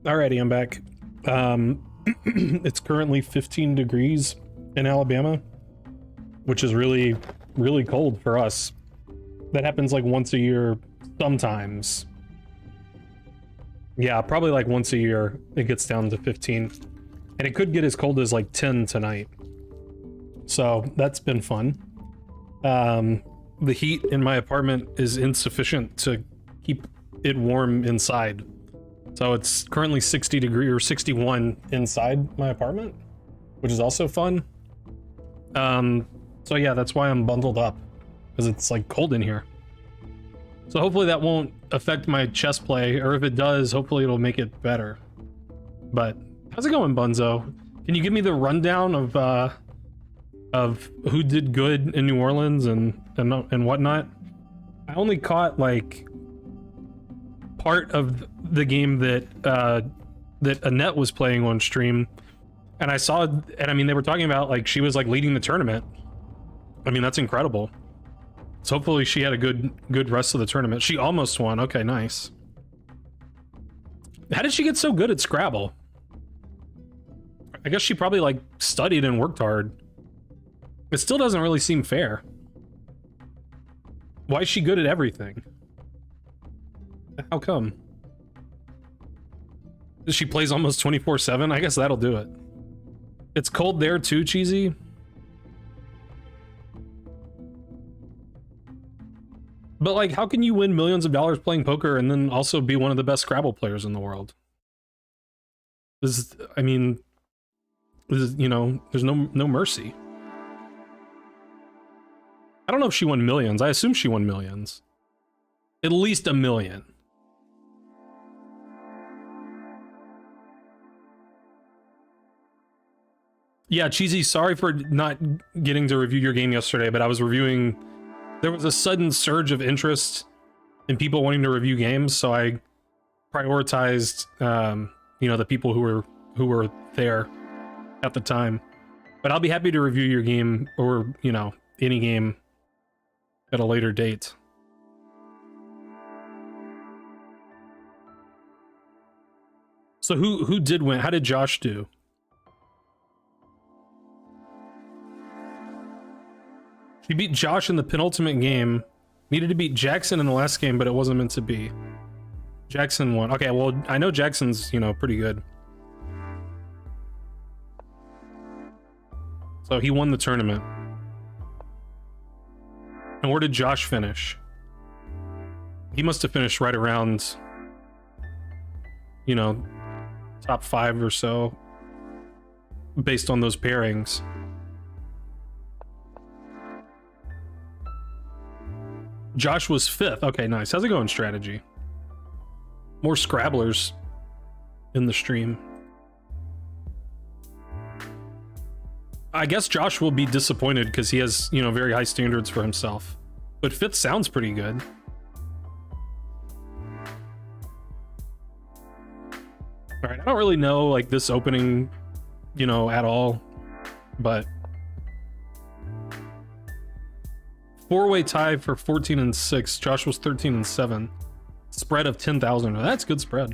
Alrighty, I'm back. It's currently 15 degrees in Alabama, which is really, really cold for us. That happens like once a year sometimes. Yeah, probably like once a year it gets down to 15. And it could get as cold as like 10 tonight. So that's been fun. The heat in my apartment is insufficient to keep it warm inside. So it's currently 60 degrees or 61 inside my apartment, which is also fun. So yeah, that's why I'm bundled up, because it's like cold in here. So hopefully that won't affect my chess play, or if it does, hopefully it'll make it better. But how's it going, Bunzo? Can you give me the rundown of who did good in New Orleans and whatnot? I only caught like part of the game that that Annette was playing on stream, and I saw, and I mean, they were talking about like she was like leading the tournament. I mean, that's incredible. So hopefully she had a good rest of the tournament. She almost won. Okay, nice. How did she get so good at Scrabble? I guess she probably like studied and worked hard. It still doesn't really seem fair. Why is she good at everything? How come? She plays almost 24/7? I guess that'll do it. It's cold there too, Cheesy? But like, how can you win millions of dollars playing poker and then also be one of the best Scrabble players in the world? This is, I mean, this is, you know, there's no mercy. I don't know if she won millions. I assume she won millions. At least $1 million. Yeah, Cheesy, sorry for not getting to review your game yesterday, but I was reviewing... There was a sudden surge of interest in people wanting to review games, so I prioritized, you know, the people who were there at the time. But I'll be happy to review your game, or, you know, any game at a later date. So who did win? How did Josh do? She beat Josh in the penultimate game. Needed to beat Jackson in the last game, but it wasn't meant to be. Jackson won. Okay, well, I know Jackson's, you know, pretty good. So he won the tournament. And where did Josh finish? He must have finished right around, you know, top 5 or so, based on those pairings. Josh was 5th. Okay, nice. How's it going, strategy? More Scrabblers in the stream. I guess Josh will be disappointed because he has, you know, very high standards for himself. But 5th sounds pretty good. All right, I don't really know like this opening, you know, at all, but 4-way tie for 14 and 6. Josh was 13 and 7. Spread of 10,000. That's good spread.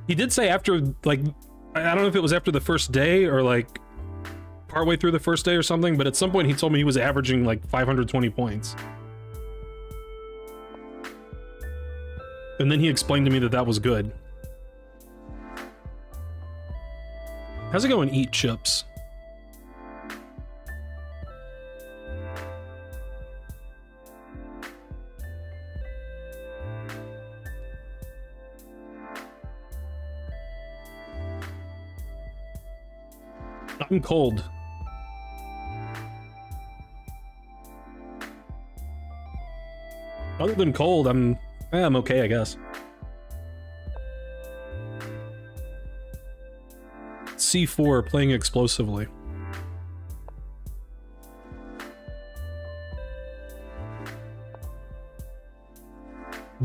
He did say after, like, I don't know if it was after the first day or like partway through the first day or something, but at some point he told me he was averaging like 520 points. And then he explained to me that that was good. How's it going, Eat Chips? I'm cold. Other than cold, I'm okay, I guess. C4 playing explosively.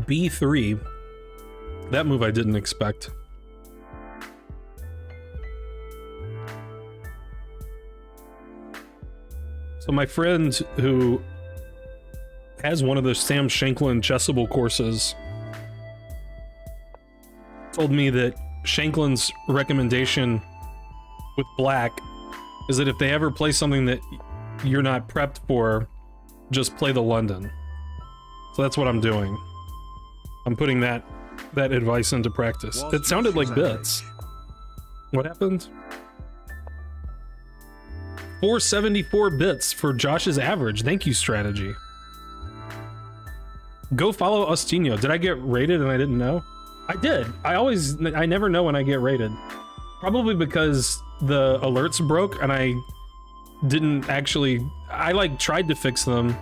B3. That move I didn't expect. So my friend who has one of the Sam Shanklin Chessable courses told me that Shanklin's recommendation with black is that if they ever play something that you're not prepped for, just play the London. So that's what I'm doing. I'm putting that advice into practice. It sounded like bits. What happened? 474 bits for Josh's average. Thank you, strategy. Go follow Ostino. Did I get rated and I didn't know? I did. I never know when I get rated. Probably because the alerts broke and I didn't actually... I like tried to fix them,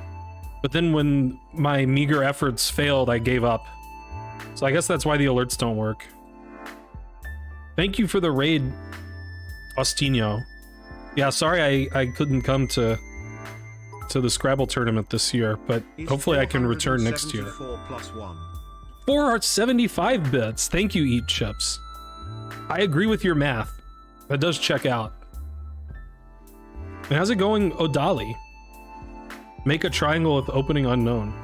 but then when my meager efforts failed, I gave up. So I guess that's why the alerts don't work. Thank you for the raid, Ostino. Yeah, sorry I couldn't come to the Scrabble tournament this year, but hopefully I can return next year. 475 bits. Thank you, Eat Chips. I agree with your math. That does check out. And how's it going, Odali? Make a triangle with opening unknown.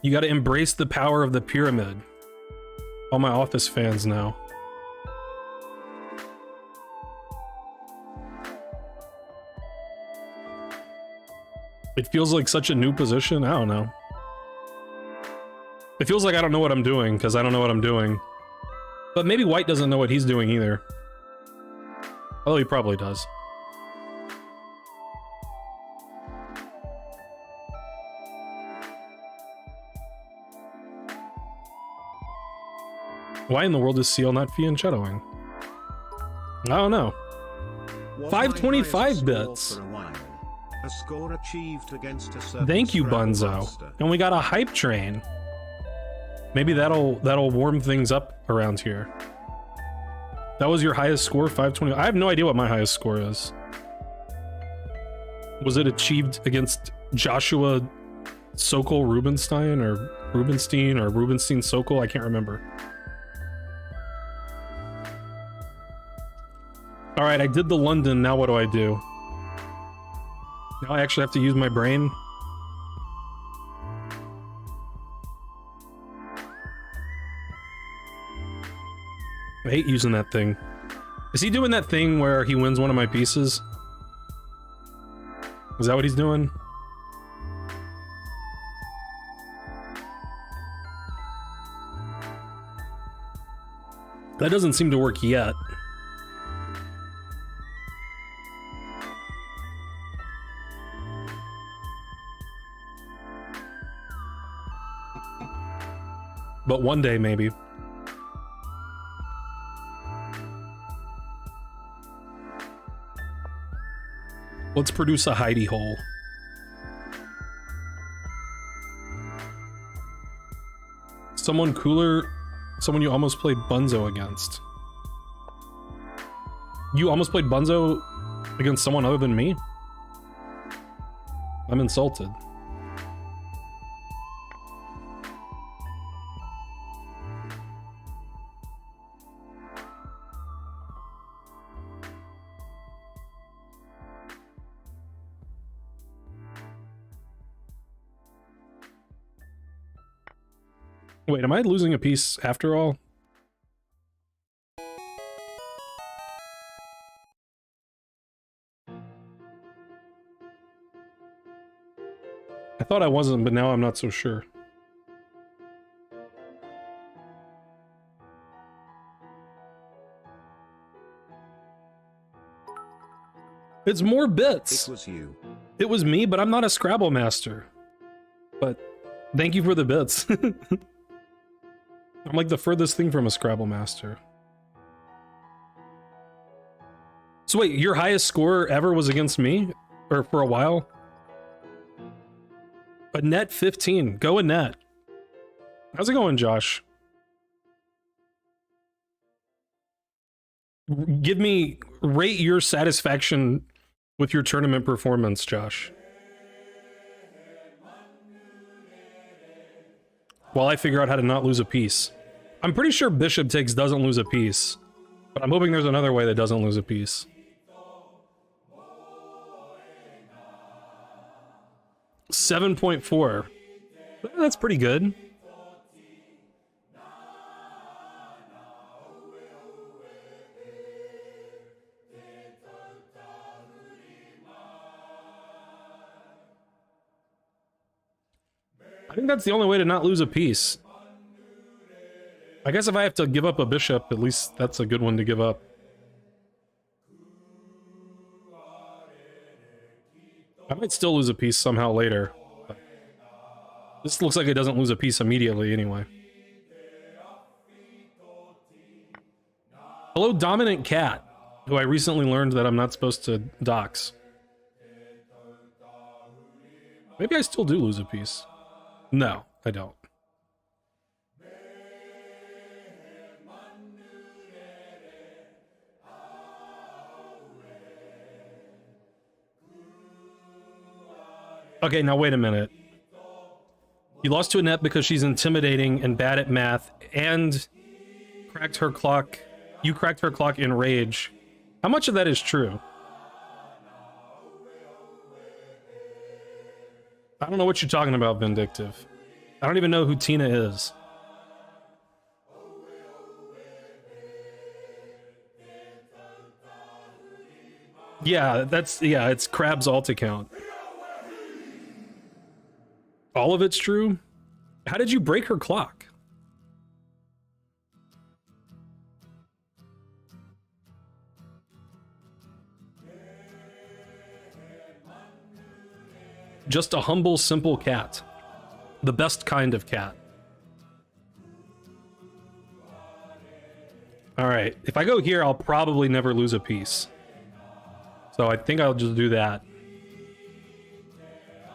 You gotta embrace the power of the pyramid. All my Office fans now. It feels like such a new position. I don't know. It feels like I don't know what I'm doing because I don't know what I'm doing. But maybe White doesn't know what he's doing either. Although he probably does. Why in the world is Seal not fianchettoing? I don't know. 525 bits. A score achieved against a Thank you, Bunzo. And we got a hype train. Maybe that'll warm things up around here. That was your highest score, 520. I have no idea what my highest score is. Was it achieved against Joshua Sokol Rubenstein or Rubenstein Sokol? I can't remember. All right, I did the London. Now what do I do? Now I actually have to use my brain. I hate using that thing. Is he doing that thing where he wins one of my pieces? Is that what he's doing? That doesn't seem to work yet. But one day, maybe. Let's produce a hidey hole. Someone cooler, someone you almost played Bunzo against. You almost played Bunzo against someone other than me? I'm insulted. Wait, am I losing a piece after all? I thought I wasn't, but now I'm not so sure. It's more bits. It was you. It was me, but I'm not a Scrabble master. But thank you for the bits. I'm like the furthest thing from a Scrabble master. So wait, your highest score ever was against me? Or for a while? A net 15. Go a net. How's it going, Josh? Rate your satisfaction with your tournament performance, Josh. While I figure out how to not lose a piece. I'm pretty sure Bishop Takes doesn't lose a piece, but I'm hoping there's another way that doesn't lose a piece. 7.4. That's pretty good. I think that's the only way to not lose a piece. I guess if I have to give up a bishop, at least that's a good one to give up. I might still lose a piece somehow later. But this looks like it doesn't lose a piece immediately anyway. Hello, Dominant Cat, who I recently learned that I'm not supposed to dox. Maybe I still do lose a piece. No, I don't. Okay, now wait a minute. You lost to Annette because she's intimidating and bad at math, and cracked her clock. You cracked her clock in rage. How much of that is true? I don't know what you're talking about, Vindictive. I don't even know who Tina is. Yeah, it's Crab's alt account. All of it's true? How did you break her clock? Just a humble, simple cat. The best kind of cat. Alright, if I go here, I'll probably never lose a piece. So I think I'll just do that.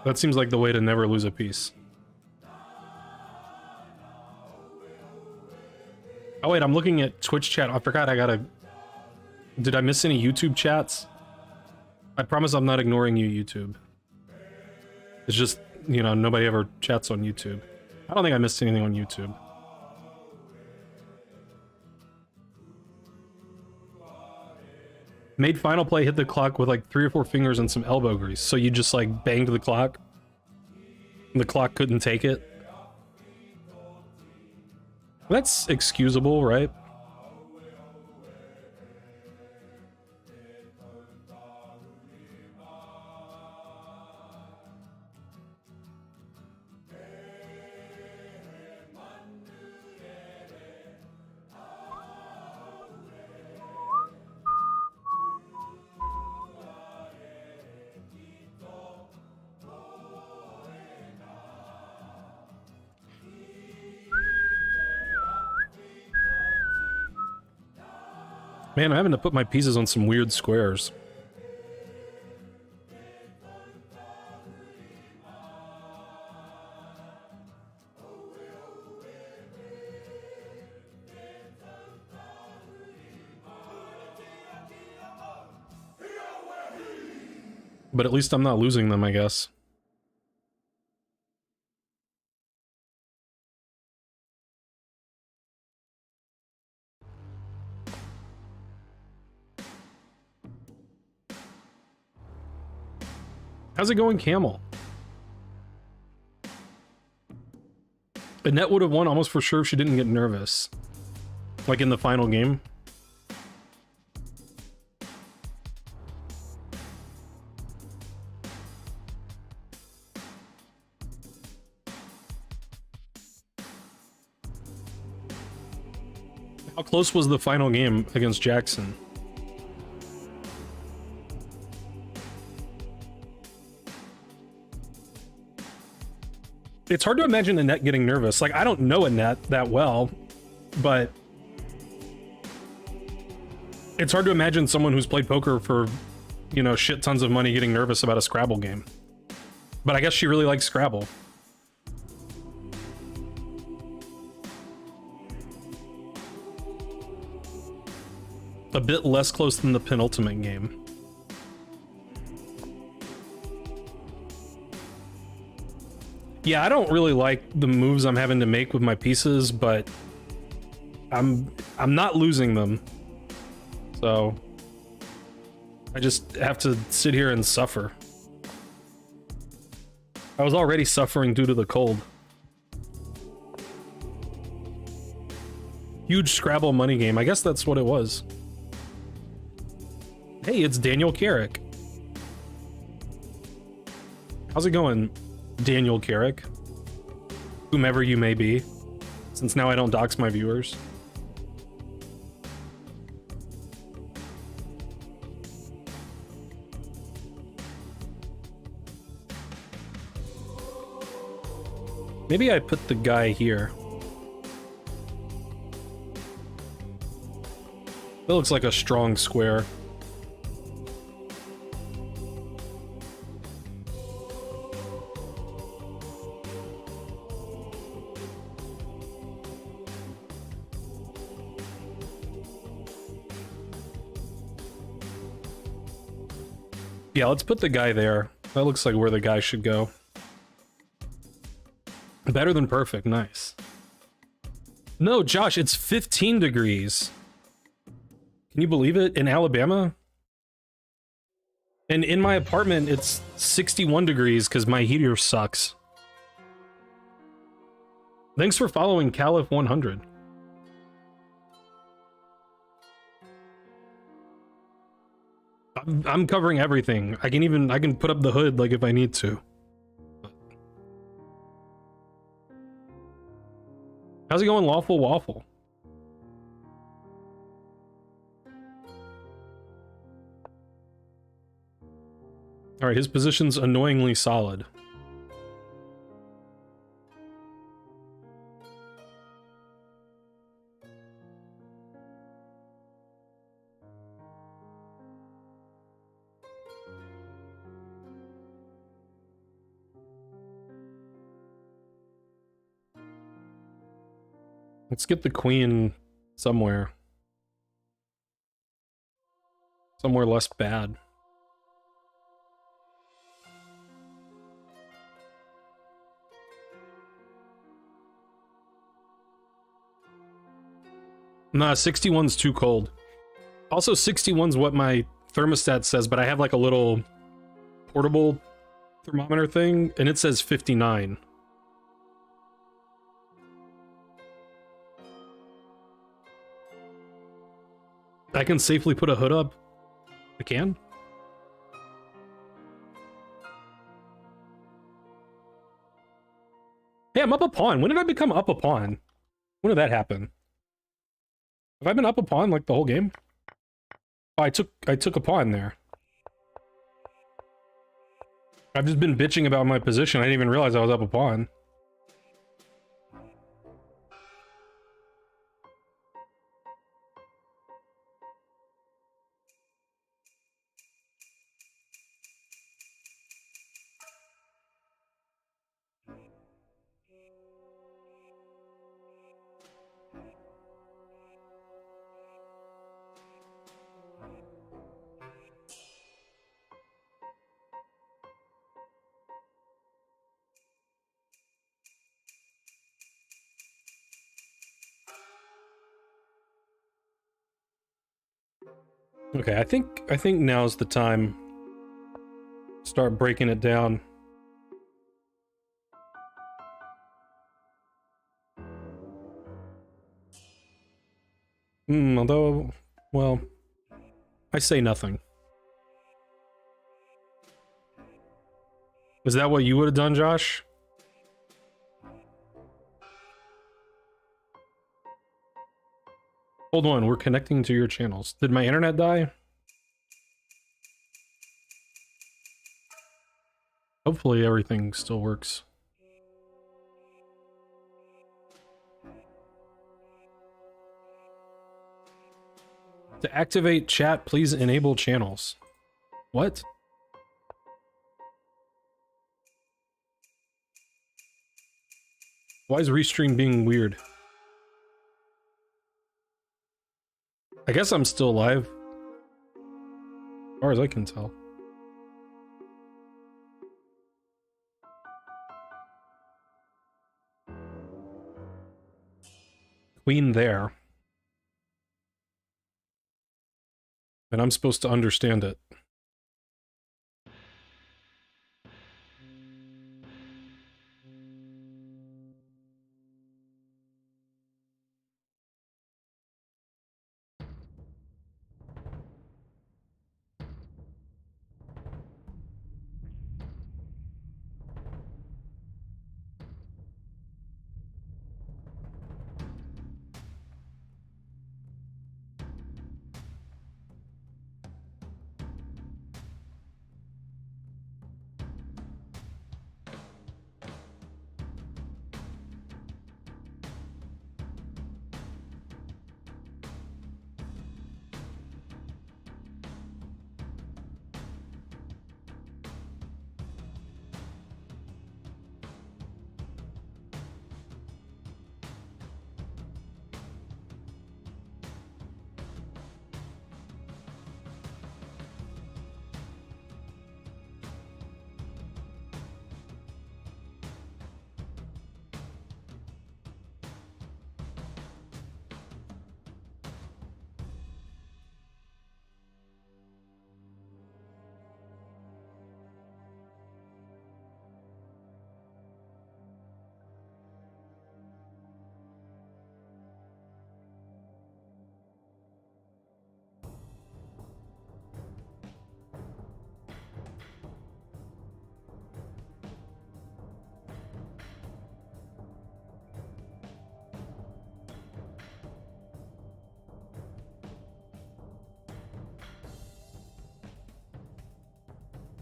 That seems like the way to never lose a piece. Oh wait, I'm looking at Twitch chat. I forgot I gotta... Did I miss any YouTube chats? I promise I'm not ignoring you, YouTube. It's just, you know, nobody ever chats on YouTube. I don't think I missed anything on YouTube. Made final play hit the clock with like 3 or 4 fingers and some elbow grease. So you just like banged the clock? And the clock couldn't take it? That's excusable, right? Man, I'm having to put my pieces on some weird squares. But at least I'm not losing them, I guess. How's it going, Camel? Annette would have won almost for sure if she didn't get nervous. Like in the final game. How close was the final game against Jackson? It's hard to imagine Annette getting nervous. Like, I don't know Annette that well, but it's hard to imagine someone who's played poker for, you know, shit tons of money getting nervous about a Scrabble game. But I guess she really likes Scrabble. A bit less close than the penultimate game. Yeah, I don't really like the moves I'm having to make with my pieces, but I'm not losing them. So I just have to sit here and suffer. I was already suffering due to the cold. Huge Scrabble money game. I guess that's what it was. Hey, it's Daniel Carrick. How's it going, Daniel Carrick? Whomever you may be, since now I don't dox my viewers. Maybe I put the guy here. That looks like a strong square. Yeah, let's put the guy there. That looks like where the guy should go. Better than perfect, nice. No, Josh, it's 15 degrees. Can you believe it? In Alabama? And in my apartment, it's 61 degrees because my heater sucks. Thanks for following Caliph100. I'm covering everything. I can put up the hood like if I need to. How's it going, Lawful Waffle? Alright, his position's annoyingly solid. Let's get the queen somewhere. Somewhere less bad. Nah, 61's too cold. Also, 61's what my thermostat says, but I have like a little portable thermometer thing, and it says 59. I can safely put a hood up. I can? Hey, I'm up a pawn. When did I become up a pawn? When did that happen? Have I been up a pawn like the whole game? Oh, I took a pawn there. I've just been bitching about my position. I didn't even realize I was up a pawn. Okay, I think now's the time to start breaking it down. Although, well, I say nothing. Is that what you would have done, Josh? Hold on, we're connecting to your channels. Did my internet die? Hopefully everything still works. To activate chat, please enable channels. What? Why is Restream being weird? I guess I'm still live. As far as I can tell. Queen there. And I'm supposed to understand it.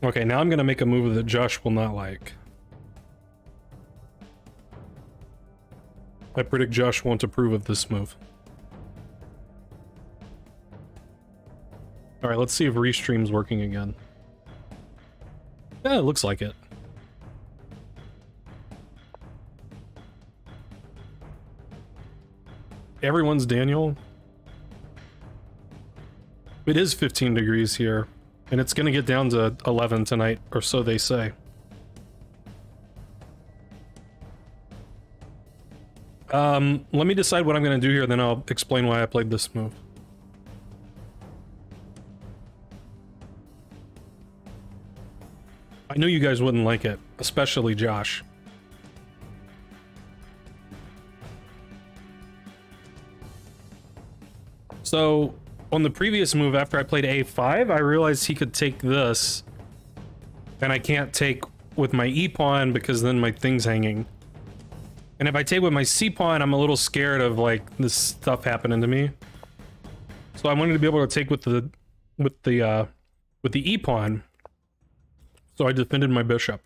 Okay, now I'm gonna make a move that Josh will not like. I predict Josh won't approve of this move. Alright, let's see if Restream's working again. Yeah, it looks like it. Everyone's Daniel. It is 15 degrees here, and it's gonna get down to 11 tonight, or so they say. Let me decide what I'm gonna do here, then I'll explain why I played this move. I knew you guys wouldn't like it, especially Josh. So, on the previous move, after I played A5, I realized he could take this, and I can't take with my E-pawn because then my thing's hanging. And if I take with my C-pawn, I'm a little scared of, like, this stuff happening to me. So I wanted to be able to take with the E-pawn. So I defended my bishop.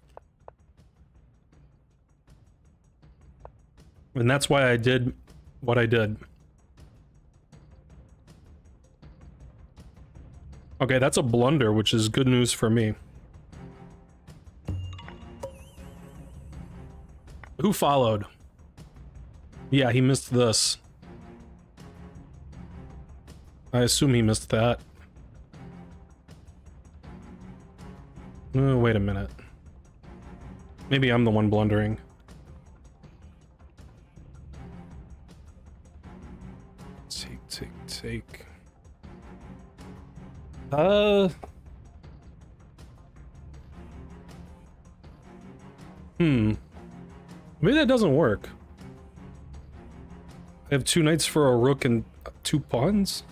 And that's why I did what I did. Okay, that's a blunder, which is good news for me. Who followed? Yeah, he missed this. I assume he missed that. Oh, wait a minute. Maybe I'm the one blundering. Take. Maybe that doesn't work. I have 2 knights for a rook and 2 pawns?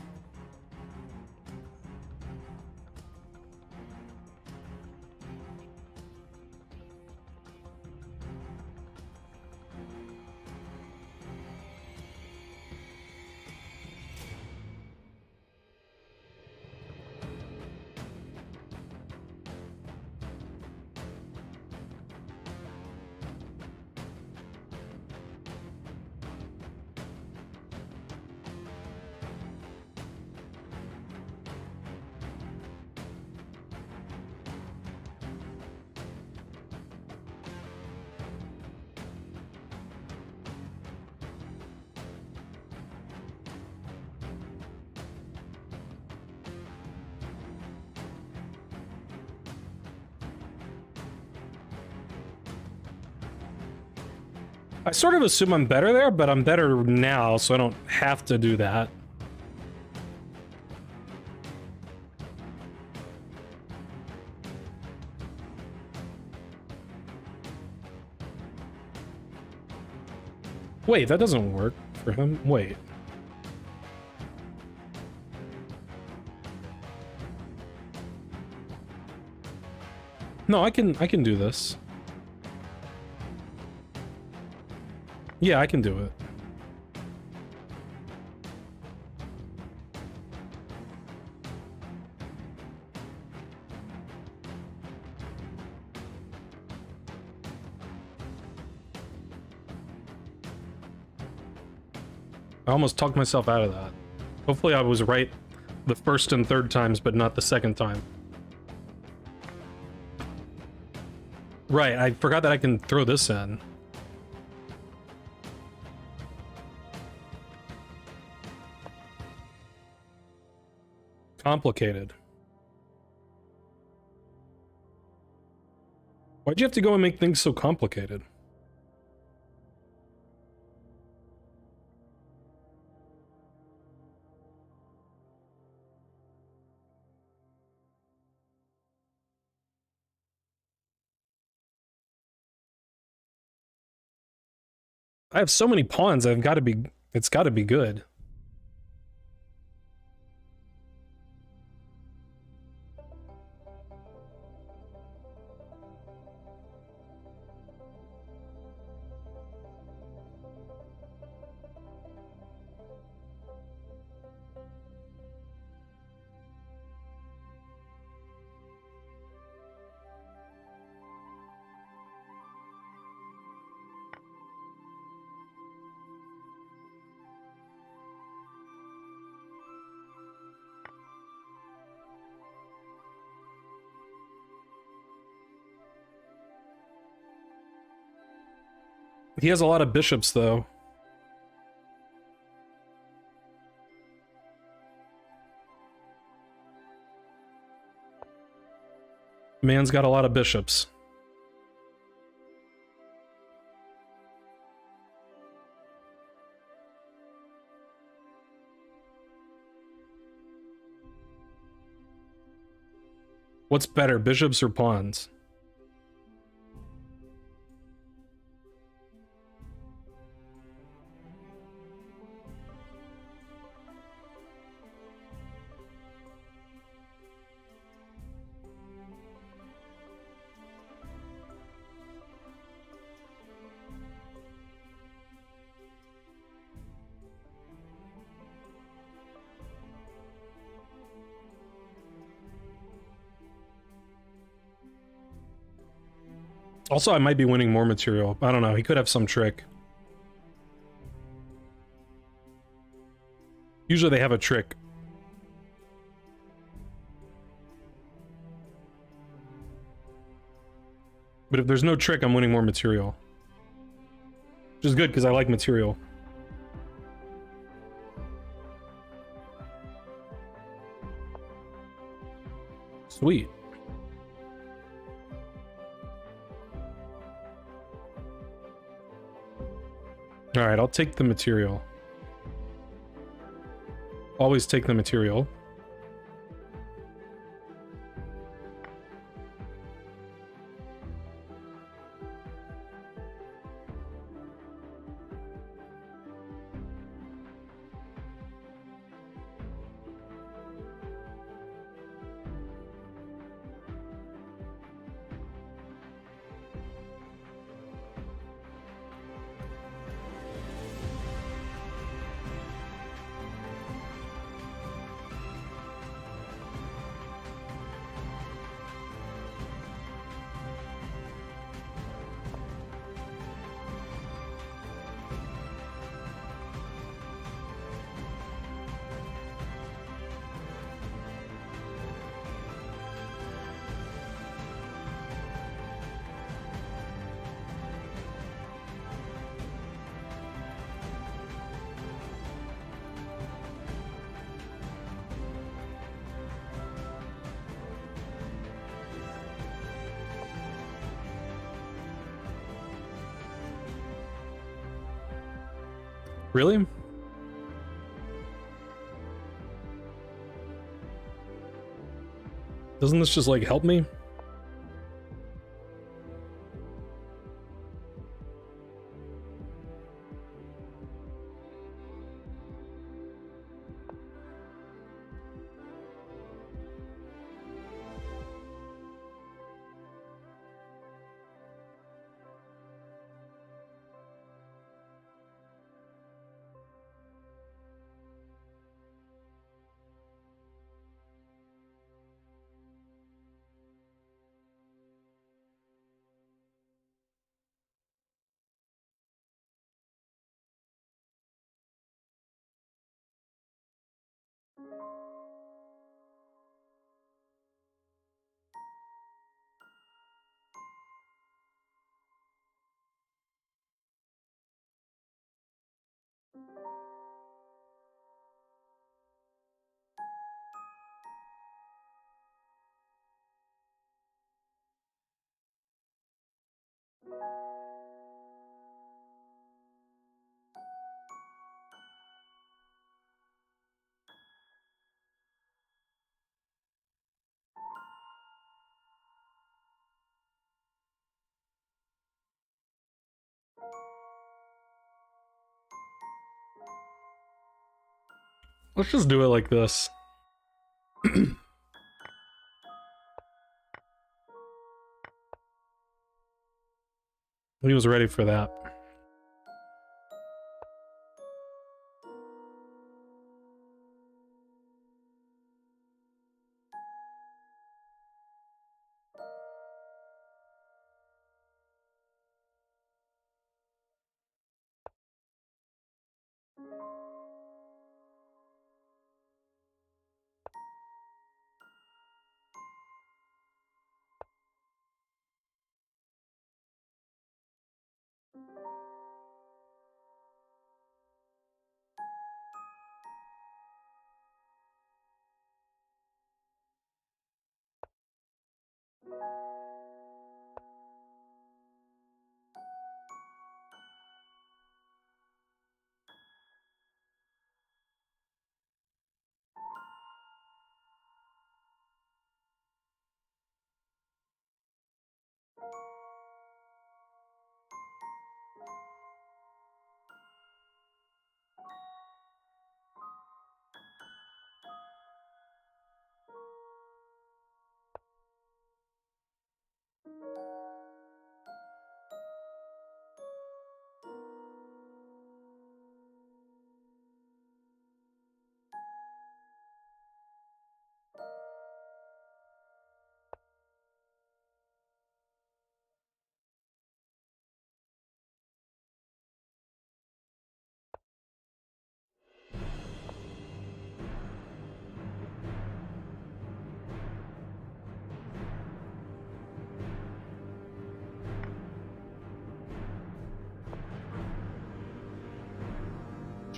I sort of assume I'm better there, but I'm better now, so I don't have to do that. Wait, that doesn't work for him. Wait. No, I can do this. Yeah, I can do it. I almost talked myself out of that. Hopefully I was right the first and third times, but not the second time. Right, I forgot that I can throw this in. Complicated. Why'd you have to go and make things so complicated? I have so many pawns, it's gotta be good. He has a lot of bishops, though. Man's got a lot of bishops. What's better, bishops or pawns? Also, I might be winning more material. I don't know. He could have some trick. Usually they have a trick. But if there's no trick, I'm winning more material. Which is good, because I like material. Sweet. Alright, I'll take the material. Always take the material. Really? Doesn't this just, like, help me? Let's just do it like this. He was ready for that.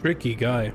Tricky guy.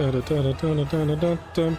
Da-da-da-da-da-da-da-da.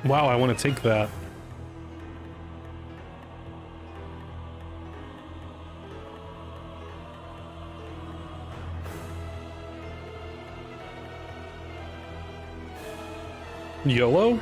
Wow, I want to take that. YOLO?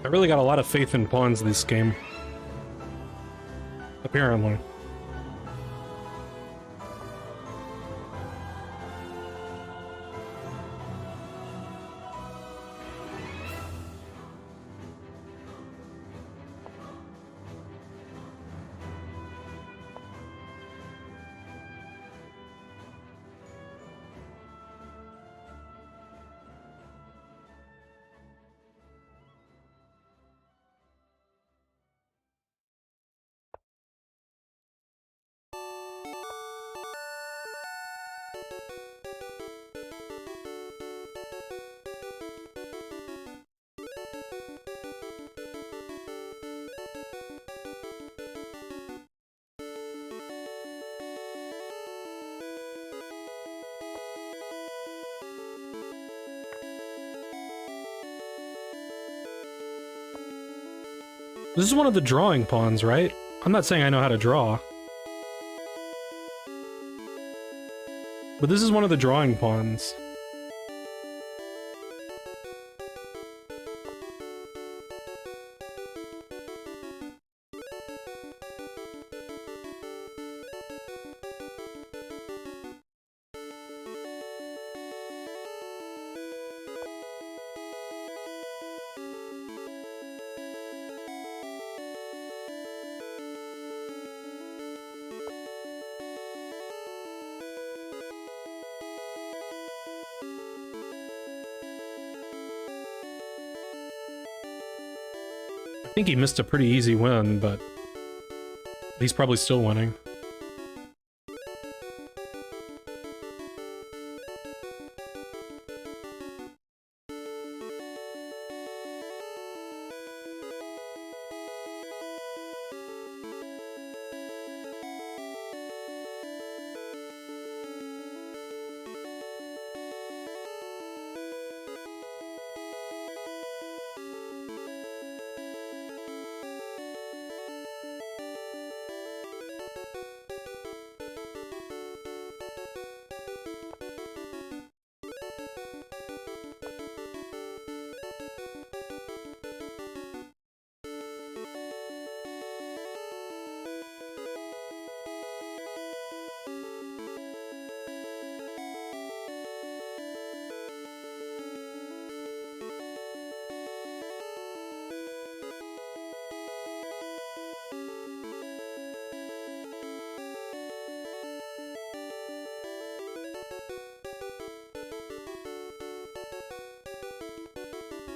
I really got a lot of faith in pawns this game. Apparently. This is one of the drawing pawns, right? I'm not saying I know how to draw. But this is one of the drawing pawns. I think he missed a pretty easy win, but he's probably still winning.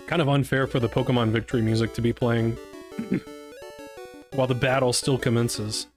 Kind of unfair for the Pokemon victory music to be playing while the battle still commences.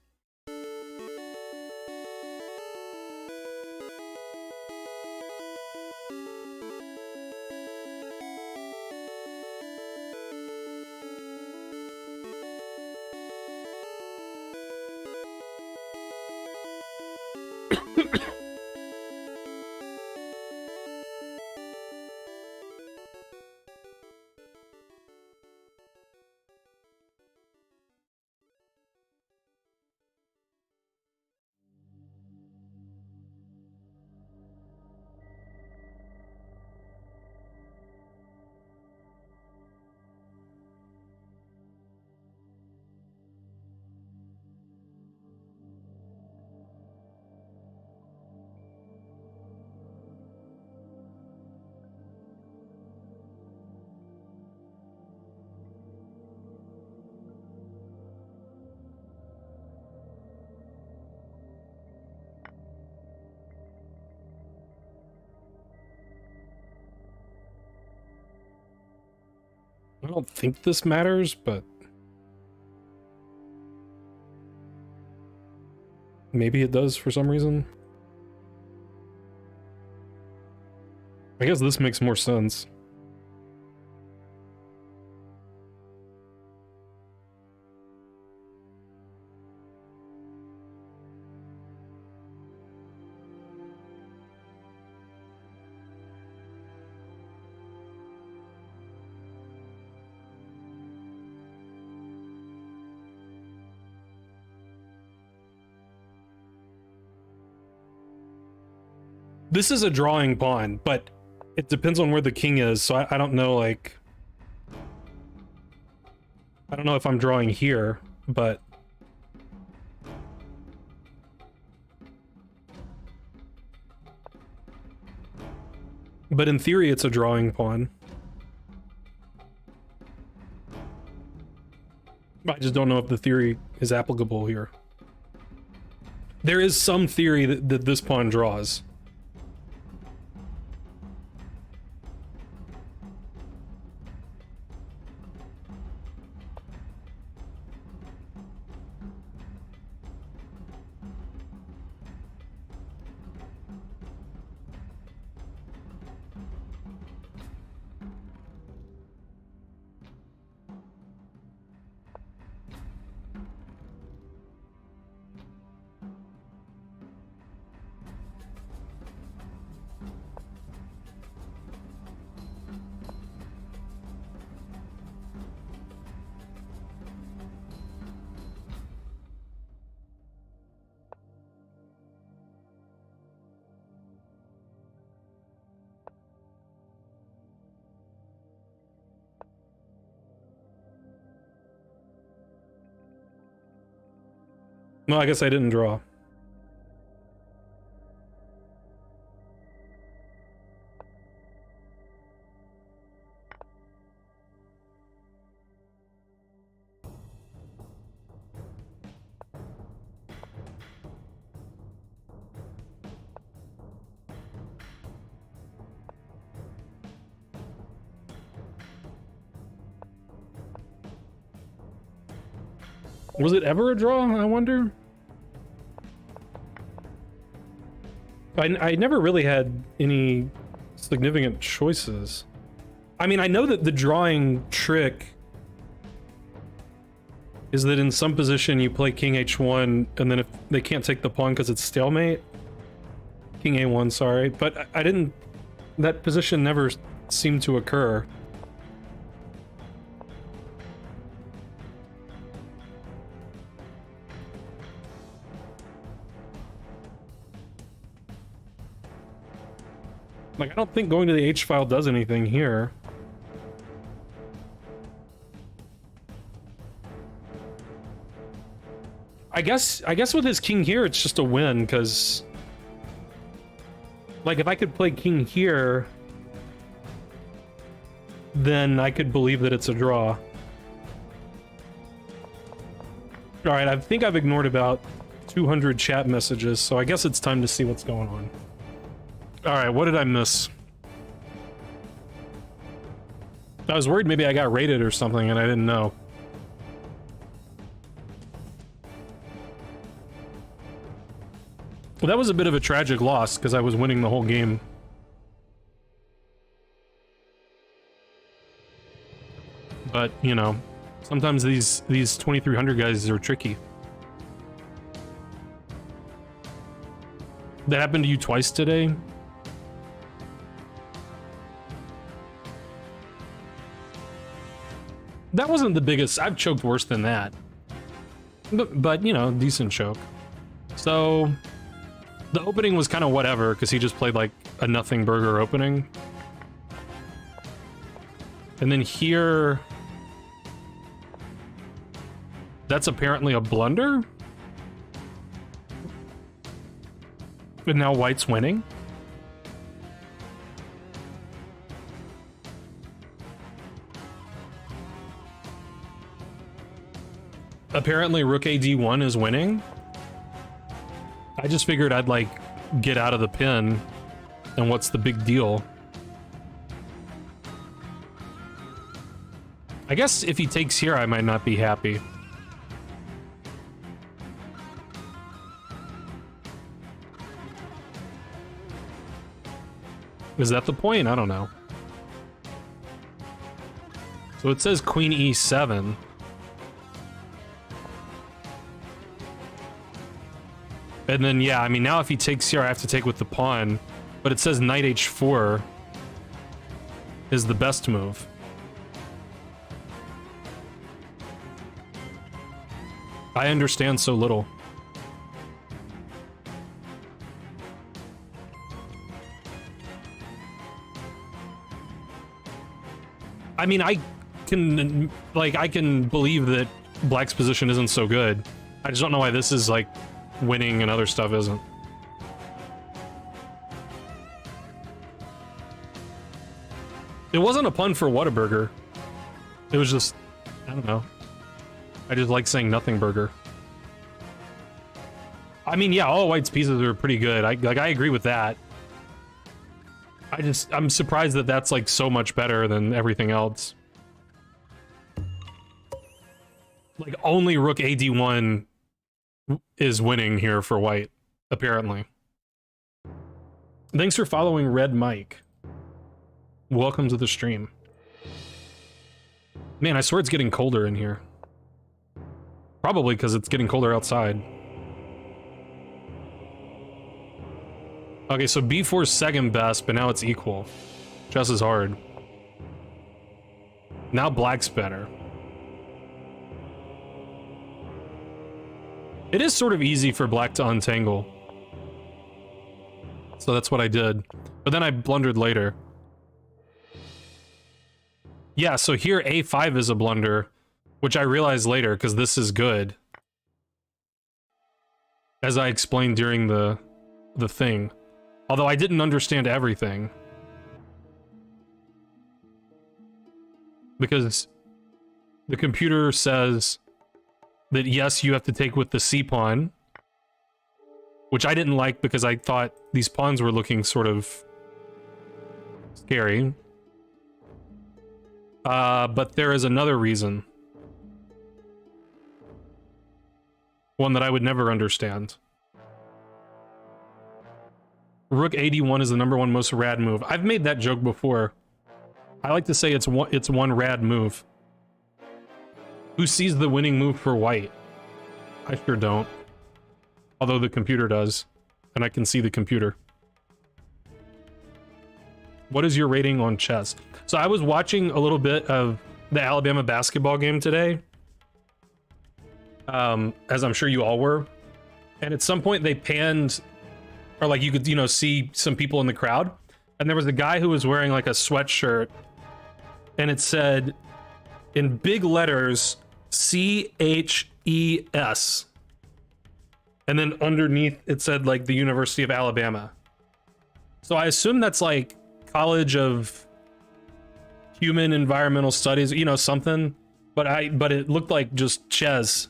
I don't think this matters, but maybe it does for some reason. I guess this makes more sense. This is a drawing pawn, but it depends on where the king is, so I don't know, like... I don't know if I'm drawing here, but... But in theory, it's a drawing pawn. I just don't know if the theory is applicable here. There is some theory that this pawn draws. Well, I guess I didn't draw. Was it ever a draw, I wonder? I never really had any significant choices. I mean, I know that the drawing trick is that in some position you play king h1, and then if they can't take the pawn because it's stalemate, king a1, sorry, but I didn't... that position never seemed to occur. Like, I don't think going to the H-file does anything here. I guess with his king here, it's just a win, because... like, if I could play king here, then I could believe that it's a draw. Alright, I think I've ignored about 200 chat messages, so I guess it's time to see what's going on. Alright, what did I miss? I was worried maybe I got raided or something and I didn't know. Well, that was a bit of a tragic loss because I was winning the whole game. But, you know, sometimes these 2300 guys are tricky. That happened to you twice today? That wasn't the biggest. I've choked worse than that. But you know, decent choke. So, the opening was kind of whatever, because he just played like a nothing burger opening. And then here... that's apparently a blunder? And now white's winning? Apparently rook a d1 is winning. I just figured I'd like get out of the pin, and what's the big deal? I guess if he takes here I might not be happy. Is that the point? I don't know. So it says queen e7. And then, yeah, I mean, now if he takes here, I have to take with the pawn. But it says knight h4 is the best move. I understand so little. I mean, I can believe that black's position isn't so good. I just don't know why this is, like, winning and other stuff isn't. It wasn't a pun for Whataburger. It was just, I don't know. I just like saying nothing burger. I mean, yeah, all white's pieces are pretty good. I agree with that. I'm surprised that that's like so much better than everything else. Like only rook ad1 is winning here for white, apparently. Thanks for following Red Mike. Welcome to the stream. Man, I swear it's getting colder in here. Probably because it's getting colder outside. Okay, so b4's second best, but now it's equal. Just as hard. Now black's better. It is sort of easy for black to untangle. So that's what I did. But then I blundered later. Yeah, so here a5 is a blunder, which I realized later because this is good. as I explained during the thing. Although I didn't understand everything. Because the computer says that yes, you have to take with the C pawn, which I didn't like because I thought these pawns were looking sort of scary. But there is another reason. One that I would never understand. Rook 81 is the #1 most rad move. I've made that joke before. I like to say it's one rad move. Who sees the winning move for white? I sure don't. Although the computer does. And I can see the computer. What is your rating on chess? So I was watching a little bit of the Alabama basketball game today. As I'm sure you all were. And at some point they panned, or like you could, you know, see some people in the crowd. And there was a guy who was wearing like a sweatshirt. And it said, in big letters, CHES. And then underneath it said like the University of Alabama. So I assume that's like College of Human Environmental Studies, you know, something. But it looked like just Ches,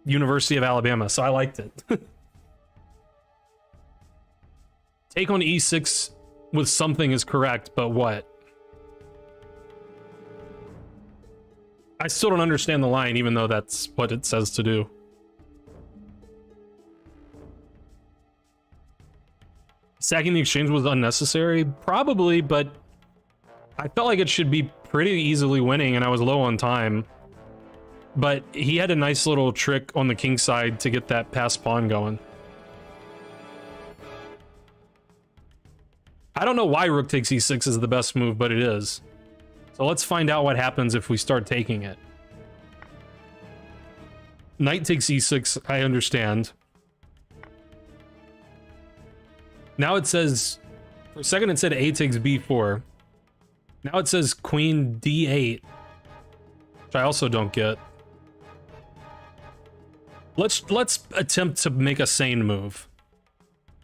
University of Alabama, so I liked it. Take on E6 with something is correct, but what? I still don't understand the line, even though that's what it says to do. Sacking the exchange was unnecessary? Probably, but I felt like it should be pretty easily winning, and I was low on time. But he had a nice little trick on the king side to get that passed pawn going. I don't know why rook takes e6 is the best move, but it is. So let's find out what happens if we start taking it. Knight takes e6, I understand. Now it says, for a second it said a takes b4. Now it says queen d8, which I also don't get. Let's attempt to make a sane move.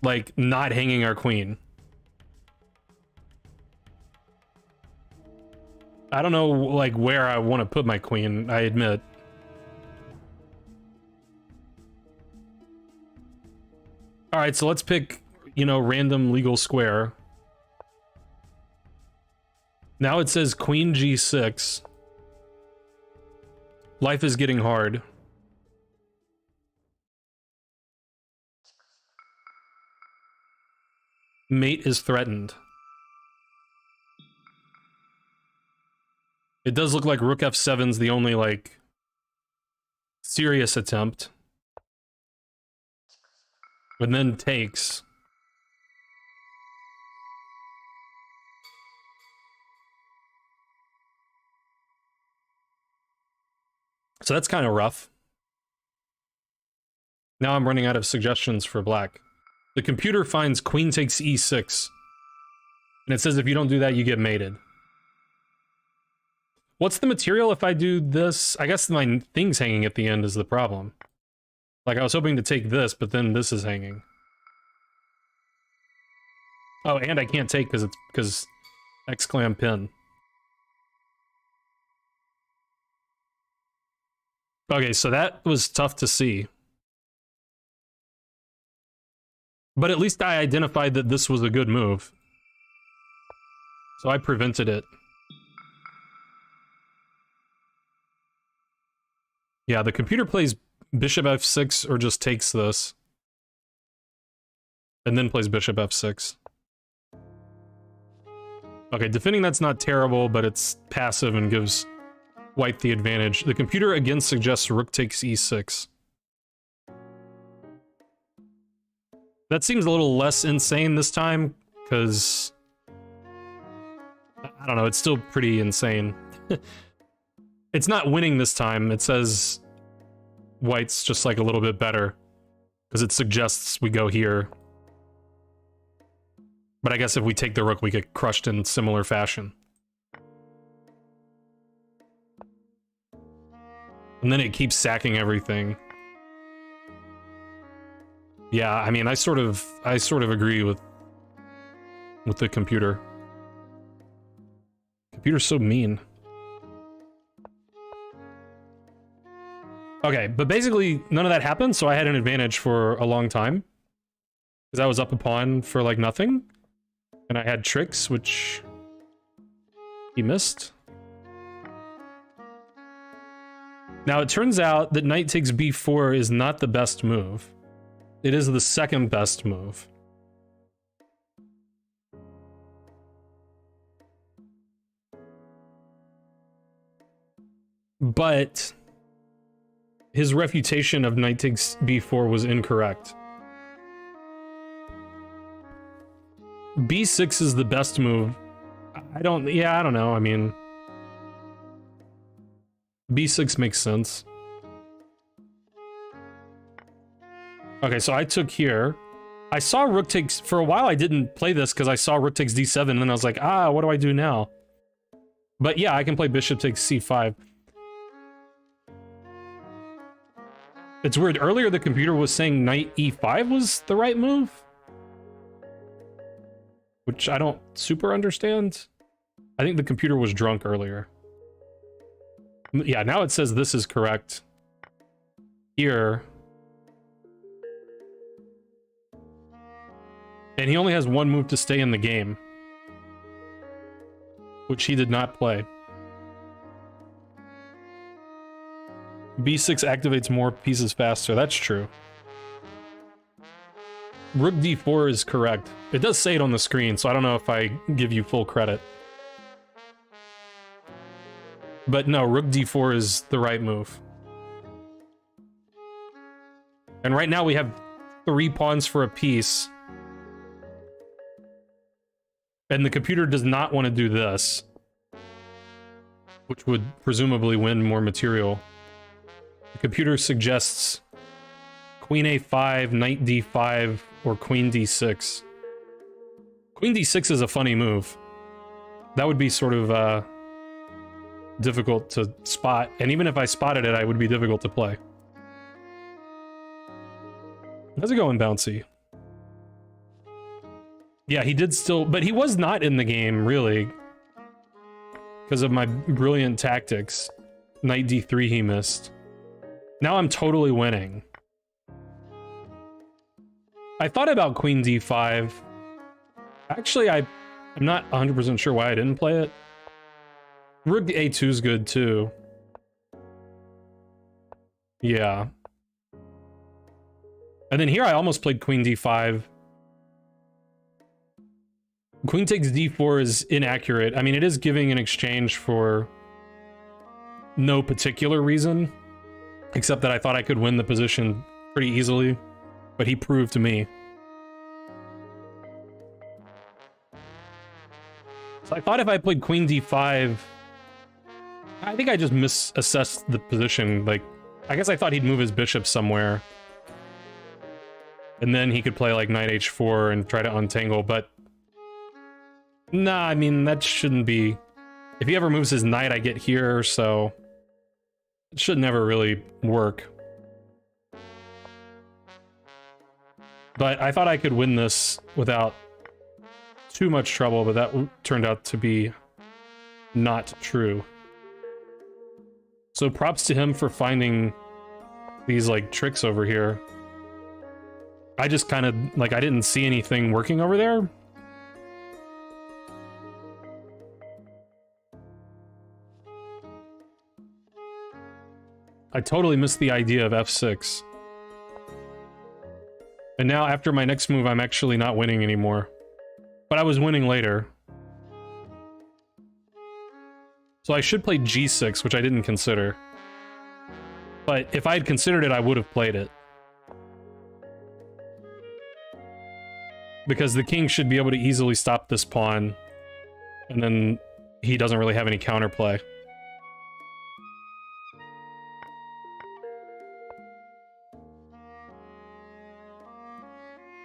Like, not hanging our queen. I don't know, like, where I want to put my queen, I admit. Alright, so let's pick, you know, random legal square. Now it says queen g6. Life is getting hard. Mate is threatened. It does look like rook f7's the only, like, serious attempt. And then takes. So that's kind of rough. Now I'm running out of suggestions for black. The computer finds queen takes e6. And it says if you don't do that, you get mated. What's the material if I do this? I guess my thing's hanging at the end is the problem. Like, I was hoping to take this, but then this is hanging. Oh, and I can't take because exclam pin. Okay, so that was tough to see. But at least I identified that this was a good move. So I prevented it. Yeah, the computer plays bishop f6 or just takes this. And then plays bishop f6. Okay, defending that's not terrible, but it's passive and gives white the advantage. The computer again suggests rook takes e6. That seems a little less insane this time, because I don't know, it's still pretty insane. It's not winning this time. It says white's just like a little bit better, because it suggests we go here. But I guess if we take the rook, we get crushed in similar fashion. And then it keeps sacking everything. Yeah, I mean, I sort of agree with the computer. Computer's so mean. Okay, but basically none of that happened, so I had an advantage for a long time. Because I was up a pawn for like nothing. And I had tricks, which he missed. Now it turns out that knight takes b4 is not the best move. It is the second best move. But his refutation of knight takes b4 was incorrect. b6 is the best move. I don't know. I mean, b6 makes sense. Okay, so I took here. I saw rook takes, for a while I didn't play this because I saw rook takes d7 and then I was like, what do I do now? But yeah, I can play bishop takes c5. It's weird, earlier the computer was saying knight e5 was the right move, which I don't super understand. I think the computer was drunk earlier. Yeah, now it says this is correct. Here. And he only has one move to stay in the game, which he did not play. b6 activates more pieces faster. That's true. Rook d4 is correct. It does say it on the screen, so I don't know if I give you full credit. But no, rook d4 is the right move. And right now we have 3 pawns for a piece. And the computer does not want to do this, which would presumably win more material. The computer suggests queen a5, knight d5, or queen d6. Queen d6 is a funny move. That would be sort of difficult to spot, and even if I spotted it, I would be difficult to play. How's it going, Bouncy? Yeah, he did still, but he was not in the game, really. Because of my brilliant tactics. Knight d3 he missed. Now I'm totally winning. I thought about queen d5. Actually, I'm not 100% sure why I didn't play it. Rook a2 is good, too. Yeah. And then here I almost played queen d5. Queen takes d4 is inaccurate. I mean, it is giving an exchange for no particular reason, except that I thought I could win the position pretty easily, but he proved to me. So I thought if I played queen d5, I think I just misassessed the position. Like, I guess I thought he'd move his bishop somewhere, and then he could play like knight h4 and try to untangle, but nah, I mean, that shouldn't be... If he ever moves his knight, I get here, so... It should never really work. But I thought I could win this without too much trouble, but that turned out to be not true. So props to him for finding these, like, tricks over here. I just kind of, like, I didn't see anything working over there. I totally missed the idea of f6. And now, after my next move, I'm actually not winning anymore. But I was winning later. So I should play g6, which I didn't consider. But if I had considered it, I would have played it. Because the king should be able to easily stop this pawn. And then he doesn't really have any counterplay.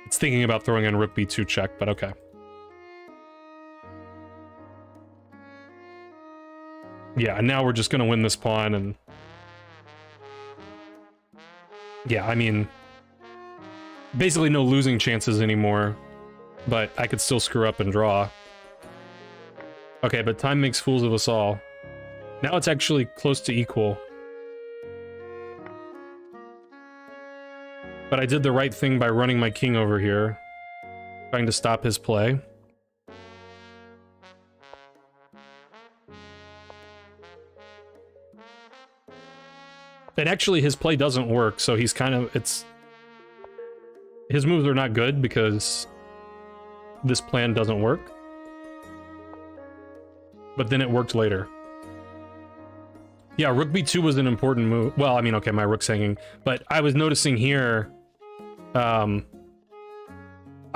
It's thinking about throwing in rook b2 check, but okay. Yeah, and now we're just gonna win this pawn, and... Yeah, I mean... basically no losing chances anymore, but I could still screw up and draw. Okay, but time makes fools of us all. Now it's actually close to equal. But I did the right thing by running my king over here, trying to stop his play. And actually his play doesn't work, so he's kind of, his moves are not good because this plan doesn't work. But then it worked later. Yeah, rook b2 was an important move. Well, I mean, okay, my rook's hanging, but I was noticing here, I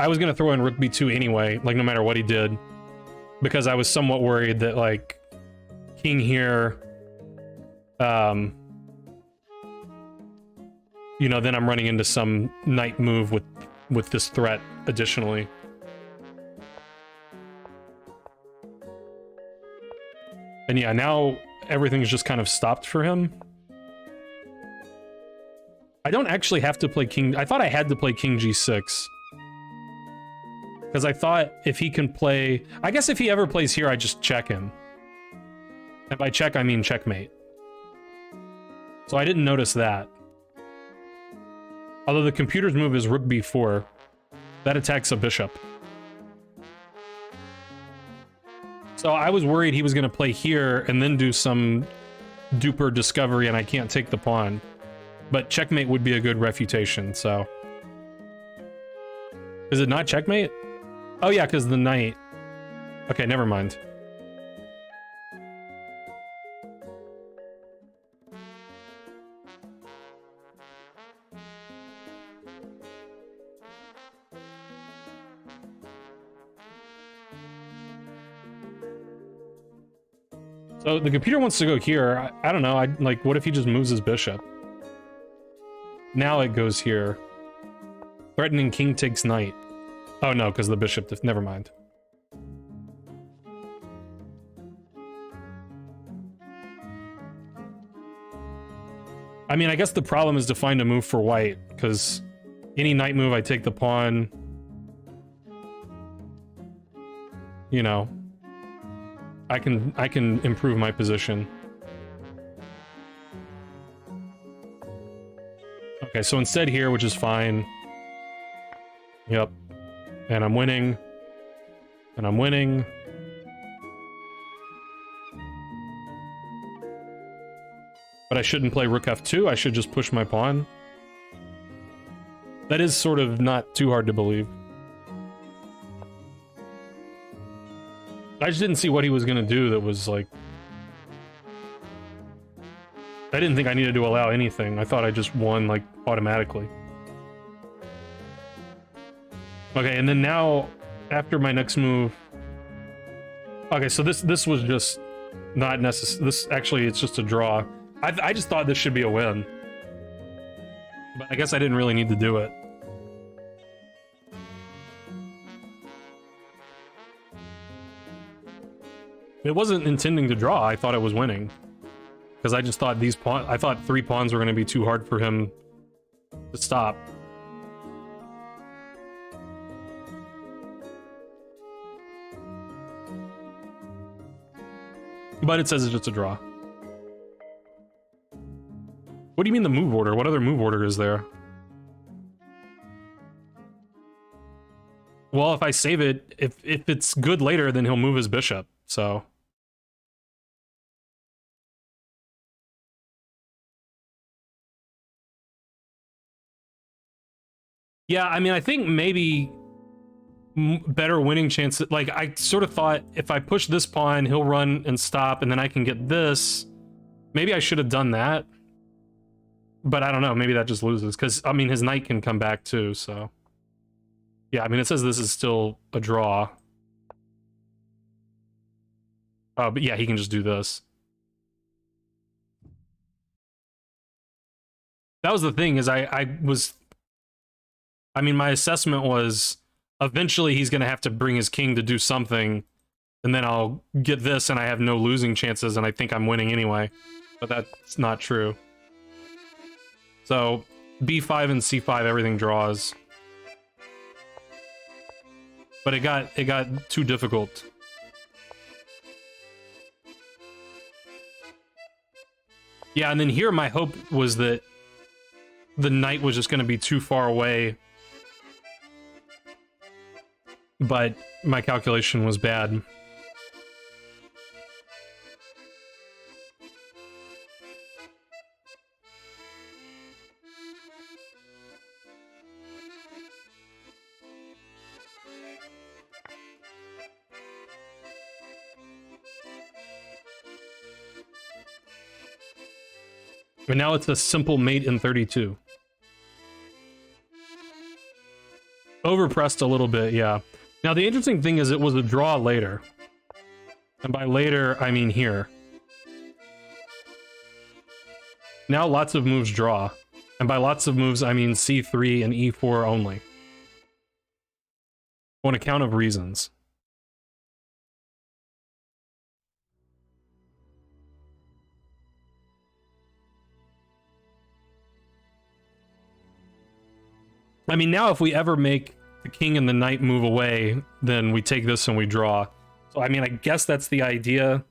was gonna throw in rook b2 anyway, like no matter what he did, because I was somewhat worried that like king here, you know, then I'm running into some knight move with this threat additionally. And yeah, now everything's just kind of stopped for him. I don't actually have to play king. I thought I had to play king g6. Because I thought if he can play... I guess if he ever plays here, I just check him. And by check, I mean checkmate. So I didn't notice that. Although the computer's move is rook b4. That attacks a bishop. So I was worried he was going to play here and then do some duper discovery and I can't take the pawn. But checkmate would be a good refutation, so... Is it not checkmate? Oh yeah, because the knight... Okay, never mind. So the computer wants to go here. I don't know. Like, what if he just moves his bishop? Now it goes here. Threatening king takes knight. Oh no, because the bishop... Never mind. I mean, I guess the problem is to find a move for white, because any knight move, I take the pawn. You know... I can improve my position. Okay, so instead here, which is fine. Yep. And I'm winning. And I'm winning. But I shouldn't play rook f2, I should just push my pawn. That is sort of not too hard to believe. I just didn't see what he was gonna do that was like... I didn't think I needed to allow anything. I thought I just won, like, automatically. Okay, and then now, after my next move... Okay, so this was just not necessary. This, actually, it's just a draw. I just thought this should be a win. But I guess I didn't really need to do it. It wasn't intending to draw, I thought I was winning. Because I just thought these pawns... I thought 3 pawns were going to be too hard for him to stop. But it says it's just a draw. What do you mean the move order? What other move order is there? Well, if I save it, if it's good later, then he'll move his bishop, so... Yeah, I mean, I think maybe better winning chances. Like, I sort of thought if I push this pawn, he'll run and stop, and then I can get this. Maybe I should have done that. But I don't know, maybe that just loses. Because, I mean, his knight can come back too, so... Yeah, I mean, it says this is still a draw. Oh, but yeah, he can just do this. That was the thing, is I mean, my assessment was eventually he's going to have to bring his king to do something, and then I'll get this and I have no losing chances, and I think I'm winning anyway. But that's not true. So, b5 and c5, everything draws. but it got too difficult. Yeah, and then here my hope was that the knight was just going to be too far away, but my calculation was bad. But now it's a simple mate in 32. Overpressed a little bit, yeah. Now the interesting thing is it was a draw later. And by later, I mean here. Now lots of moves draw. And by lots of moves, I mean c3 and e4 only. On account of reasons. I mean, now if we ever make the king and the knight move away, then we take this and we draw. So, I mean, I guess that's the idea.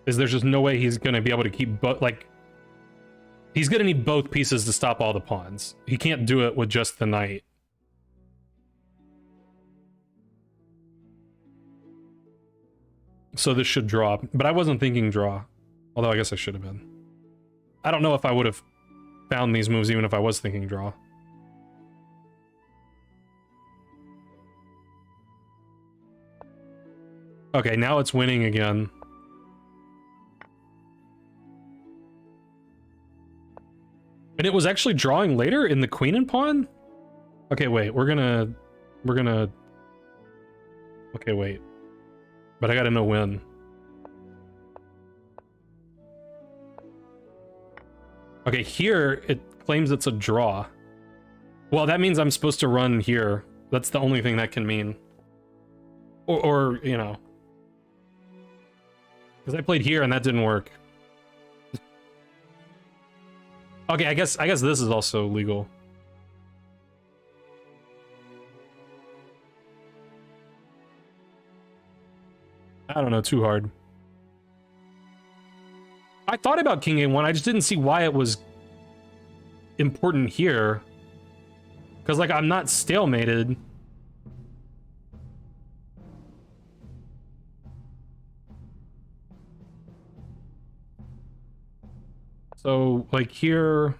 Is there's just no way he's going to be able to keep both, like, he's going to need both pieces to stop all the pawns. He can't do it with just the knight. So this should draw, but I wasn't thinking draw. Although I guess I should have been. I don't know if I would have found these moves even if I was thinking draw. Okay, now it's winning again. And it was actually drawing later in the queen and pawn? Okay, wait, we're gonna... Okay, wait. But I gotta know when. Okay, here it claims it's a draw. Well, that means I'm supposed to run here. That's the only thing that can mean. Or you know. Because I played here and that didn't work. Okay, I guess this is also legal. I don't know, too hard. I thought about king a1, I just didn't see why it was important here. Because, like, I'm not stalemated. So, like, here...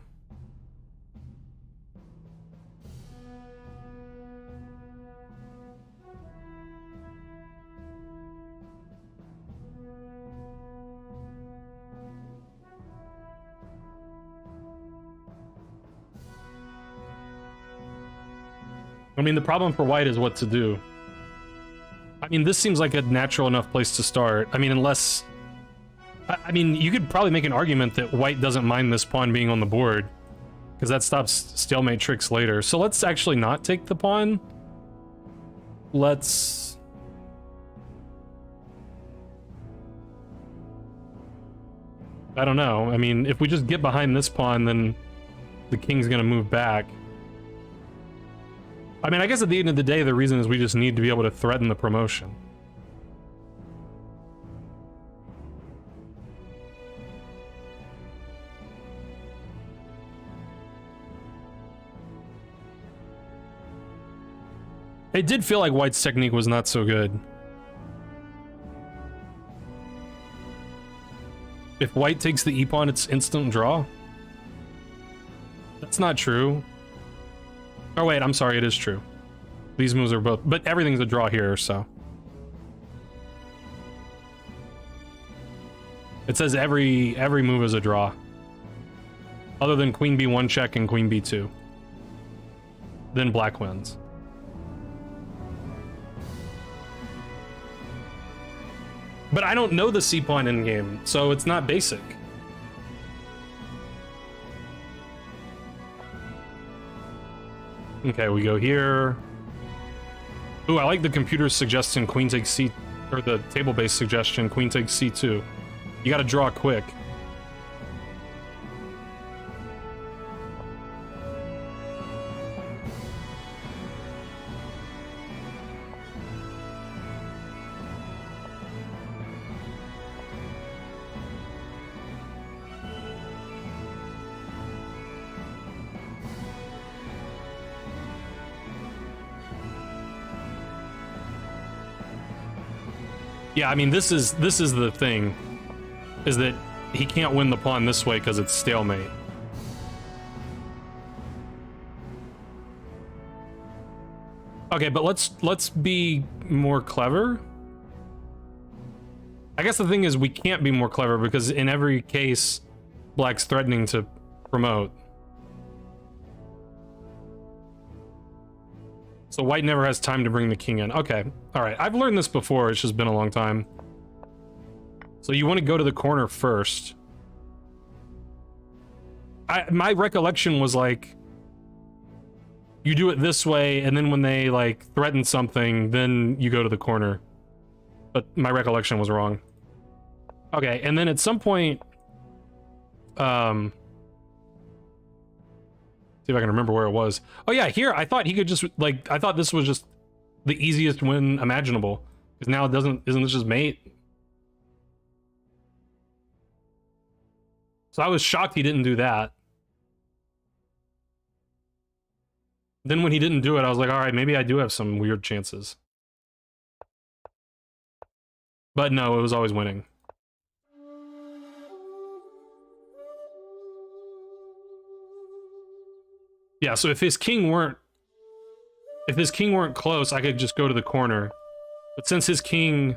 I mean, the problem for white is what to do. I mean, this seems like a natural enough place to start. I mean, unless... I mean, you could probably make an argument that white doesn't mind this pawn being on the board, because that stops stalemate tricks later. So let's actually not take the pawn. Let's... I don't know. I mean, if we just get behind this pawn, then the king's gonna move back. I mean, I guess at the end of the day, the reason is we just need to be able to threaten the promotion. It did feel like white's technique was not so good. If white takes the e-pawn, it's instant draw. That's not true. Oh wait, I'm sorry, it is true. These moves are both, but everything's a draw here, so. It says every move is a draw. Other than queen b1 check and queen b2. Then black wins. But I don't know the c-pawn in game, so it's not basic. Okay, we go here. Ooh, I like the computer suggesting queen takes or the table-based suggestion, queen takes c2. You gotta draw quick. Yeah, I mean, this is the thing, is that he can't win the pawn this way because it's stalemate. Okay, but let's be more clever. I guess the thing is we can't be more clever because in every case, Black's threatening to promote. So White never has time to bring the king in. Okay, all right. I've learned this before. It's just been a long time. So you want to go to the corner first. My recollection was like, you do it this way, and then when they like threaten something, then you go to the corner. But my recollection was wrong. Okay, and then at some point, see if I can remember where it was. Oh yeah, here, I thought he could just, like, I thought this was just the easiest win imaginable. Because now it isn't this just mate? So I was shocked he didn't do that. Then when he didn't do it, I was like, all right, maybe I do have some weird chances. But no, it was always winning. Yeah, so if his king weren't close, I could just go to the corner. But since his king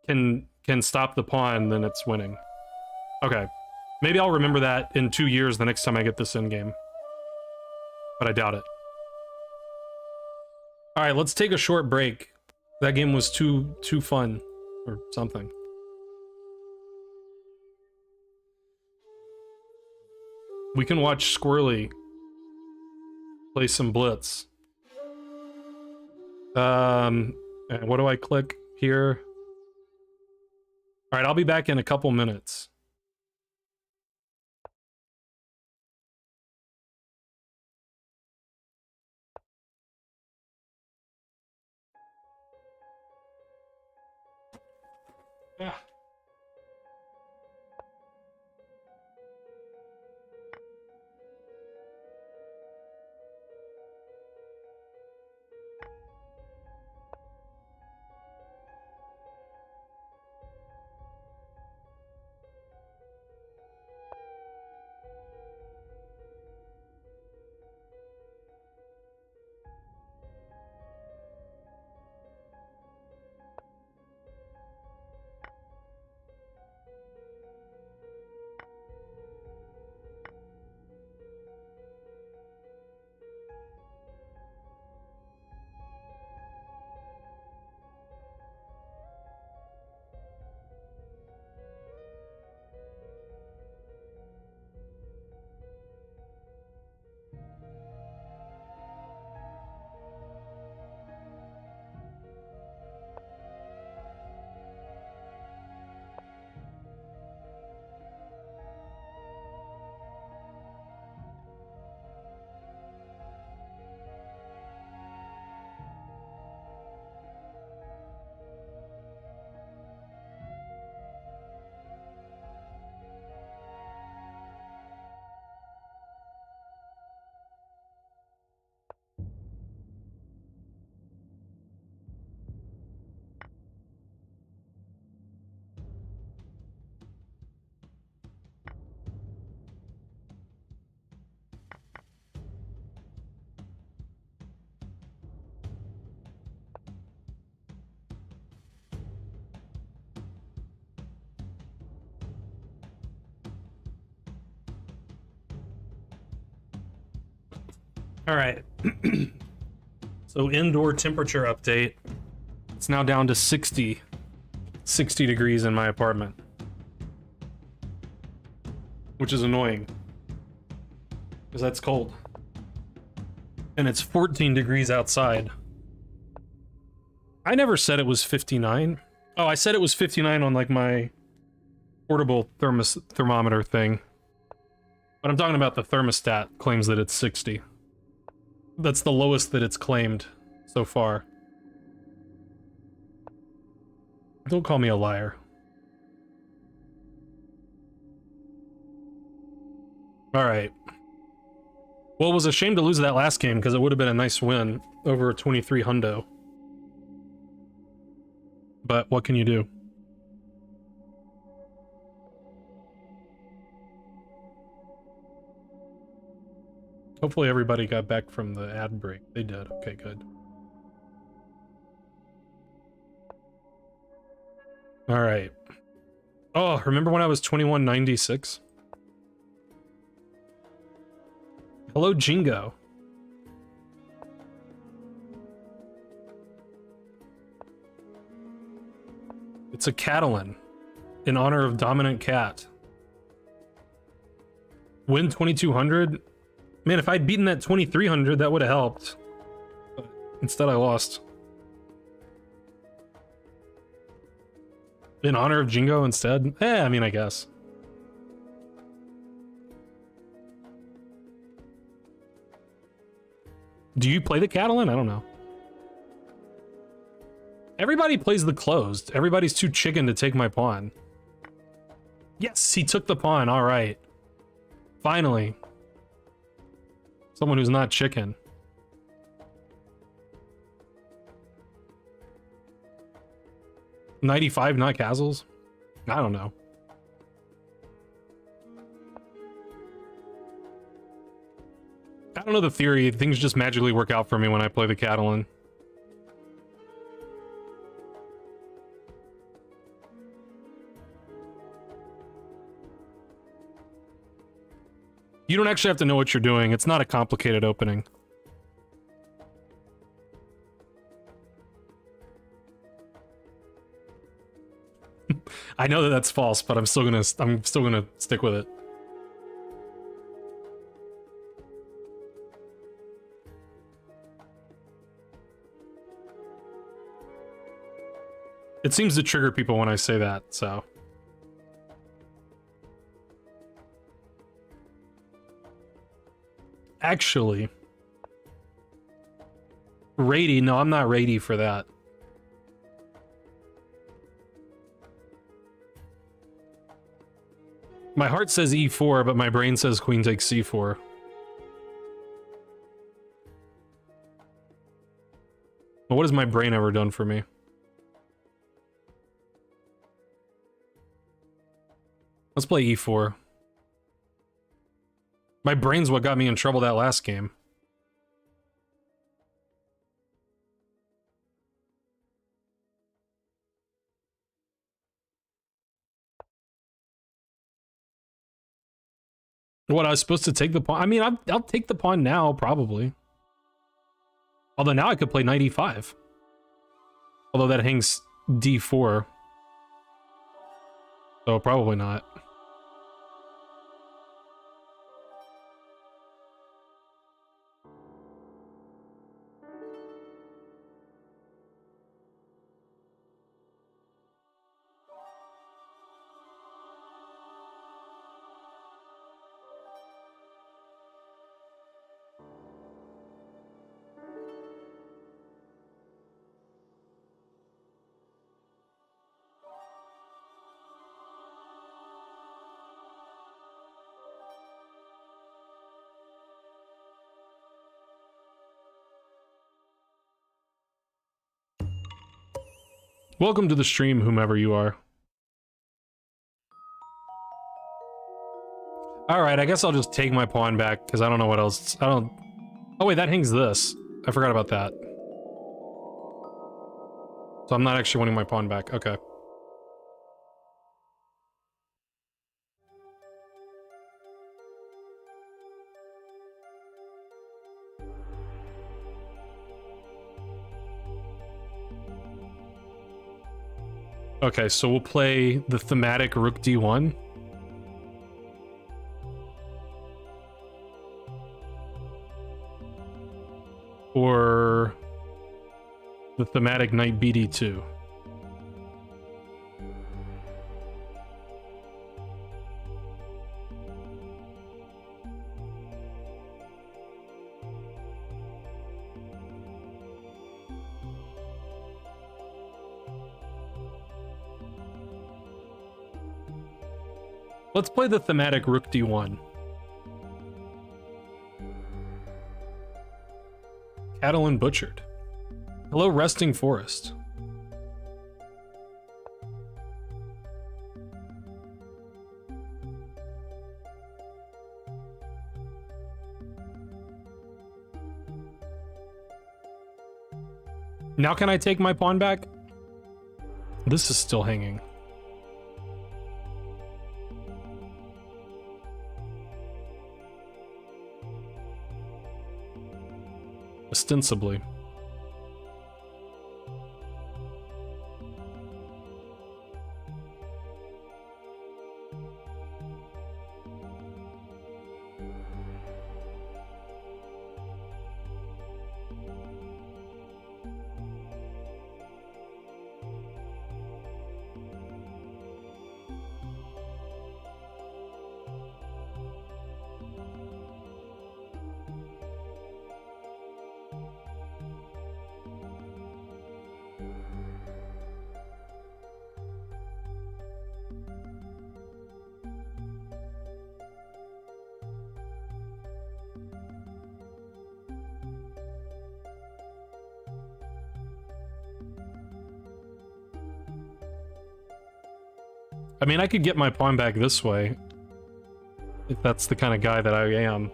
can stop the pawn, then it's winning. Okay. Maybe I'll remember that in 2 years the next time I get this in game. But I doubt it. Alright, let's take a short break. That game was too fun. Or something. We can watch Squirrely play some Blitz. And what do I click here? Alright, I'll be back in a couple minutes. Yeah. All right. So indoor temperature update. It's now down to 60 degrees in my apartment, which is annoying because that's cold. And it's 14 degrees outside. I never said it was 59. Oh, I said it was 59 on like my portable thermometer thing. But I'm talking about the thermostat claims that it's 60. That's the lowest that it's claimed so far. Don't call me a liar. Alright. Well, it was a shame to lose that last game because it would have been a nice win over 23 hundo. But what can you do? Hopefully everybody got back from the ad break. They did. Okay, good. Alright. Oh, remember when I was 2196? Hello, Jingo. It's a Catalan in honor of Dominant Cat. Win 2200? Man, if I'd beaten that 2300, that would have helped. But instead, I lost. In honor of Jingo instead? I mean, I guess. Do you play the Catalan? I don't know. Everybody plays the closed. Everybody's too chicken to take my pawn. Yes, he took the pawn. All right. Finally. Someone who's not chicken. $95, not castles? I don't know. I don't know the theory. Things just magically work out for me when I play the Catalan. You don't actually have to know what you're doing. It's not a complicated opening. I know that that's false, but I'm still gonna stick with it. It seems to trigger people when I say that, so. Actually. Rady, no, I'm not ready for that. My heart says e4, but my brain says queen takes c4. But what has my brain ever done for me? Let's play e4. My brain's what got me in trouble that last game. What, I was supposed to take the pawn? I mean, I'll take the pawn now, probably. Although now I could play knight e5. Although that hangs d4. So probably not. Welcome to the stream, whomever you are. Alright, I guess I'll just take my pawn back, because I don't know what else. I don't... Oh wait, that hangs this. I forgot about that. So I'm not actually wanting my pawn back. Okay. Okay, so we'll play the thematic Rook D1. Or The thematic Knight BD2. Let's play the thematic Rook D1. Catalan Butchered. Hello, Resting Forest. Now can I take my pawn back? This is still hanging. Ostensibly. I mean, I could get my pawn back this way, if that's the kind of guy that I am.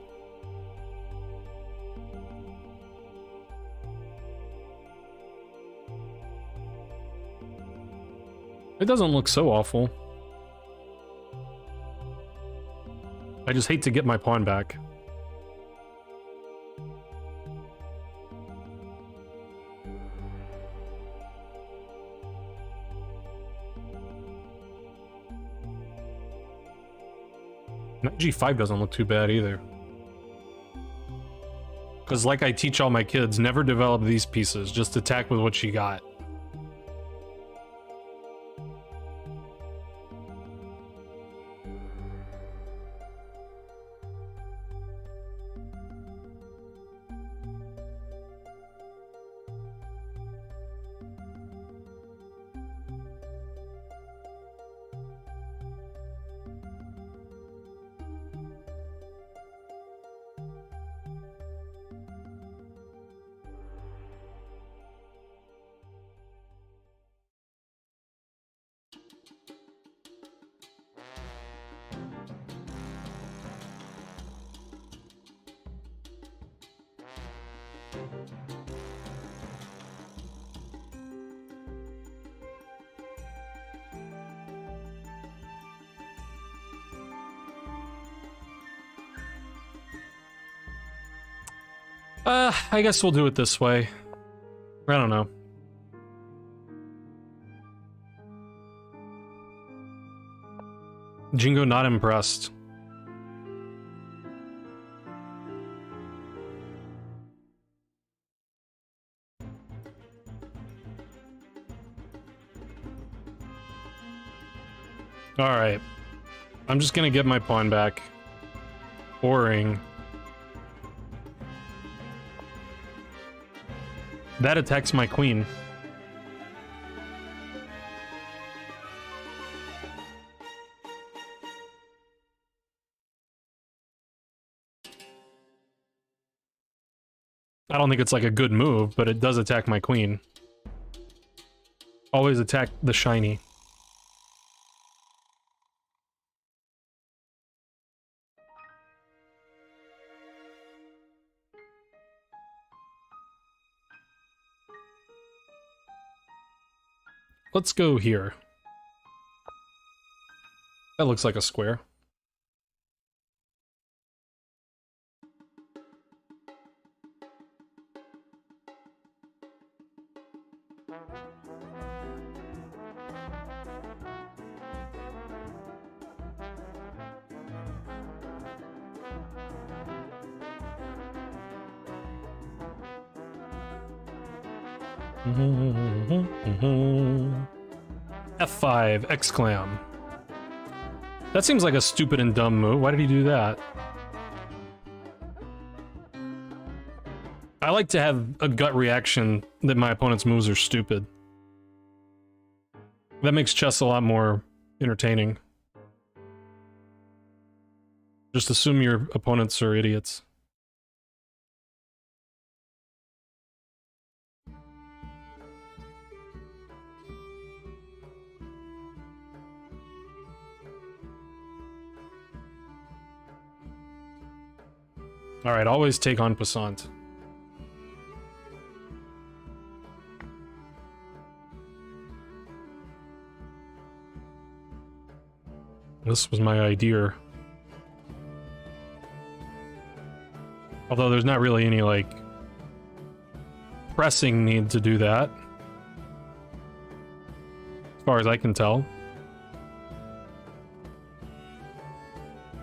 It doesn't look so awful. I just hate to get my pawn back. Knight G5 doesn't look too bad either. Because like I teach all my kids, never develop these pieces, just attack with what you got. I guess we'll do it this way. I don't know. Jingo not impressed. Alright. I'm just gonna get my pawn back. Boring. That attacks my queen. I don't think it's like a good move, but it does attack my queen. Always attack the shiny. Let's go here. That looks like a square. F5, exclam. That seems like a stupid and dumb move. Why did he do that? I like to have a gut reaction that my opponent's moves are stupid. That makes chess a lot more entertaining. Just assume your opponents are idiots. Alright, always take on passant. This was my idea. Although there's not really any, like, pressing need to do that. As far as I can tell.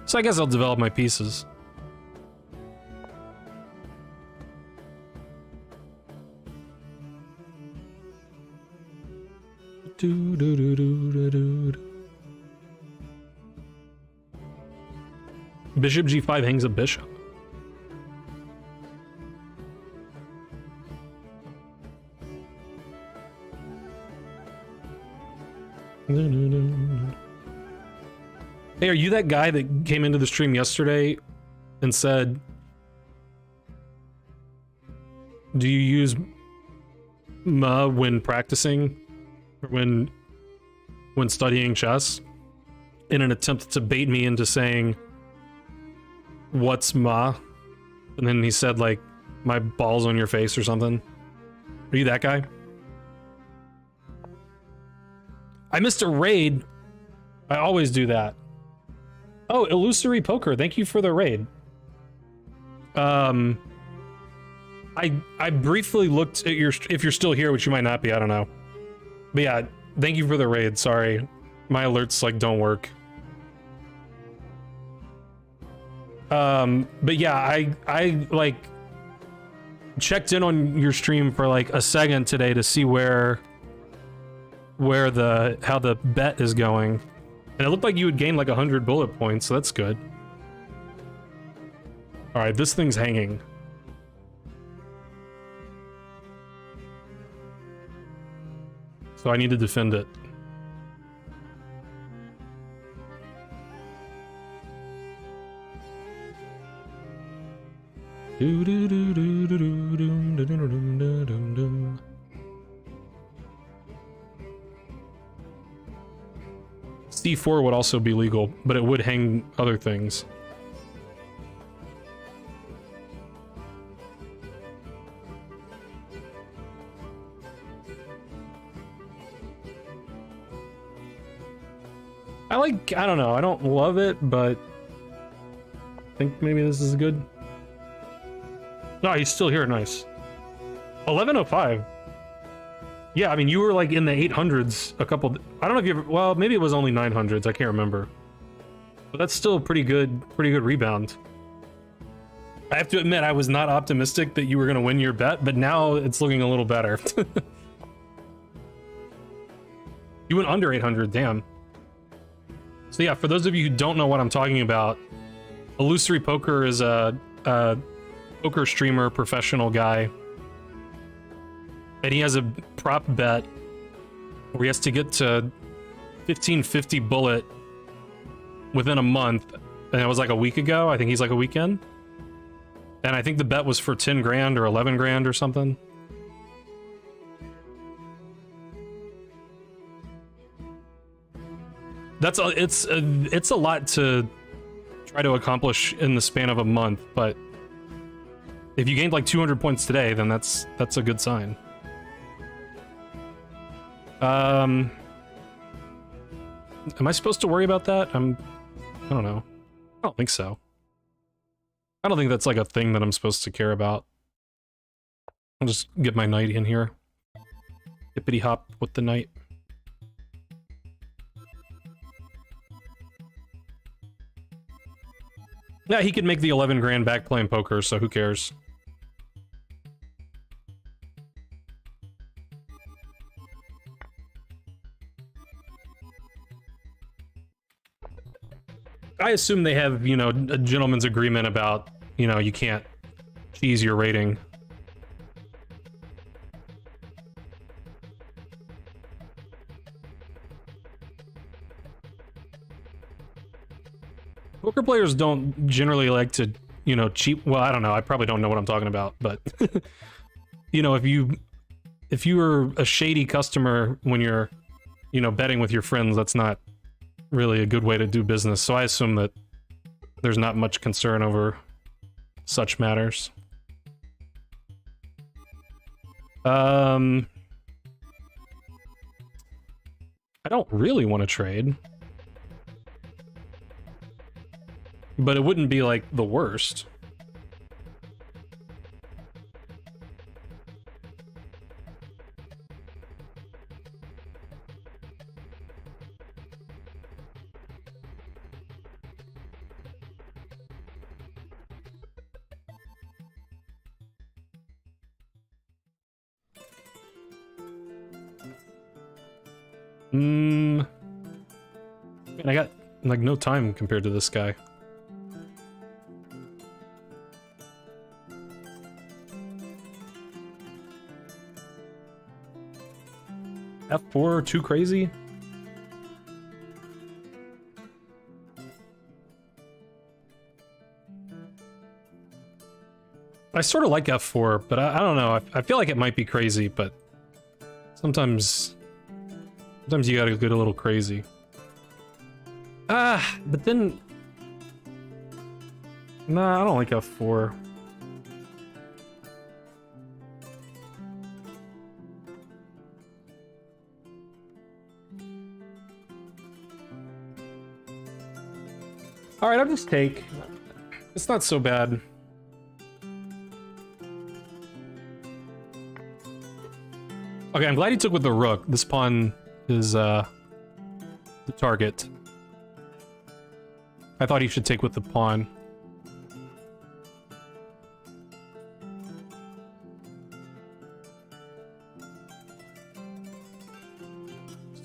So I guess I'll develop my pieces. Bishop g5 hangs a bishop. Hey, are you that guy that came into the stream yesterday and said, do you use Ma when practicing, or when studying chess, in an attempt to bait me into saying, what's Ma? And then he said, like, my balls on your face or something. Are you that guy? I missed a raid. I always do that. Oh, Illusory Poker, thank you for the raid. I briefly looked at your, if you're still here, which you might not be, I don't know. But yeah, thank you for the raid, sorry. My alerts, like, don't work. But yeah, I like, checked in on your stream for, like, a second today to see how the bet is going. And it looked like you would gain like 100 bullet points, so that's good. Alright, this thing's hanging. So I need to defend it. C4 would also be legal, but it would hang other things. I don't know, I don't love it, but I think maybe this is good. No, he's still here, nice. 1105. Yeah, I mean, you were like in the 800s a couple... I don't know if you ever... Well, maybe it was only 900s, I can't remember. But that's still a pretty good rebound. I have to admit, I was not optimistic that you were going to win your bet, but now it's looking a little better. You went under 800, damn. So yeah, for those of you who don't know what I'm talking about, Illusory Poker is a poker streamer, professional guy. And he has a prop bet where he has to get to 1550 bullet within a month. And it was like a week ago. I think he's like a weekend. And I think the bet was for 10 grand or 11 grand or something. It's a lot to try to accomplish in the span of a month, but if you gained like 200 points today, then that's a good sign. Am I supposed to worry about that? I don't know. I don't think so. I don't think that's like a thing that I'm supposed to care about. I'll just get my knight in here. Hippity hop with the knight. Yeah, he could make the 11 grand back playing poker, so who cares? I assume they have, you know, a gentleman's agreement about, you know, you can't cheese your rating. Poker players don't generally like to, you know, cheap. Well, I don't know. I probably don't know what I'm talking about, but you know, if you are a shady customer when you're, you know, betting with your friends, that's not really a good way to do business. So I assume that there's not much concern over such matters. I don't really want to trade, but it wouldn't be like the worst. Man, I got like no time compared to this guy. F4 too crazy? I sort of like F4, but I don't know. I feel like it might be crazy, but sometimes you gotta get a little crazy. But then... Nah, I don't like F4. Alright, I'll just take. It's not so bad. Okay, I'm glad he took with the rook. This pawn is, the target. I thought he should take with the pawn.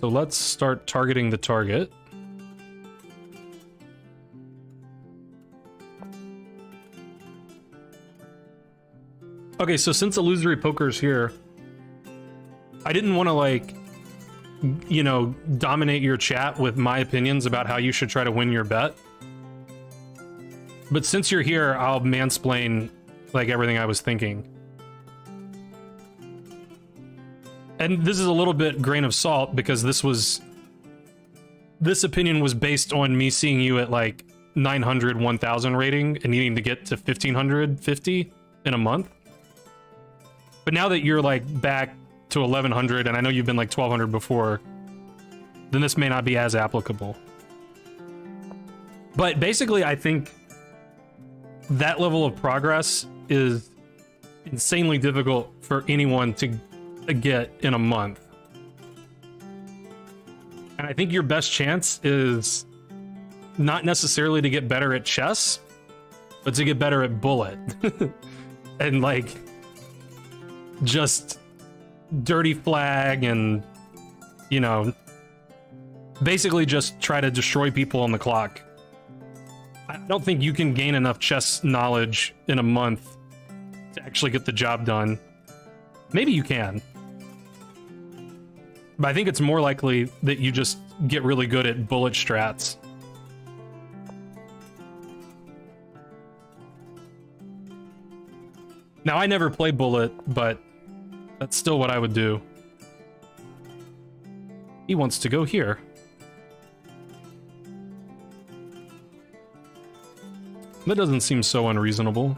So let's start targeting the target. Okay, so since Illusory Poker's here, I didn't want to, like, you know, dominate your chat with my opinions about how you should try to win your bet. But since you're here, I'll mansplain, like, everything I was thinking. And this is a little bit grain of salt, because this opinion was based on me seeing you at, like, 900, 1000 rating and needing to get to 1550 in a month. But now that you're, like, back to 1100, and I know you've been like 1200 before, then this may not be as applicable. But basically, I think that level of progress is insanely difficult for anyone to get in a month. And I think your best chance is not necessarily to get better at chess, but to get better at bullet. And, like, just dirty flag and, you know, basically just try to destroy people on the clock. I don't think you can gain enough chess knowledge in a month to actually get the job done. Maybe you can, but I think it's more likely that you just get really good at bullet strats. Now, I never play bullet, but that's still what I would do. He wants to go here. That doesn't seem so unreasonable.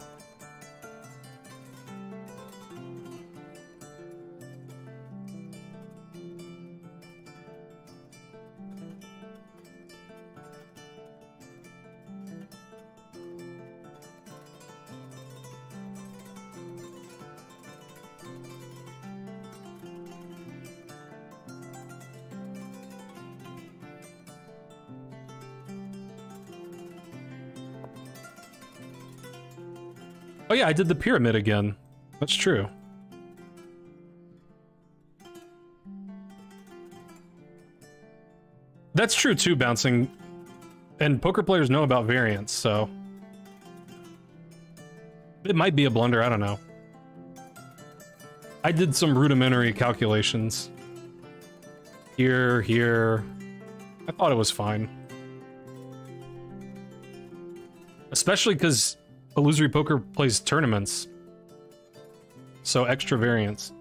Oh yeah, I did the pyramid again. That's true. That's true too, Bouncing. And poker players know about variance, so it might be a blunder, I don't know. I did some rudimentary calculations. Here. I thought it was fine. Especially because Illusory Poker plays tournaments. So extra variance.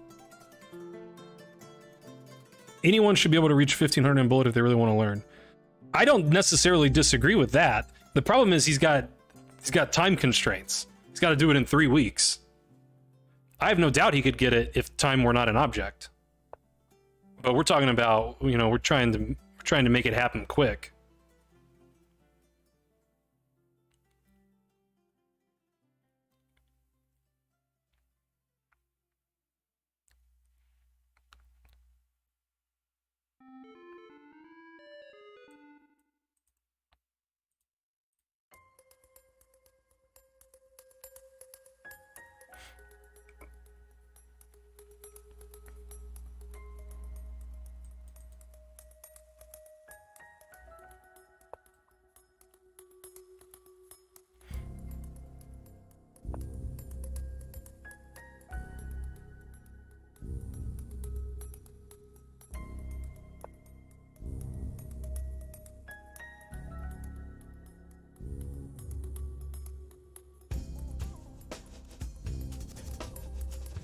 Anyone should be able to reach 1500 in bullet if they really want to learn. I don't necessarily disagree with that. The problem is he's got time constraints. He's got to do it in 3 weeks. I have no doubt he could get it if time were not an object. But we're talking about, you know, we're trying to make it happen quick.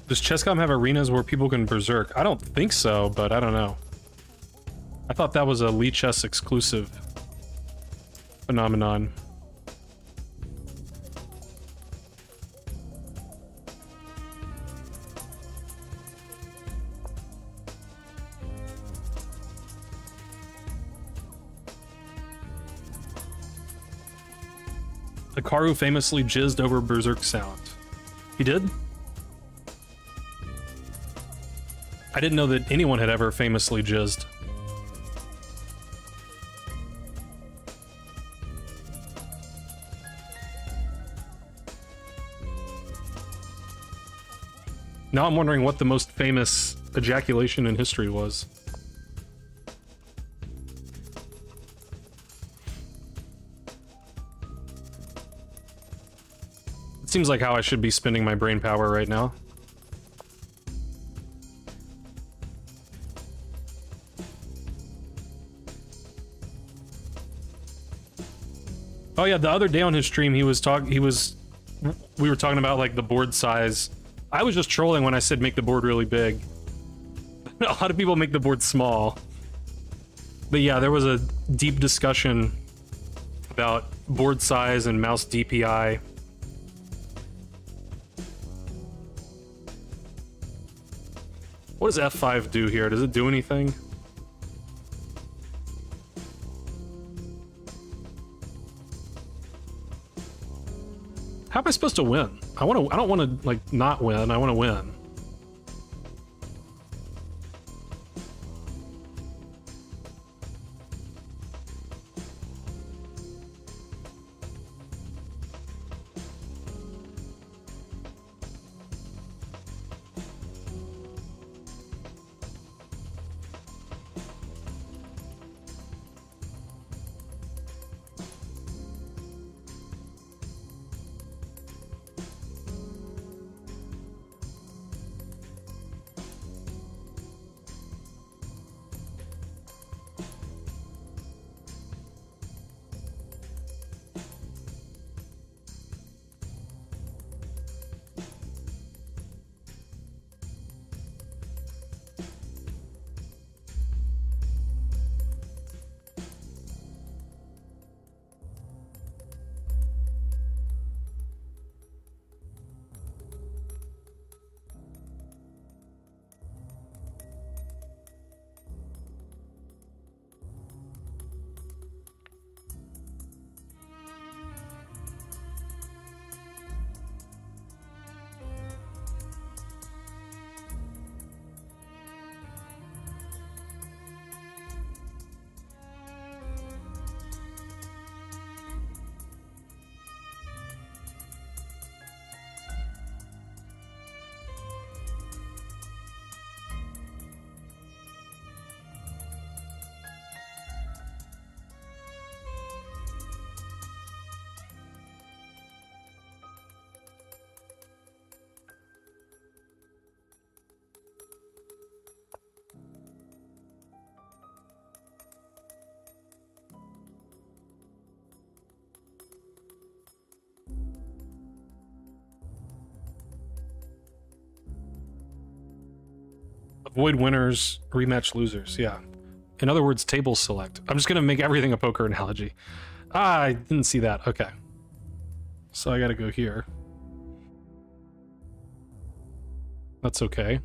Does Chess.com have arenas where people can berserk? I don't think so, but I don't know. I thought that was a Lichess exclusive phenomenon. Hikaru famously jizzed over Berserk sound. He did? I didn't know that anyone had ever famously jizzed. Now I'm wondering what the most famous ejaculation in history was. It seems like how I should be spending my brain power right now. Oh yeah, the other day on his stream we were talking about like the board size. I was just trolling when I said make the board really big. A lot of people make the board small. But yeah, there was a deep discussion about board size and mouse DPI. What does F5 do here? Does it do anything? How am I supposed to win? I don't want to like not win. I want to win. Avoid winners, rematch losers. Yeah. In other words, table select. I'm just gonna make everything a poker analogy. Ah, I didn't see that. Okay. So I gotta go here. That's okay.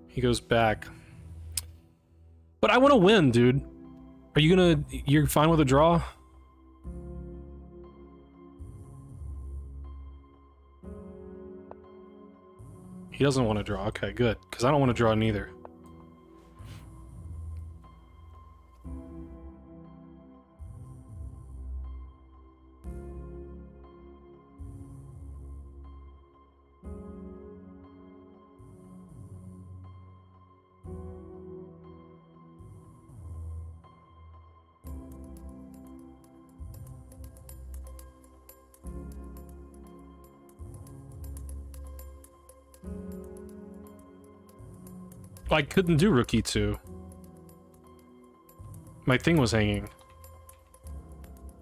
He goes back. But I want to win, dude. Are you gonna... You're fine with a draw? He doesn't want to draw. Okay, good. Because I don't want to draw neither. I couldn't do rook e2. My thing was hanging.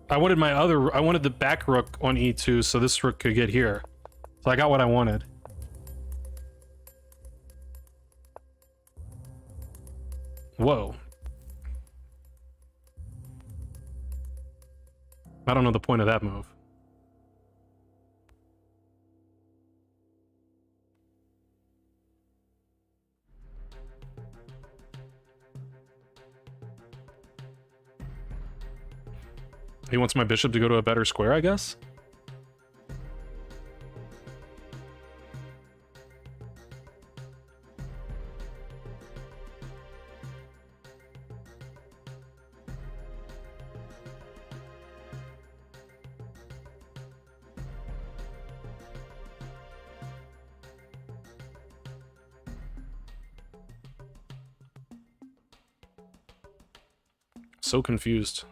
I wanted I wanted the back rook on e2 so this rook could get here. So I got what I wanted. Whoa. I don't know the point of that move. He wants my bishop to go to a better square, I guess? So confused.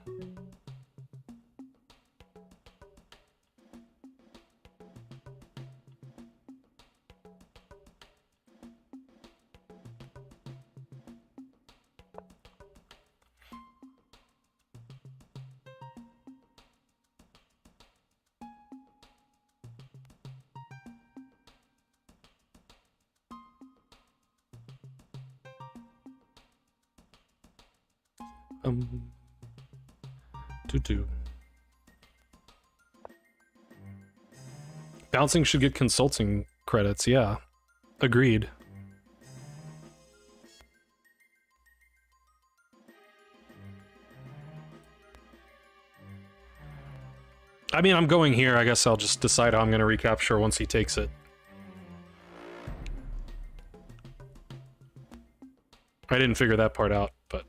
Tutu. Bouncing should get consulting credits, yeah. Agreed. I mean, I'm going here. I guess I'll just decide how I'm going to recapture once he takes it. I didn't figure that part out, but...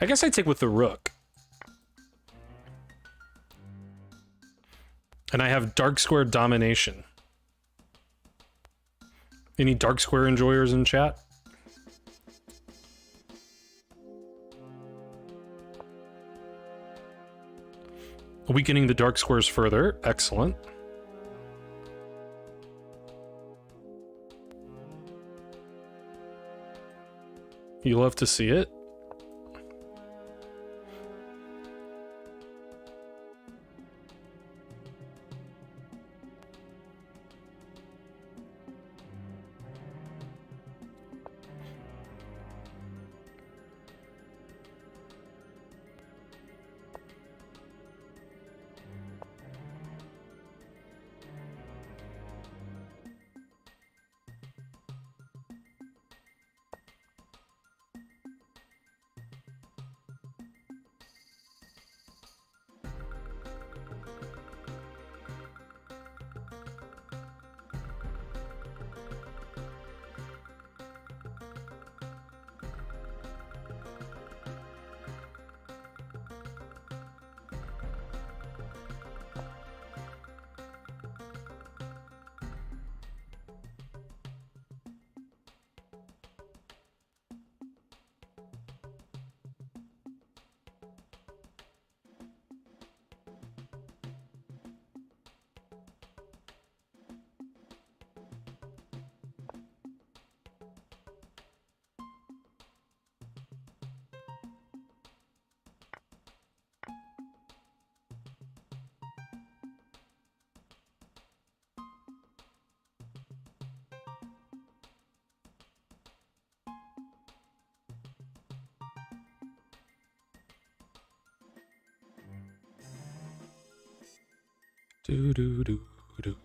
I guess I take with the rook. And I have dark square domination. Any dark square enjoyers in chat? Weakening the dark squares further. Excellent. You love to see it. Do do do do.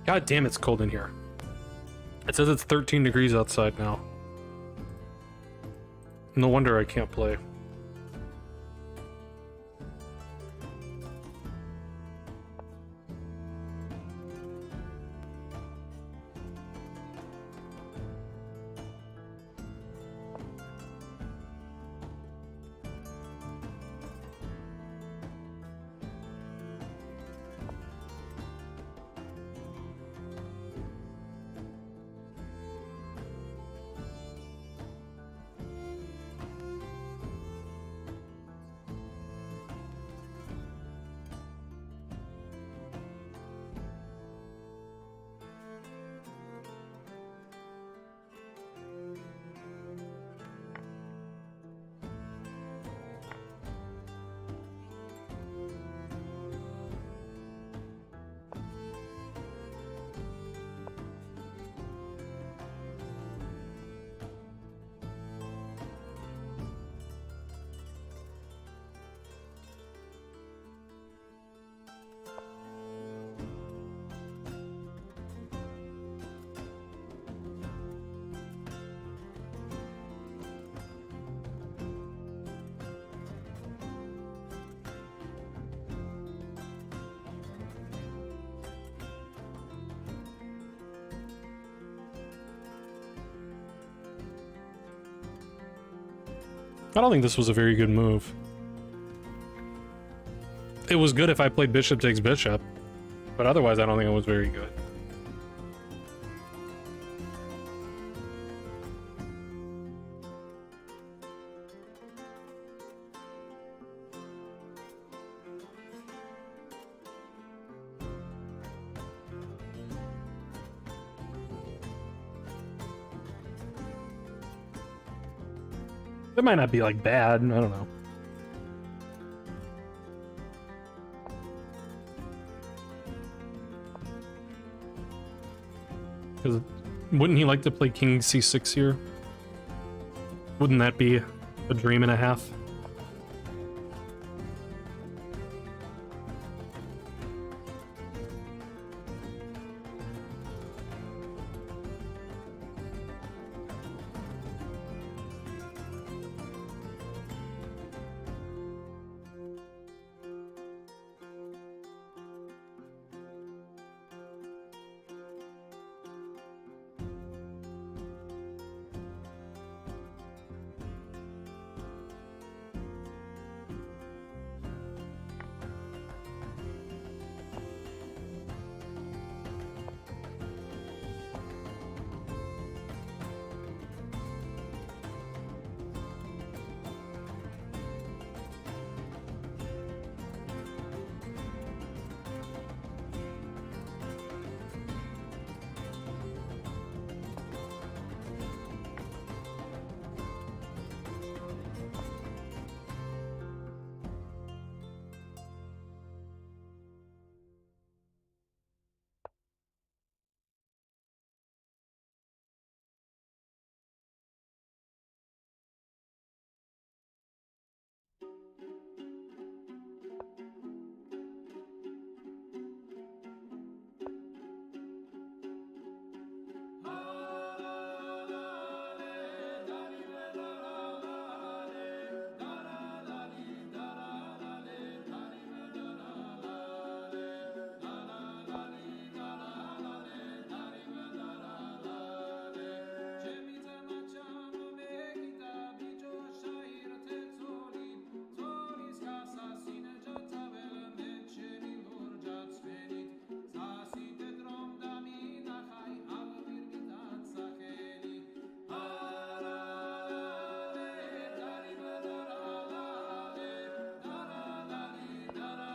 God damn, it's cold in here. It says it's 13 degrees outside now. No wonder I can't play. I don't think this was a very good move. It was good if I played bishop takes bishop, but otherwise I don't think it was very good. It might not be like bad, I don't know. Because wouldn't he like to play king c6 here? Wouldn't that be a dream and a half?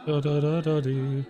Da da da da dee.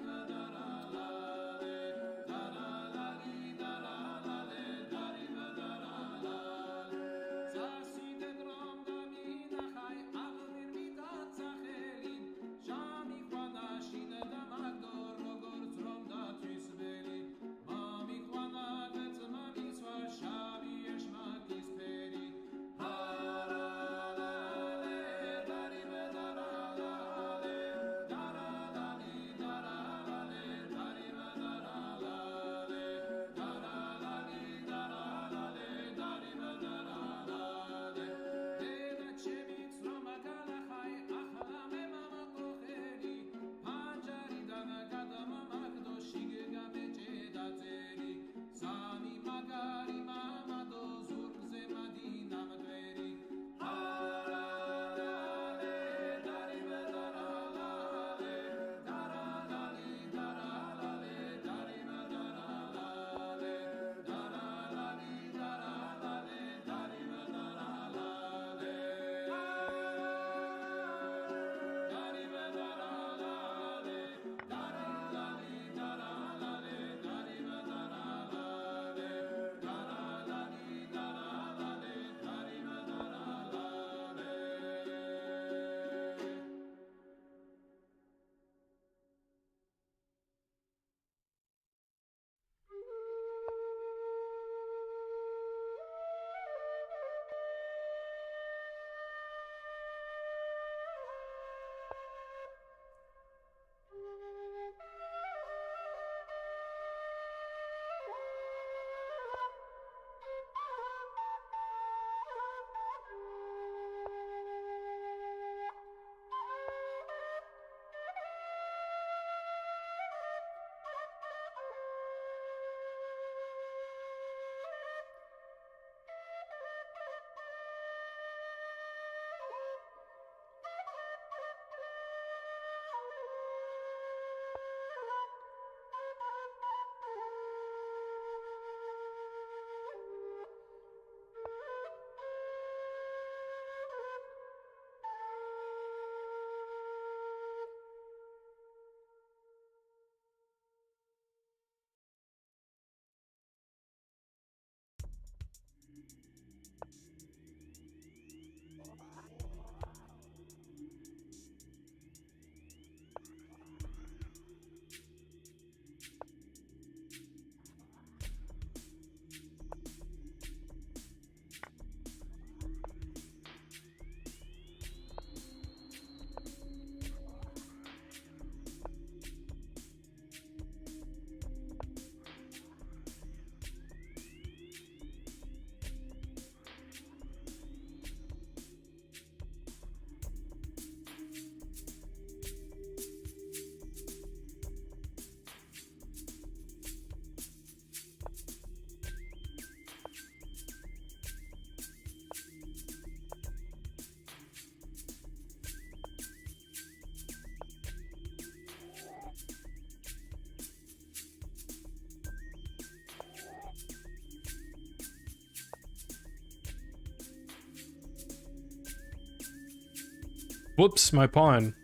Whoops, my pawn.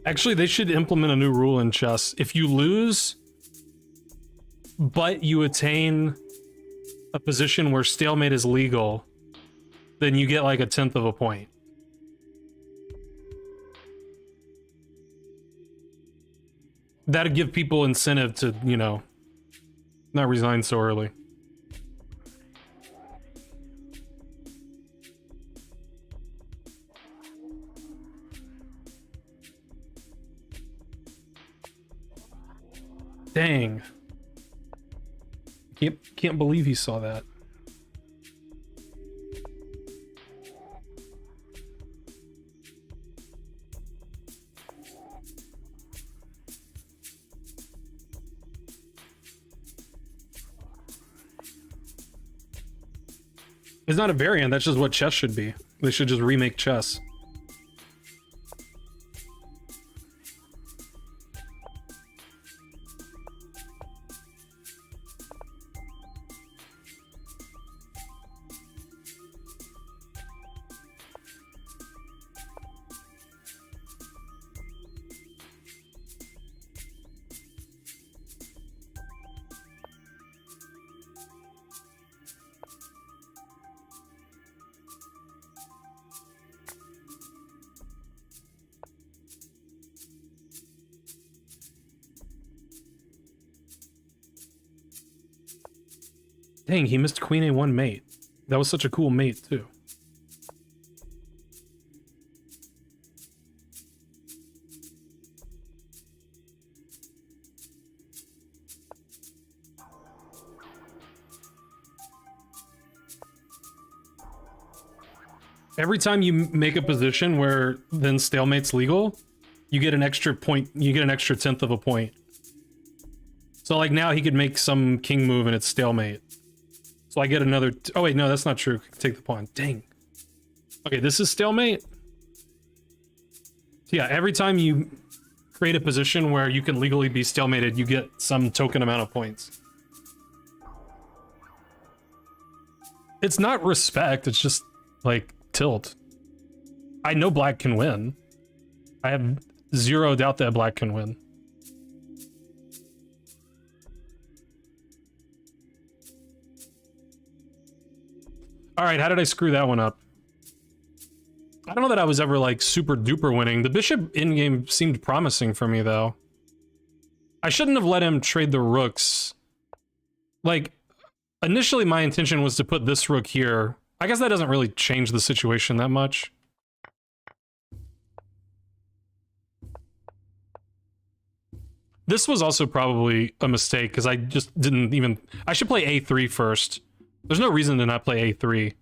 Actually, they should implement a new rule in chess. If you lose, but you attain a position where stalemate is legal, then you get like a 1/10 of a point. That'd give people incentive to, you know, not resign so early. Dang. Can't believe he saw that. It's not a variant, that's just what chess should be. They should just remake chess. Dang, he missed Queen A1 mate. That was such a cool mate, too. Every time you make a position where then stalemate's legal, you get an extra point, you get an extra 1/10 of a point. So like now he could make some king move and it's stalemate. So I get another, oh wait, no, that's not true. Take the pawn, dang. Okay, this is stalemate. So yeah, every time you create a position where you can legally be stalemated, you get some token amount of points. It's not respect, it's just like tilt. I know black can win. I have zero doubt that black can win. All right, how did I screw that one up? I don't know that I was ever like super duper winning. The bishop in-game seemed promising for me though. I shouldn't have let him trade the rooks. Like, initially my intention was to put this rook here. I guess that doesn't really change the situation that much. This was also probably a mistake because I just didn't even... I should play A3 first. There's no reason to not play A3.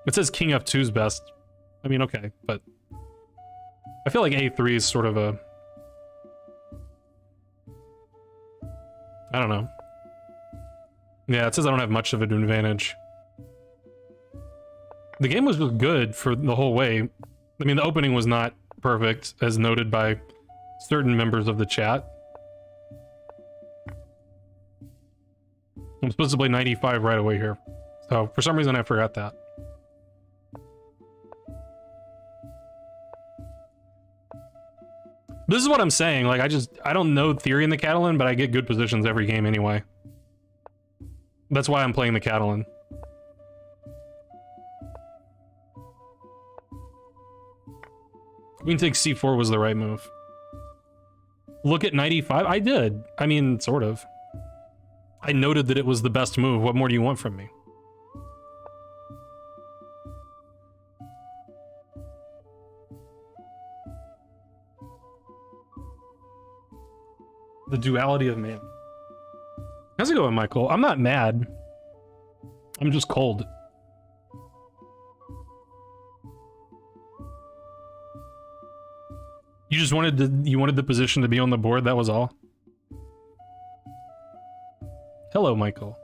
It says King F2 is best. I mean, okay, but... I feel like A3 is sort of a... I don't know. Yeah, it says I don't have much of an advantage. The game was just good for the whole way. I mean, the opening was not perfect, as noted by certain members of the chat. I'm supposed to play 95 right away here. So, for some reason, I forgot that. This is what I'm saying, like, I don't know theory in the Catalan, but I get good positions every game anyway. That's why I'm playing the Catalan. Queen takes C4 was the right move. Look at 95? I did. I mean, sort of. I noted that it was the best move. What more do you want from me? The duality of man. How's it going, Michael? I'm not mad. I'm just cold. You just wanted the position to be on the board, that was all? Hello, Michael.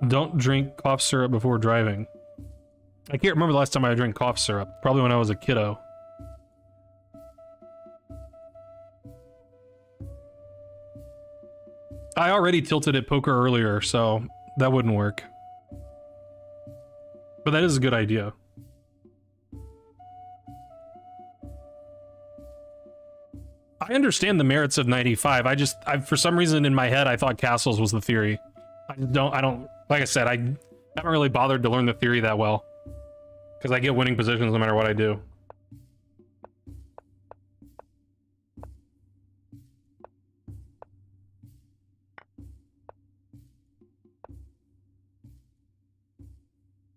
Don't drink cough syrup before driving. I can't remember the last time I drank cough syrup. Probably when I was a kiddo. I already tilted at poker earlier, so that wouldn't work. But that is a good idea. I understand the merits of 95. For some reason in my head, I thought castles was the theory. I don't, like I said, I haven't really bothered to learn the theory that well. Because I get winning positions no matter what I do.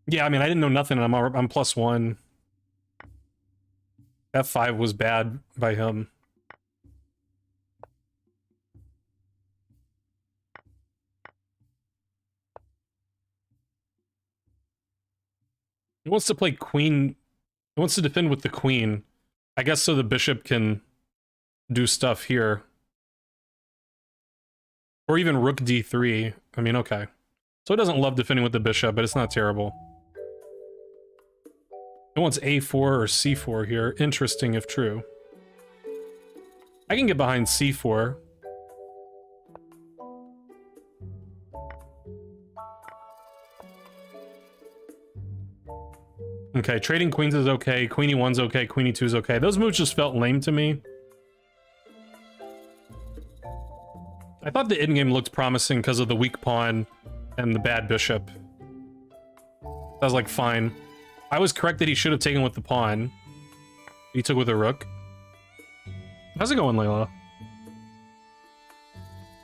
Yeah, I mean, I didn't know nothing, and I'm +1. F5 was bad by him. He wants to play queen. He wants to defend with the queen. I guess so the bishop can do stuff here. Or even rook d3. I mean, okay. So he doesn't love defending with the bishop, but it's not terrible. He wants a4 or c4 here. Interesting if true. I can get behind c4. Okay, trading queens is okay. Queen e1's okay. Queen e2's okay. Those moves just felt lame to me. I thought the endgame looked promising because of the weak pawn and the bad bishop. I was like, fine. I was correct that he should have taken with the pawn. He took with a rook. How's it going, Layla?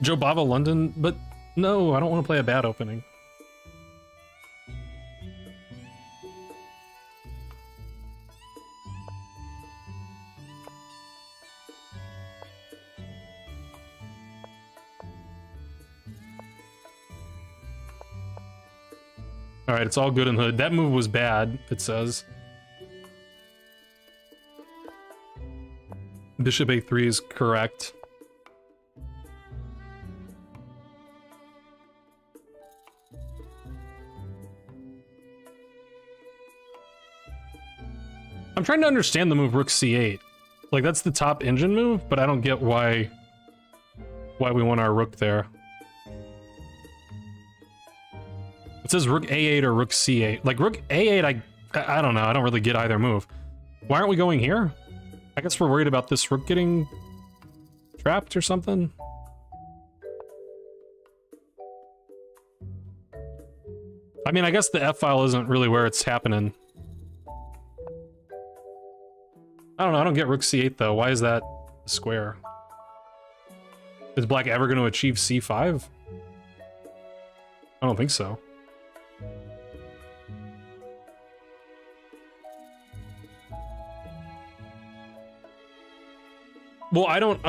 Joe Bava London? But no, I don't want to play a bad opening. Alright, it's all good in hood. That move was bad, it says. Bishop a3 is correct. I'm trying to understand the move rook c8. Like, that's the top engine move, but I don't get why we want our rook there. It says rook a8 or rook c8. Like, rook a8, I don't know. I don't really get either move. Why aren't we going here? I guess we're worried about this rook getting trapped or something. I mean, I guess the f-file isn't really where it's happening. I don't know. I don't get rook c8, though. Why is that a square? Is black ever going to achieve c5? I don't think so. Well, I don't,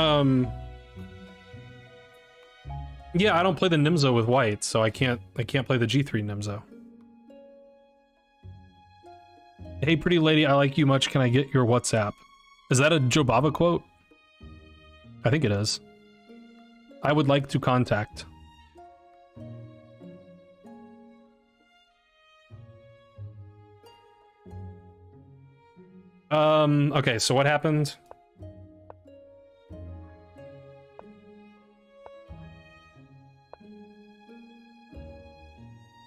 yeah, I don't play the Nimzo with white, so I can't play the G3 Nimzo. Hey, pretty lady, I like you much. Can I get your WhatsApp? Is that a Joe Bava quote? I think it is. I would like to contact. Okay, so what happened?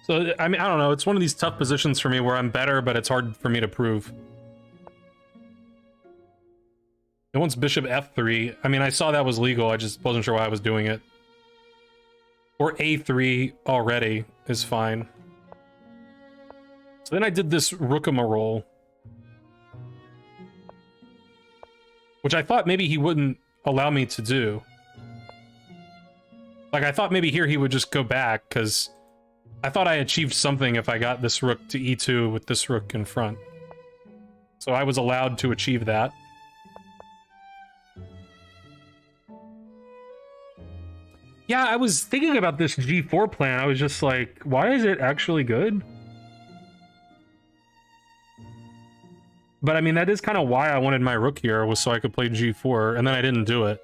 So, I mean, I don't know. It's one of these tough positions for me where I'm better, but it's hard for me to prove. It wants bishop f3. I mean, I saw that was legal. I just wasn't sure why I was doing it. Or a3 already is fine. So then I did this rook-a-roll, which I thought maybe he wouldn't allow me to do. Like, I thought maybe here he would just go back, because I thought I achieved something if I got this rook to e2 with this rook in front. So I was allowed to achieve that. Yeah, I was thinking about this g4 plan. I was just like, why is it actually good? But I mean, that is kind of why I wanted my rook here, was so I could play g4, and then I didn't do it.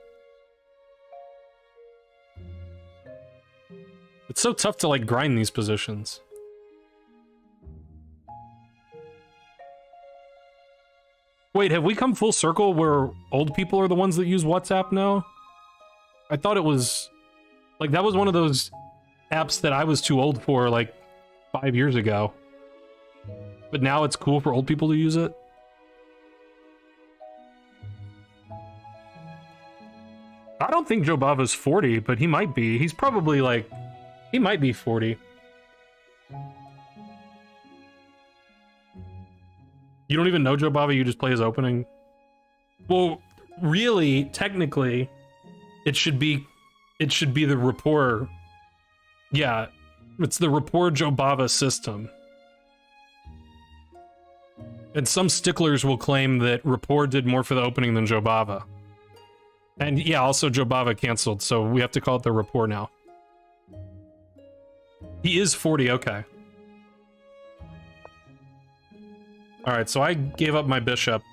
It's so tough to, like, grind these positions. Wait, have we come full circle where old people are the ones that use WhatsApp now? I thought it was... Like, that was one of those apps that I was too old for, like, 5 years ago. But now it's cool for old people to use it? I don't think Joe Bava's 40, but he might be. He's probably, like... He might be 40. You don't even know Joe Bava, you just play his opening? Well, really, technically, it should be the Rapport. Yeah, it's the Rapport Joe Bava system. And some sticklers will claim that Rapport did more for the opening than Joe Bava. And yeah, also Joe Bava canceled, so we have to call it the Rapport now. He is 40, okay. Alright, so I gave up my bishop.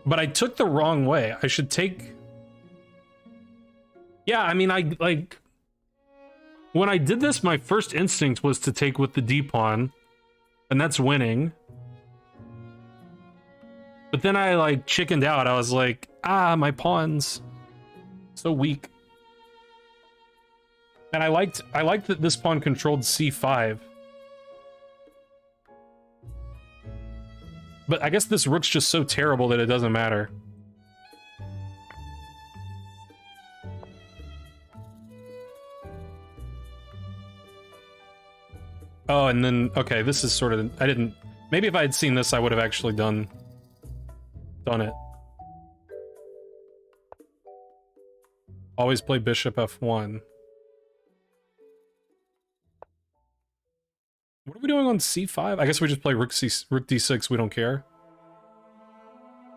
But I took the wrong way. I should take... Yeah, I mean, like... When I did this, my first instinct was to take with the d-pawn. And that's winning. But then I, like, chickened out. I was like, my pawns. So weak. And I liked that this pawn controlled c5. But I guess this rook's just so terrible that it doesn't matter. Oh, and then, okay, this is sort of, I didn't, maybe if I had seen this, I would have actually done it. Always play bishop f1. What are we doing on c5? I guess we just play rook d6, we don't care.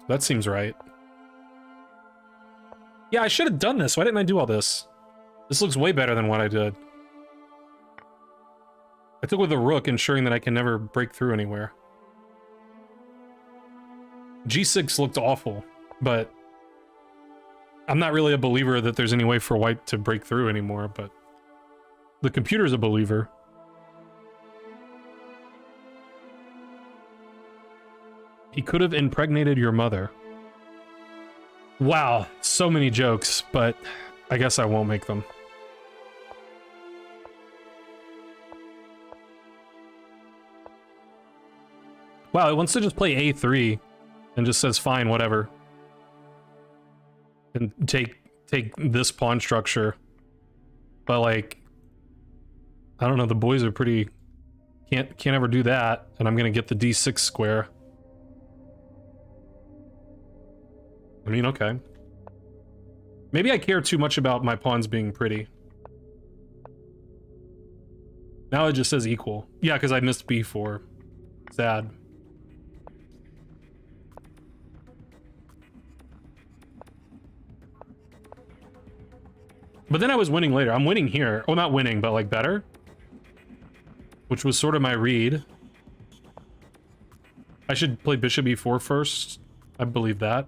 That seems right. Yeah, I should have done this. Why didn't I do all this? This looks way better than what I did. I took with a rook, ensuring that I can never break through anywhere. g6 looked awful, but I'm not really a believer that there's any way for white to break through anymore, but the computer's a believer. He could have impregnated your mother. Wow, so many jokes, but I guess I won't make them. Wow, it wants to just play a3 and just says fine, whatever. And take this pawn structure. But like, I don't know, the boys are pretty can't ever do that, and I'm gonna get the d6 square. I mean, okay. Maybe I care too much about my pawns being pretty. Now it just says equal. Yeah, because I missed b4. Sad. But then I was winning later. I'm winning here. Oh, not winning, but like better. Which was sort of my read. I should play bishop e4 first. I believe that.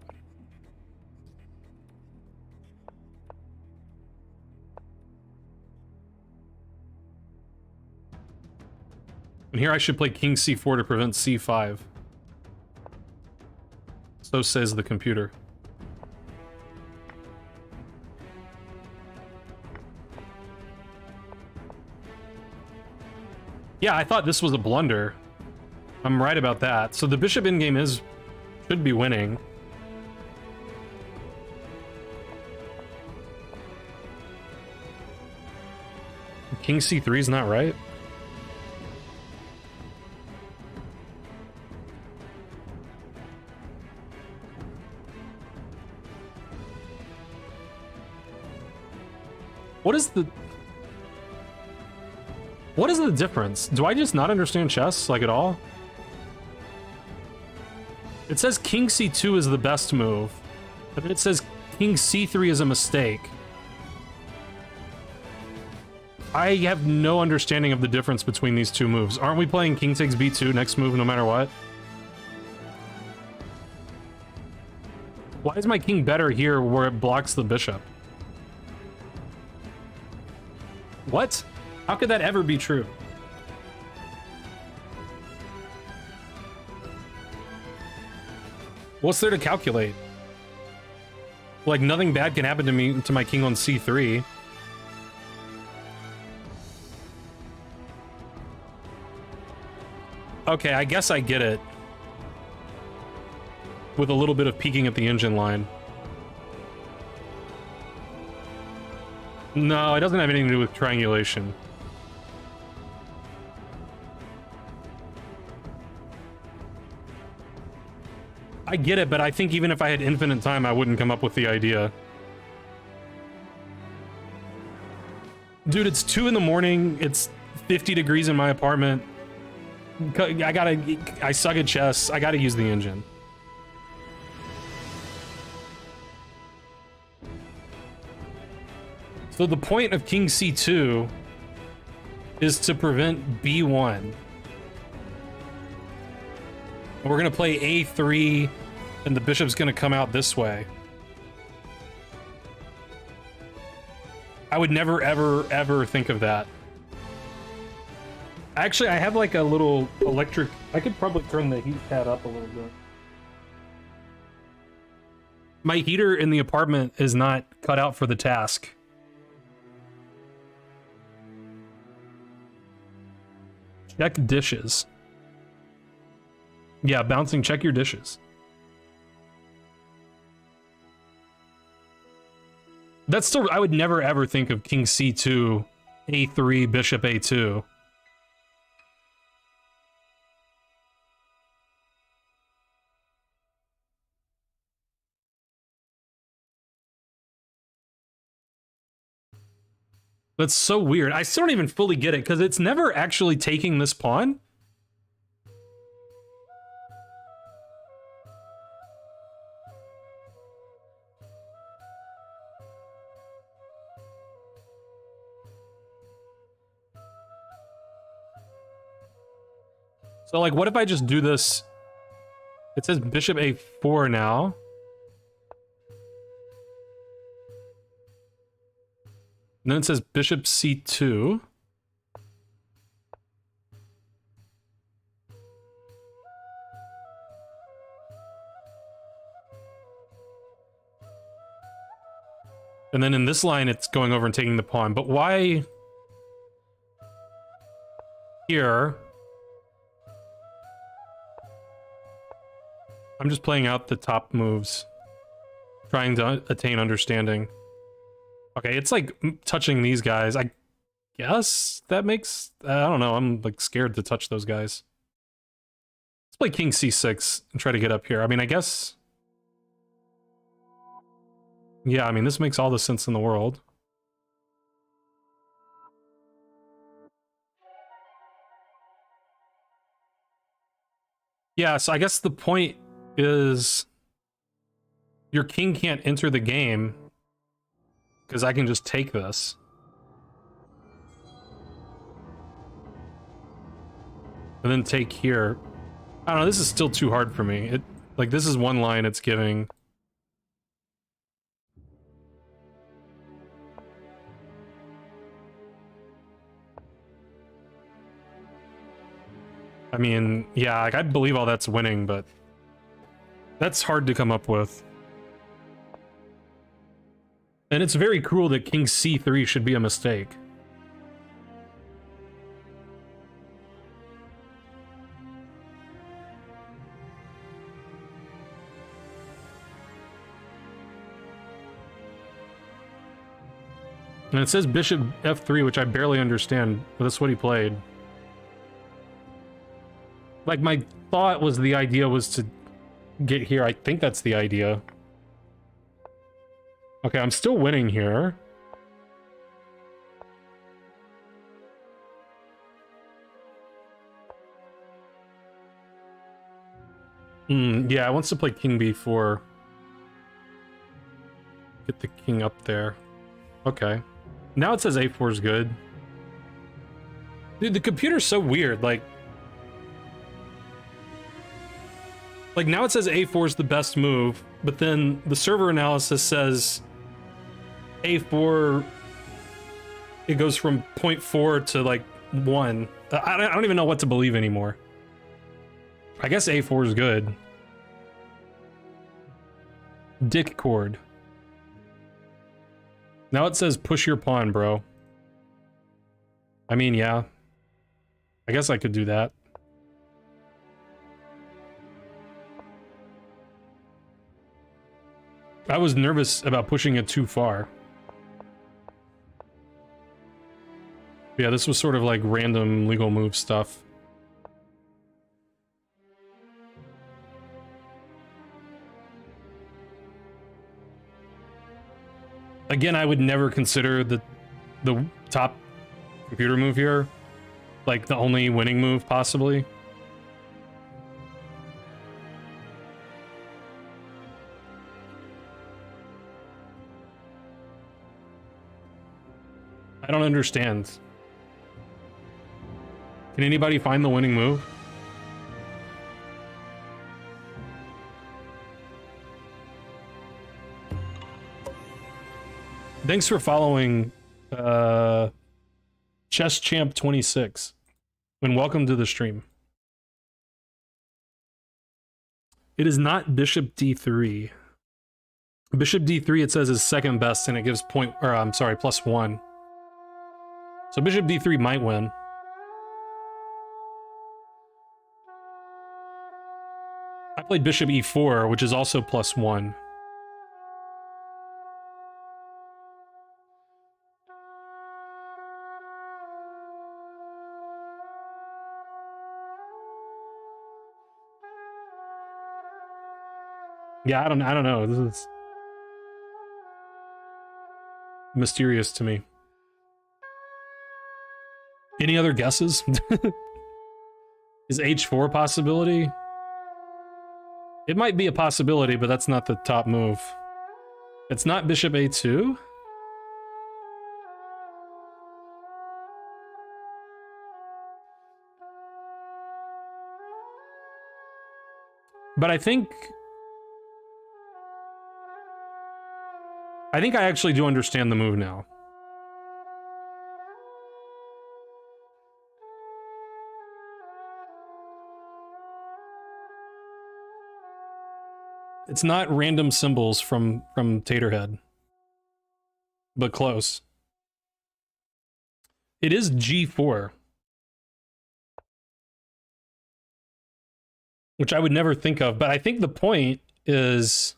And here I should play king c4 to prevent c5. So says the computer. Yeah, I thought this was a blunder. I'm right about that. So the bishop endgame should be winning. King c3 is not right. What is the difference? Do I just not understand chess, like, at all? It says king c2 is the best move, but then it says king c3 is a mistake. I have no understanding of the difference between these two moves. Aren't we playing king takes b2 next move no matter what? Why is my king better here where it blocks the bishop? What? How could that ever be true? What's there to calculate? Like, nothing bad can happen to me, to my king on c3. Okay, I guess I get it. With a little bit of peeking at the engine line. No, it doesn't have anything to do with triangulation. I get it, but I think even if I had infinite time, I wouldn't come up with the idea. Dude, it's 2 in the morning. It's 50 degrees in my apartment. I suck at chess. I gotta use the engine. So the point of king c2 is to prevent b1. We're gonna play a3, and the bishop's gonna come out this way. I would never, ever, ever think of that. Actually, I have like a little electric... I could probably turn the heat pad up a little bit. My heater in the apartment is not cut out for the task. Check dishes. Yeah, bouncing, check your dishes. That's still... I would never ever think of king c2, a3, bishop a2. That's so weird. I still don't even fully get it, because it's never actually taking this pawn. So, like, what if I just do this? It says bishop a4 now. And then it says bishop c2. And then in this line, it's going over and taking the pawn. But why here? I'm just playing out the top moves, trying to attain understanding. Okay, it's like touching these guys. I guess that makes... I don't know, I'm like scared to touch those guys. Let's play king c6 and try to get up here. I mean, I guess... Yeah, I mean, this makes all the sense in the world. Yeah, so I guess the point is your king can't enter the game because I can just take this. And then take here. I don't know, this is still too hard for me. Like, this is one line it's giving. I mean, yeah, like, I believe all that's winning, but that's hard to come up with. And it's very cruel that king c3 should be a mistake. And it says bishop f3, which I barely understand, but that's what he played. Like, my thought was the idea was to get here. I think that's the idea. Okay, I'm still winning here. Yeah, it wants to play king b4. Get the king up there. Okay. Now it says a4 is good. Dude, the computer's so weird, like now it says a4 is the best move, but then the server analysis says a4, it goes from 0.4 to like 1. I don't even know what to believe anymore. I guess a4 is good. Dick cord. Now it says push your pawn, bro. I mean, yeah. I guess I could do that. I was nervous about pushing it too far. Yeah, this was sort of like random legal move stuff. Again, I would never consider the top computer move here like the only winning move, possibly. I don't understand. Can anybody find the winning move? Thanks for following Chess Champ 26 and welcome to the stream. It is not Bishop D3. Bishop D3 it says is second best and it gives +1. So Bishop D3 might win. I played Bishop E4, which is also +1. Yeah, I don't know. This is mysterious to me. Any other guesses? Is H4 a possibility? It might be a possibility, but that's not the top move. It's not Bishop A2? But I think I actually do understand the move now. It's not random symbols from Taterhead, but close. It is G4, which I would never think of, but I think the point is,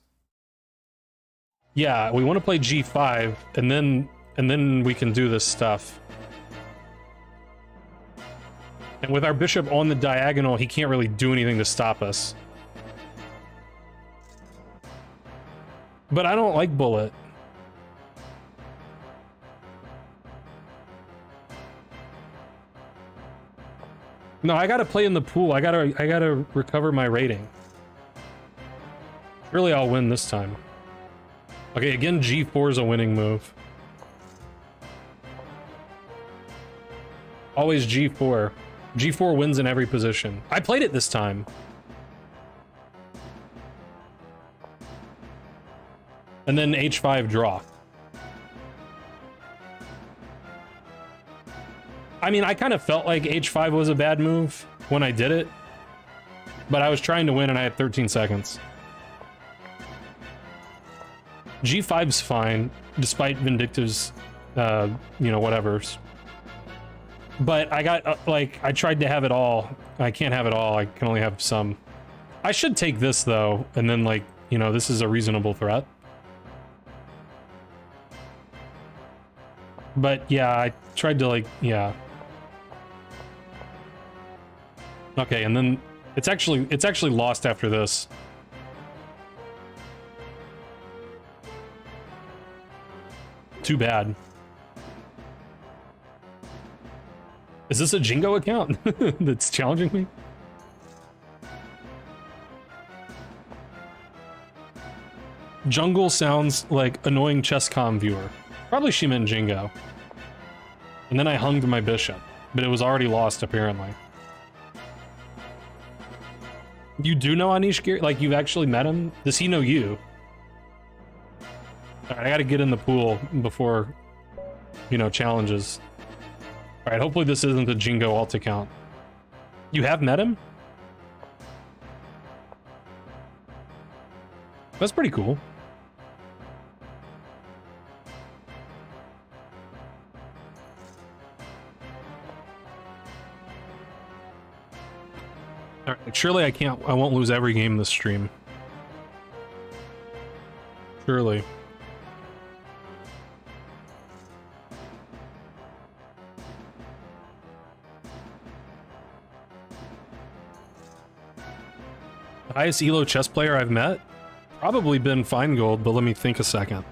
yeah, we want to play G5 and then we can do this stuff. And with our bishop on the diagonal, he can't really do anything to stop us. But I don't like bullet. No, I gotta play in the pool. I gotta recover my rating. Surely I'll win this time. Okay, again, G4 is a winning move. Always G4. G4 wins in every position. I played it this time. And then H5 draw. I mean, I kind of felt like H5 was a bad move when I did it, but I was trying to win and I had 13 seconds. G5's fine, despite Vindictive's, you know, whatevers. But I got, I tried to have it all. I can't have it all. I can only have some. I should take this, though, and then, like, you know, this is a reasonable threat. But, yeah, I tried to, like, yeah. Okay, and then it's actually lost after this. Too bad. Is this a Jingo account that's challenging me? Jungle sounds like annoying ChessCom viewer. Probably she meant Jingo. And then I hunged my bishop, but it was already lost apparently. You do know Anish Giri? Like, you've actually met him? Does he know you? Alright, I gotta get in the pool before, you know, challenges. Alright, hopefully this isn't a Jingo alt account. You have met him? That's pretty cool. All right, surely I won't lose every game this stream. Surely. The highest ELO chess player I've met? Probably been Feingold, but let me think a second.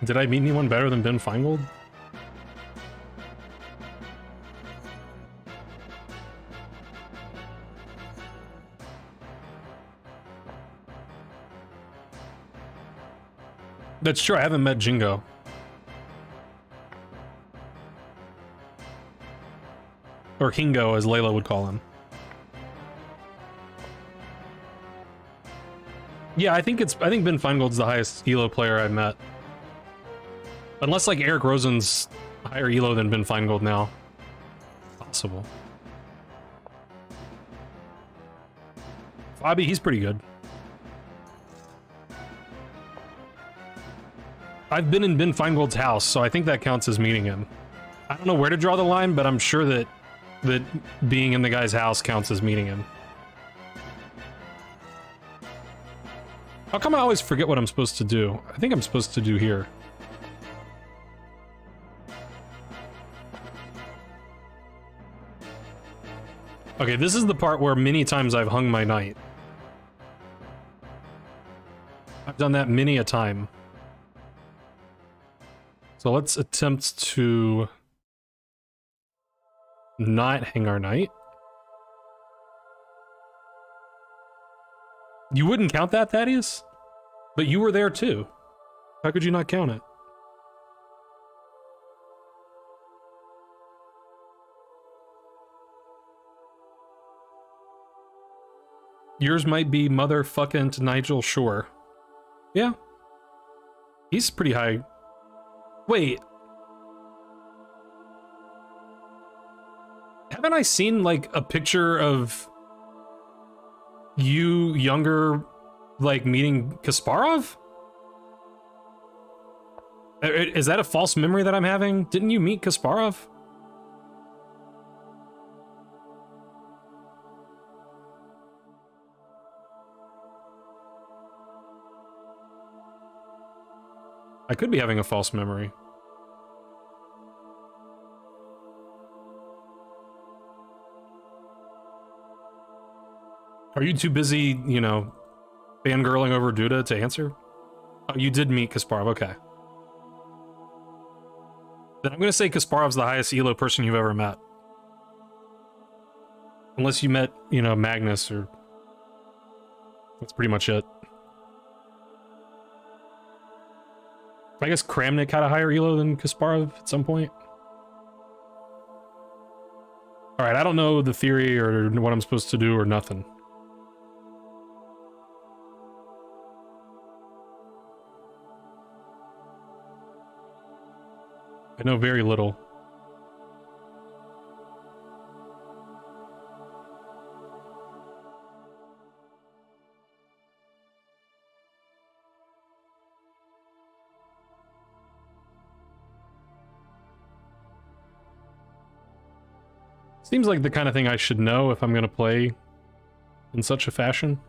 Did I meet anyone better than Ben Feingold? That's true, I haven't met Jingo. Or Hingo, as Layla would call him. Yeah, I think Ben Feingold's the highest ELO player I've met. Unless like Eric Rosen's higher ELO than Ben Feingold now. Possible. Fabi, he's pretty good. I've been in Ben Feingold's house, so I think that counts as meeting him. I don't know where to draw the line, but I'm sure that being in the guy's house counts as meeting him. How come I always forget what I'm supposed to do? I think I'm supposed to do here. Okay, this is the part where many times I've hung my knight. I've done that many a time. So let's attempt to not hang our knight. You wouldn't count that, Thaddeus? But you were there too. How could you not count it? Yours might be motherfucking Nigel Shore. Yeah. He's pretty high. Wait. Haven't I seen, like, a picture of you younger, like, meeting Kasparov? Is that a false memory that I'm having? Didn't you meet Kasparov? I could be having a false memory. Are you too busy, you know, fangirling over Duda to answer? Oh, you did meet Kasparov, okay. Then I'm gonna say Kasparov's the highest ELO person you've ever met. Unless you met, you know, Magnus, or... That's pretty much it. I guess Kramnik had a higher ELO than Kasparov at some point. Alright, I don't know the theory or what I'm supposed to do or nothing. I know very little. Seems like the kind of thing I should know if I'm going to play in such a fashion.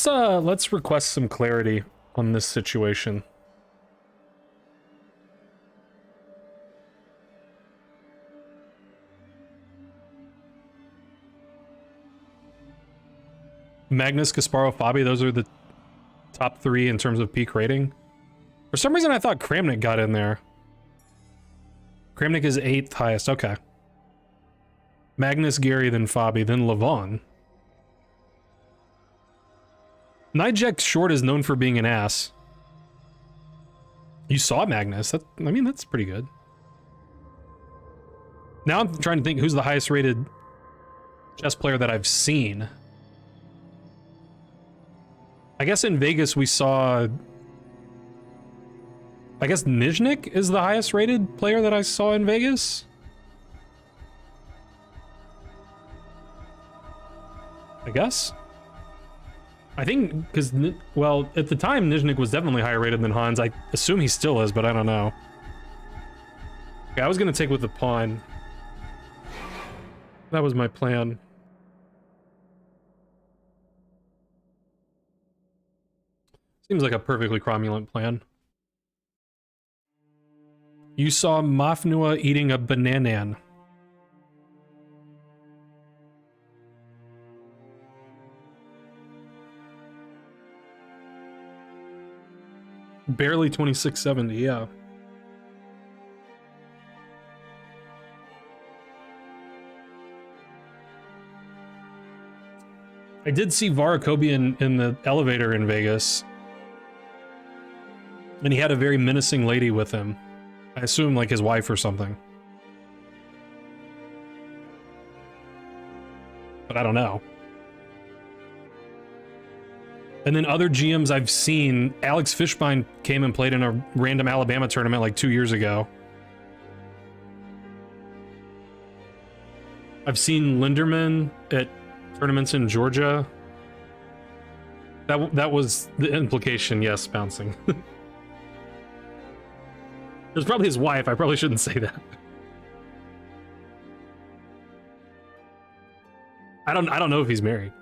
Let's request some clarity on this situation. Magnus, Kasparov, Fabi, those are the top three in terms of peak rating. For some reason I thought Kramnik got in there. Kramnik is 8th highest, okay. Magnus, Gary, then Fabi, then Levon. Nijek Short is known for being an ass. You saw Magnus. That, I mean, that's pretty good. Now I'm trying to think who's the highest rated chess player that I've seen. I guess in Vegas we saw... I guess Nizhnik is the highest rated player that I saw in Vegas. I guess. I think because, well, at the time Nizhnik was definitely higher rated than Hans. I assume he still is, but I don't know. Okay, I was gonna take with the pawn. That was my plan. Seems like a perfectly cromulent plan. You saw Mafnua eating a bananan. Barely 2670, yeah. I did see Varakobian in the elevator in Vegas. And he had a very menacing lady with him. I assume like his wife or something. But I don't know. And then other GMs I've seen, Alex Fishbein came and played in a random Alabama tournament like 2 years ago. I've seen Linderman at tournaments in Georgia. That was the implication, yes, bouncing. It was probably his wife. I probably shouldn't say that. I don't know if he's married.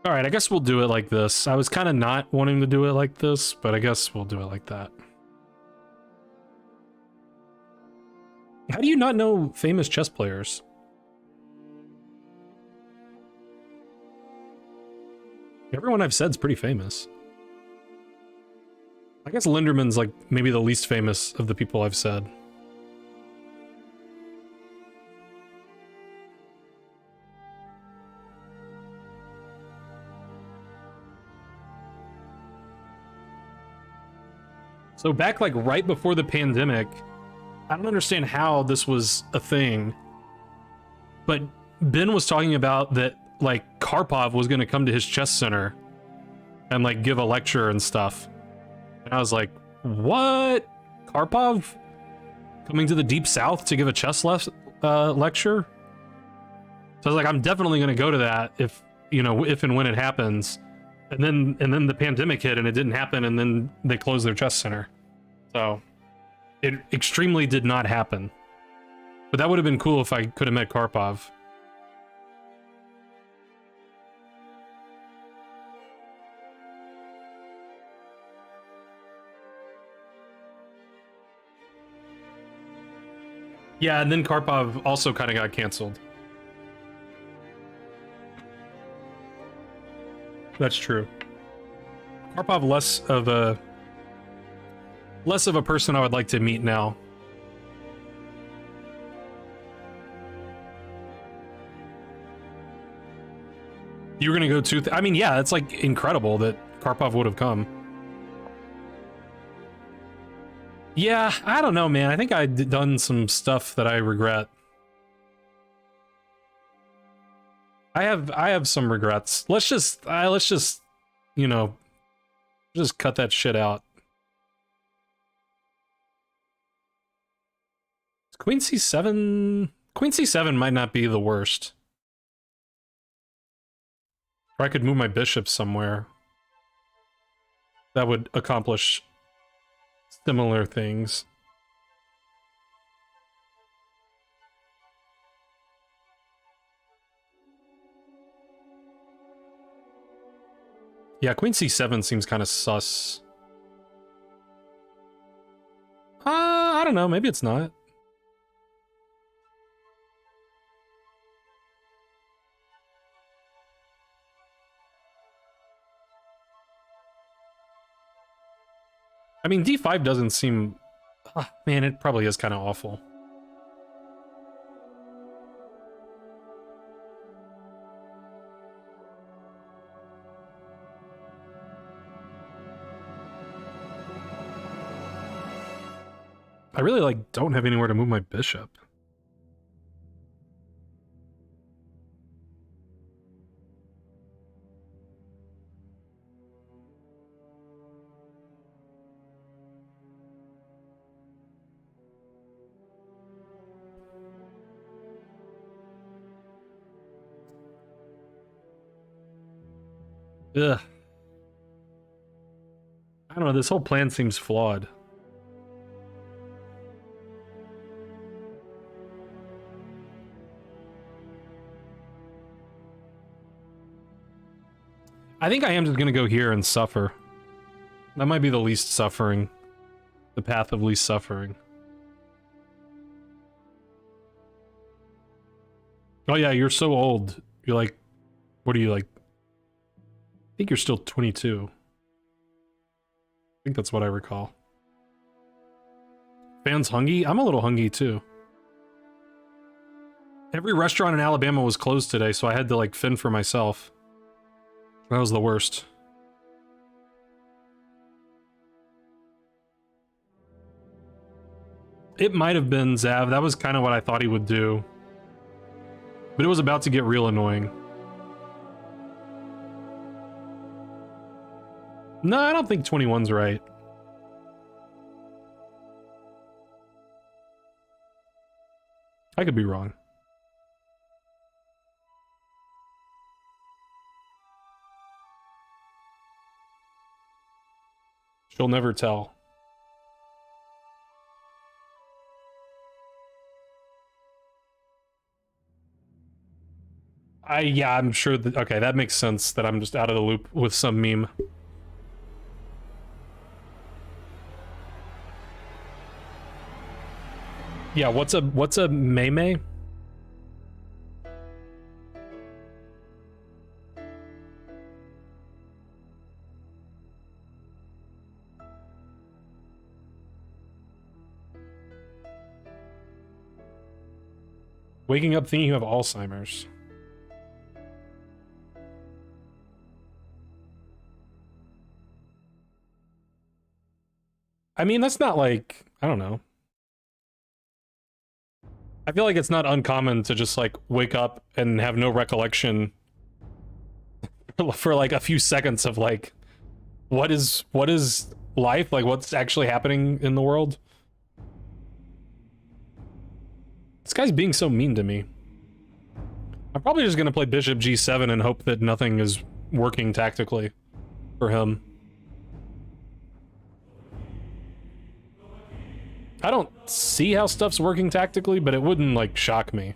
All right, I guess we'll do it like this. I was kind of not wanting to do it like this, but I guess we'll do it like that. How do you not know famous chess players? Everyone I've said is pretty famous. I guess Linderman's like maybe the least famous of the people I've said. So back like right before the pandemic, I don't understand how this was a thing, but Ben was talking about that like Karpov was going to come to his chess center and like give a lecture and stuff. And I was like, what? Karpov coming to the Deep South to give a chess lecture? So I was like, I'm definitely going to go to that if, you know, if and when it happens. And then the pandemic hit and it didn't happen, and then they closed their chess center. So it extremely did not happen. But that would have been cool if I could have met Karpov. Yeah, and then Karpov also kind of got canceled. That's true. Karpov less of a person I would like to meet now. You were gonna go to... I mean, yeah, it's like incredible that Karpov would have come. Yeah, I don't know, man. I think I'd done some stuff that I regret. I have some regrets. Let's just, you know, just cut that shit out. Queen C7... Queen C7 might not be the worst. Or I could move my bishop somewhere. That would accomplish similar things. Yeah, Queen C7 seems kind of sus. I don't know, maybe it's not. I mean, d5 doesn't seem... man, it probably is kind of awful. I really, like, don't have anywhere to move my bishop. Ugh. I don't know, this whole plan seems flawed. I think I am just gonna go here and suffer. That might be the least suffering. The path of least suffering. Oh yeah, you're so old. You're like, what are you like? I think you're still 22. I think that's what I recall. Fans hungry? I'm a little hungry too. Every restaurant in Alabama was closed today, so I had to like fend for myself. That was the worst. It might have been Zav. That was kind of what I thought he would do. But it was about to get real annoying. No, I don't think 21's right. I could be wrong. She'll never tell. Yeah, I'm sure that, okay, that makes sense that I'm just out of the loop with some meme. Yeah, what's a meme? Waking up thinking you have Alzheimer's. I mean, that's not like, I don't know. I feel like it's not uncommon to just like wake up and have no recollection for like a few seconds of like, what is life? Like what's actually happening in the world? This guy's being so mean to me. I'm probably just gonna play Bishop G7 and hope that nothing is working tactically for him. I don't see how stuff's working tactically, but it wouldn't, like, shock me.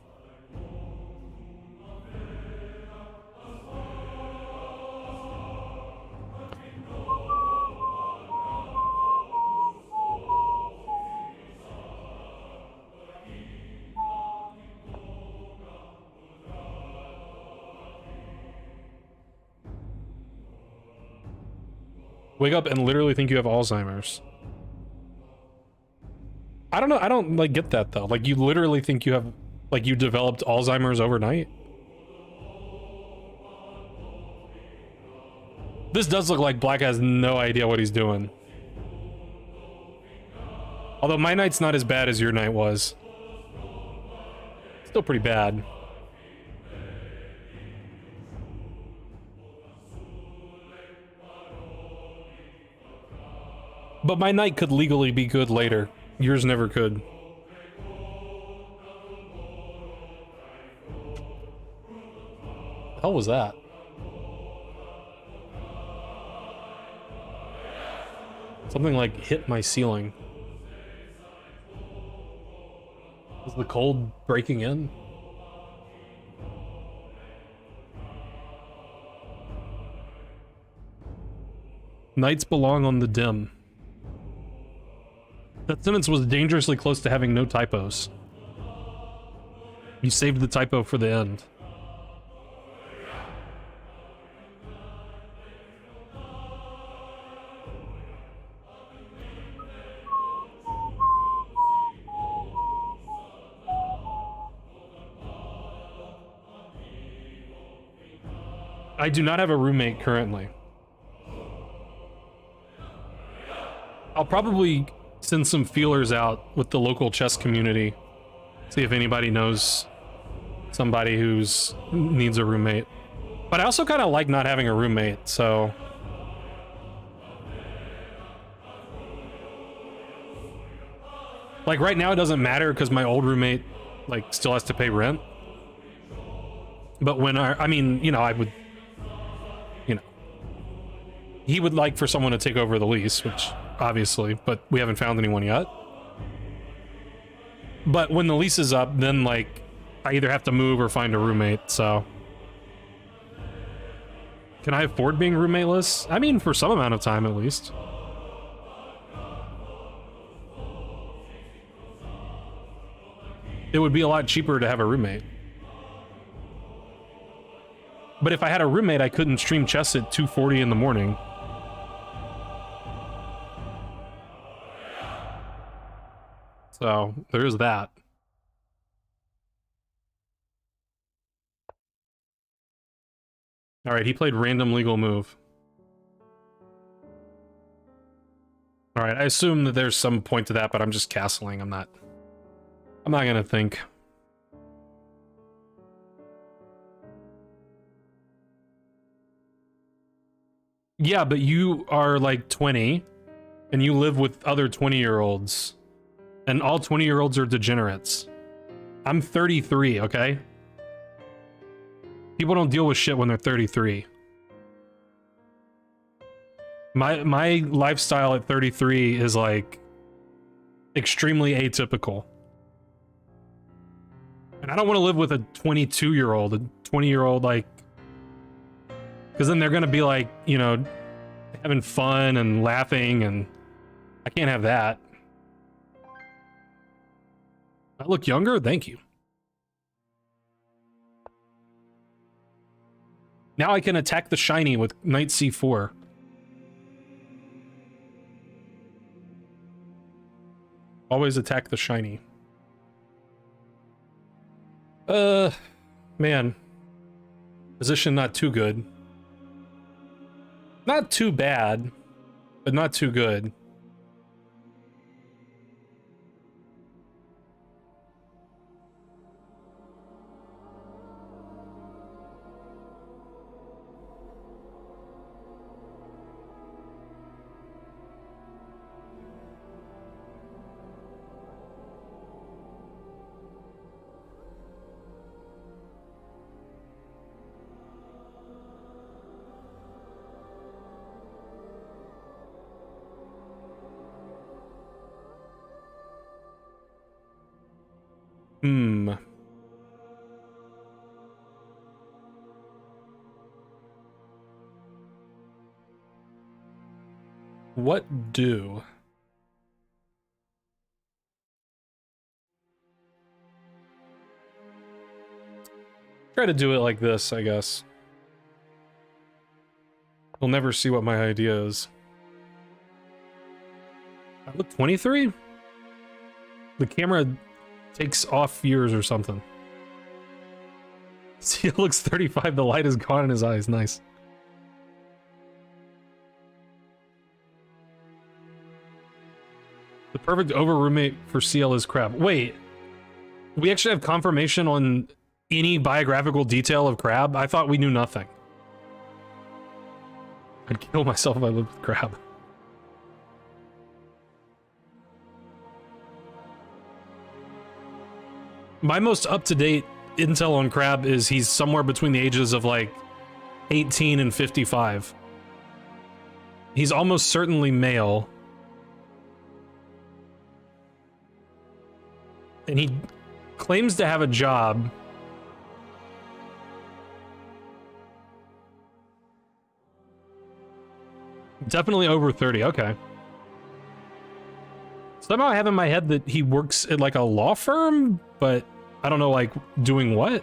Wake up and literally think you have Alzheimer's. I don't know, I don't, like, get that, though. Like, you literally think you have, like, you developed Alzheimer's overnight? This does look like Black has no idea what he's doing. Although my knight's not as bad as your knight was. Still pretty bad. But my knight could legally be good later. Yours never could. The hell was that? Something like hit my ceiling. Is the cold breaking in? Knights belong on the dim. That sentence was dangerously close to having no typos. You saved the typo for the end. I do not have a roommate currently. I'll probably send some feelers out with the local chess community. See if anybody knows somebody who's needs a roommate. But I also kind of like not having a roommate, so... Like, right now it doesn't matter because my old roommate, like, still has to pay rent. But when I mean, you know, I would... You know... He would like for someone to take over the lease, which, obviously, but we haven't found anyone yet. But when the lease is up, then, like, I either have to move or find a roommate, so... Can I afford being roommateless? I mean, for some amount of time, at least. It would be a lot cheaper to have a roommate. But if I had a roommate, I couldn't stream chess at 2:40 in the morning. So, there is that. Alright, he played random legal move. Alright, I assume that there's some point to that, but I'm just castling. I'm not gonna think. Yeah, but you are like 20, and you live with other 20-year-olds. And all 20-year-olds are degenerates. I'm 33, okay? People don't deal with shit when they're 33. My lifestyle at 33 is like extremely atypical. And I don't want to live with a 22-year-old, a 20-year-old, like... Because then they're going to be like, you know, having fun and laughing, and I can't have that. I look younger? Thank you. Now I can attack the shiny with knight c4. Always attack the shiny. Man. Position not too good. Not too bad, but not too good. What do? Try to do it like this, I guess. You'll never see what my idea is. I look 23? The camera takes off years or something. See, it looks 35. The light is gone in his eyes. Nice. The perfect over roommate for CL is crap. Wait, we actually have confirmation on any biographical detail of Crab? I thought we knew nothing. I'd kill myself if I lived with Crab. My most up-to-date intel on Crab is he's somewhere between the ages of like 18 and 55. He's almost certainly male. And he claims to have a job. Definitely over 30, okay. Somehow I have in my head that he works at like a law firm, but I don't know, like, doing what?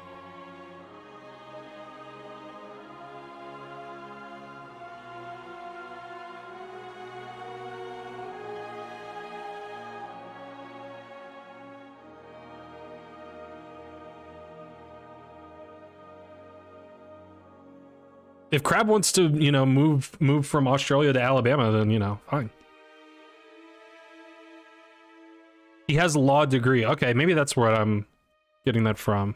If Crab wants to, you know, move from Australia to Alabama, then, you know, fine. He has a law degree. Okay, maybe that's where I'm getting that from.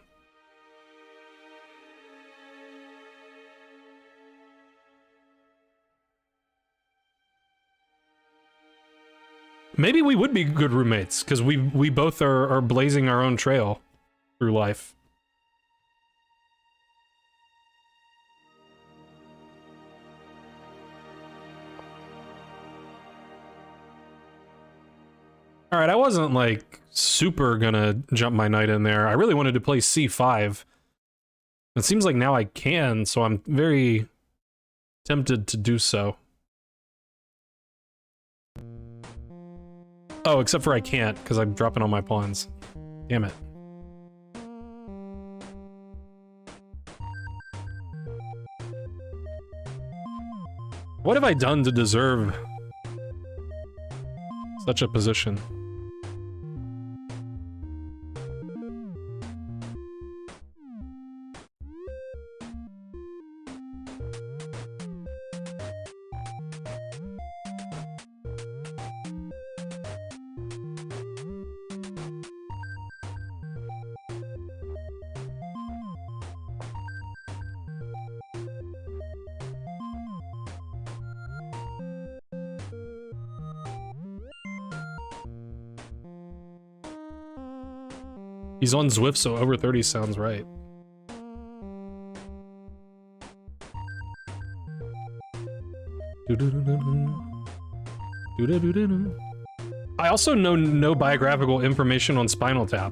Maybe we would be good roommates, because we both are blazing our own trail through life. Alright, I wasn't, like, super gonna jump my knight in there. I really wanted to play c5. It seems like now I can, so I'm very tempted to do so. Oh, except for I can't, because I'm dropping all my pawns. Damn it. What have I done to deserve such a position? He's on Zwift, so over 30 sounds right. I also know no biographical information on Spinal Tap.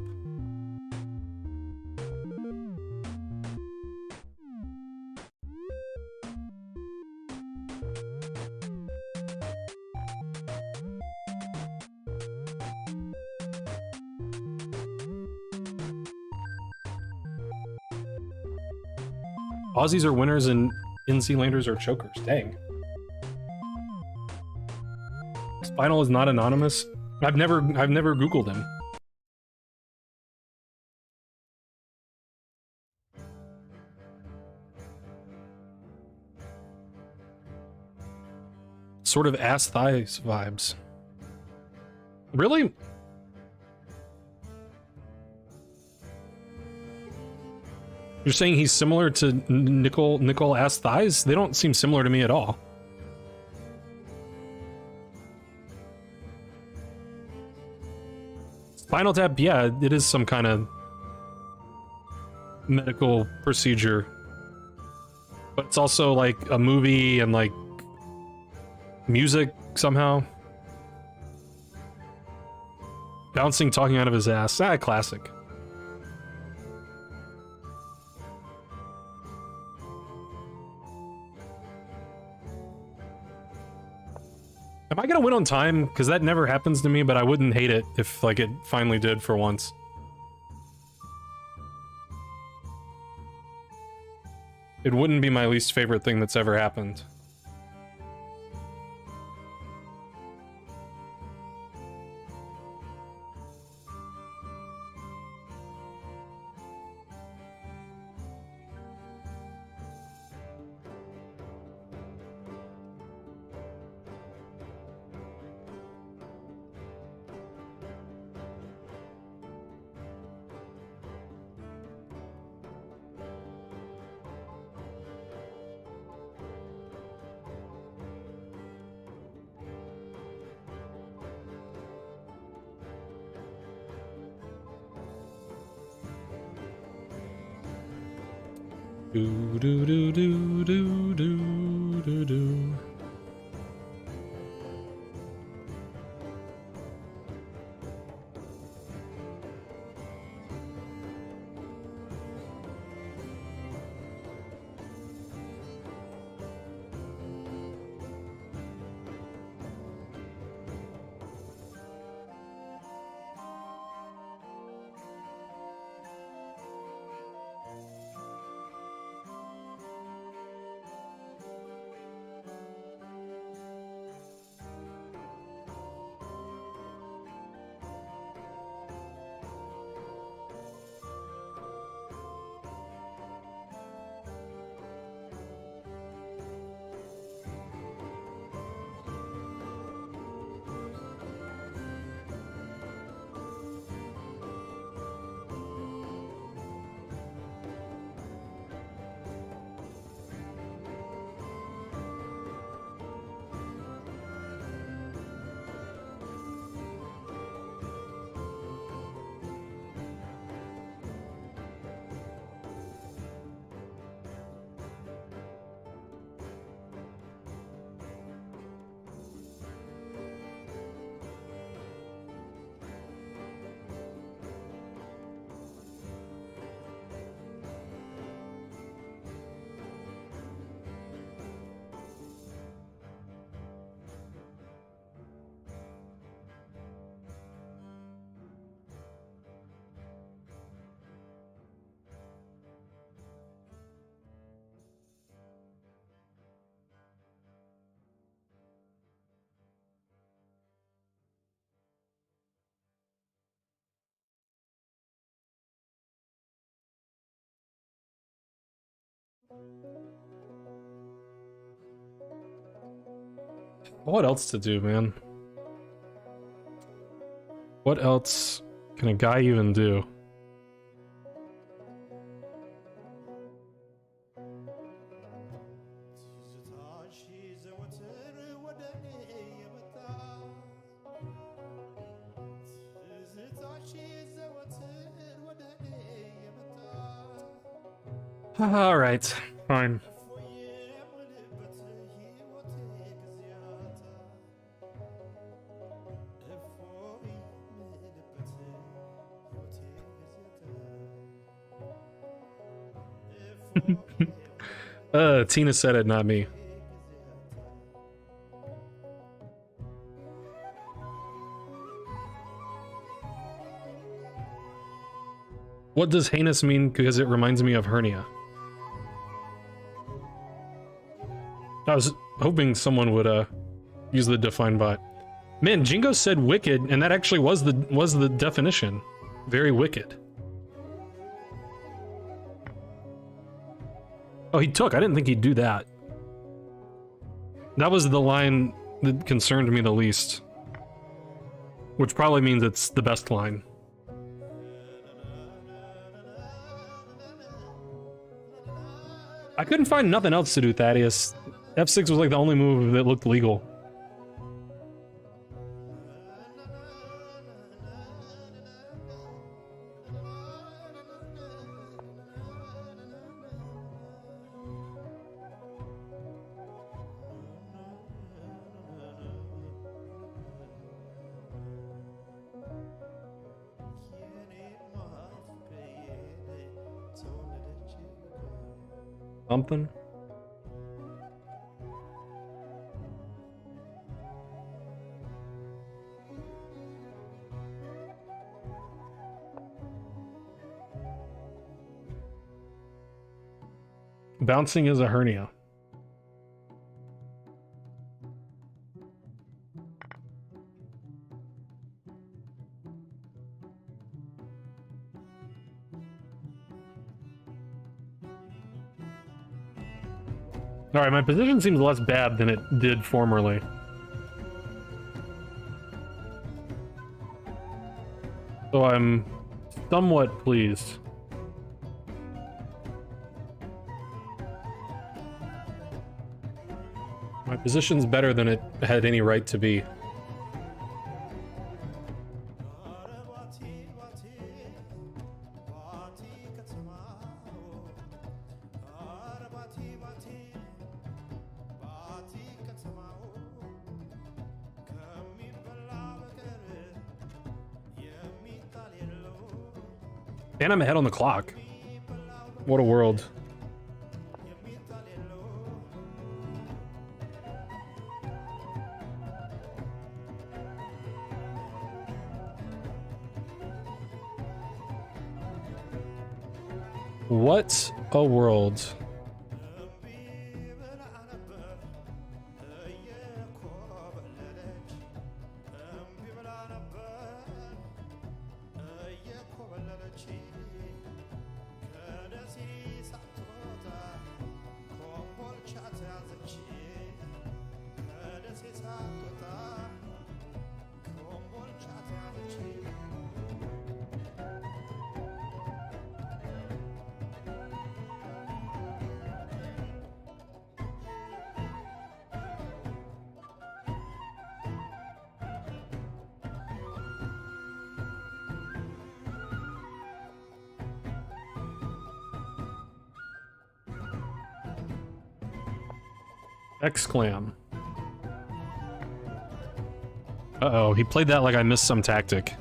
Aussies are winners and NC Landers are chokers. Dang. Spinal is not anonymous. I've never Googled him. Sort of ass thighs vibes. Really? You're saying he's similar to Nicole ass thighs? They don't seem similar to me at all. Spinal Tap, yeah, it is some kind of medical procedure. But it's also like a movie and like music somehow. Bouncing, talking out of his ass. Ah, classic. Am I gonna win on time? Because that never happens to me, but I wouldn't hate it if, like, it finally did for once. It wouldn't be my least favorite thing that's ever happened. Do do do do do do do do. What else to do, man? What else can a guy even do? All right, fine. Tina said it, not me. What does heinous mean? Because it reminds me of hernia. I was hoping someone would use the define bot. Man, Jingo said wicked, and that actually was the definition. Very wicked. Oh, he took. I didn't think he'd do that. That was the line that concerned me the least. Which probably means it's the best line. I couldn't find nothing else to do, Thaddeus. F6 was like the only move that looked legal. Something. Bouncing is a hernia. Alright, my position seems less bad than it did formerly. So I'm somewhat pleased. My position's better than it had any right to be. And I'm ahead on the clock. What a world. What a world. Exclam. Uh-oh, he played that like I missed some tactic.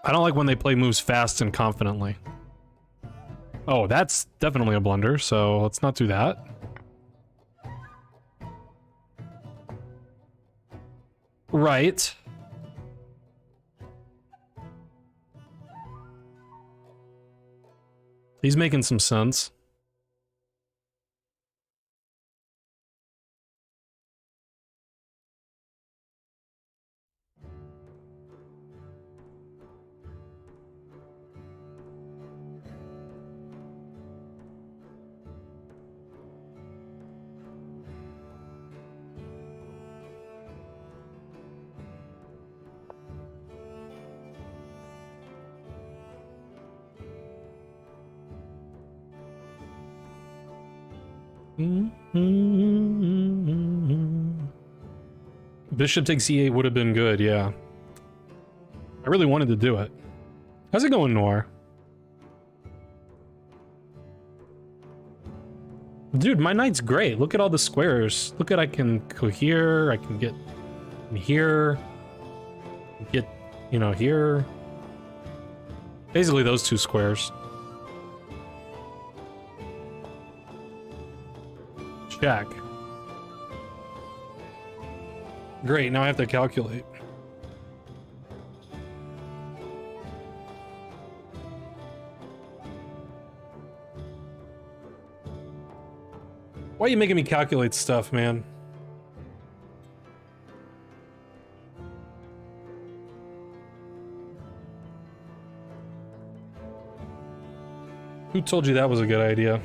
I don't like when they play moves fast and confidently. Oh, that's definitely a blunder, so let's not do that. Right. He's making some sense. Bishop takes e8 would have been good, yeah. I really wanted to do it. How's it going, Noir? Dude, my knight's great. Look at all the squares. Look at, I can go here, I can get here, get, you know, here. Basically those two squares. Check. Great, now I have to calculate. Why are you making me calculate stuff, man? Who told you that was a good idea?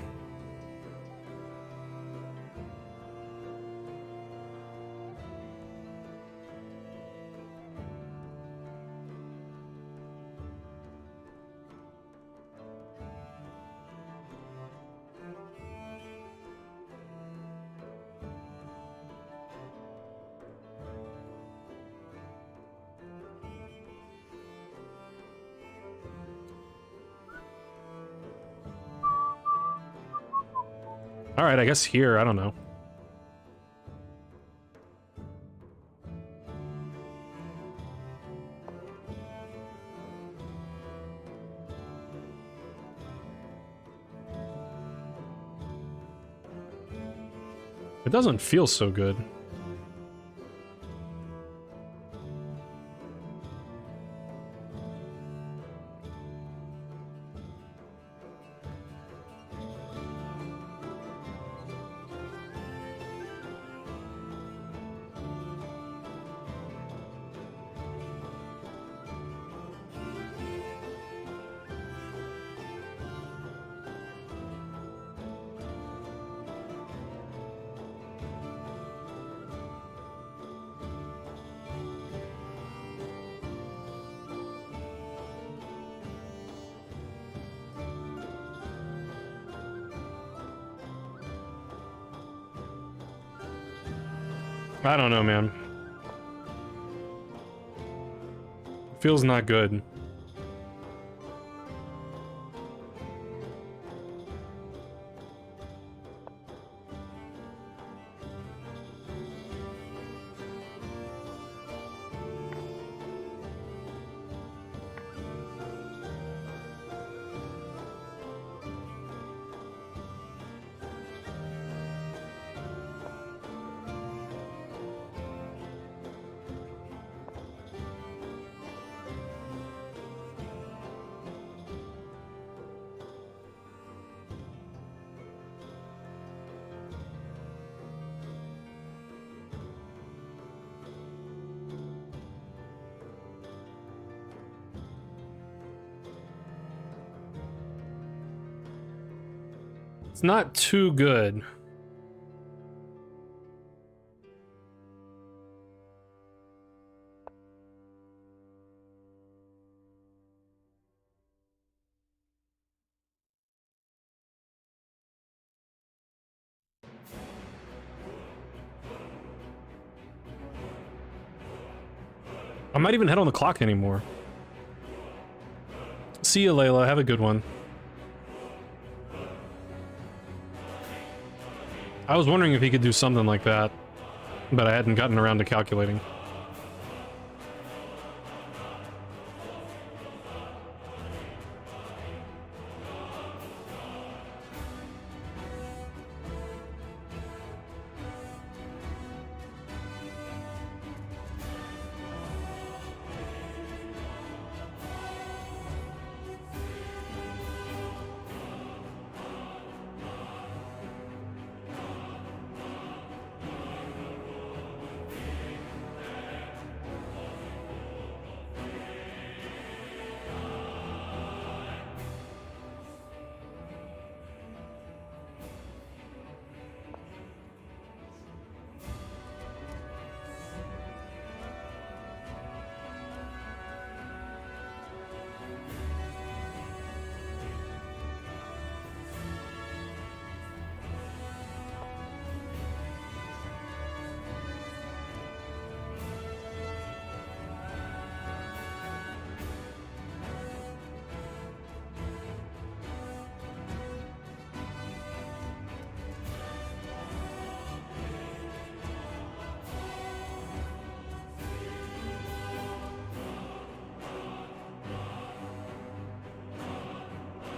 All right, I guess here, I don't know. It doesn't feel so good. I don't know, man. Feels not good. It's not too good. I'm not even head on the clock anymore. See you, Layla. Have a good one. I was wondering if he could do something like that, but I hadn't gotten around to calculating.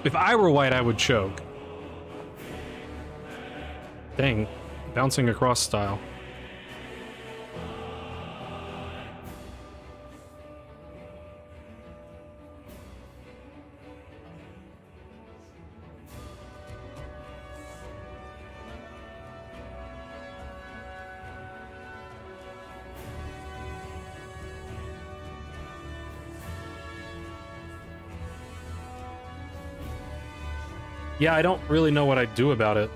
If I were white, I would choke. Dang, bouncing across style. Yeah, I don't really know what I'd do about it.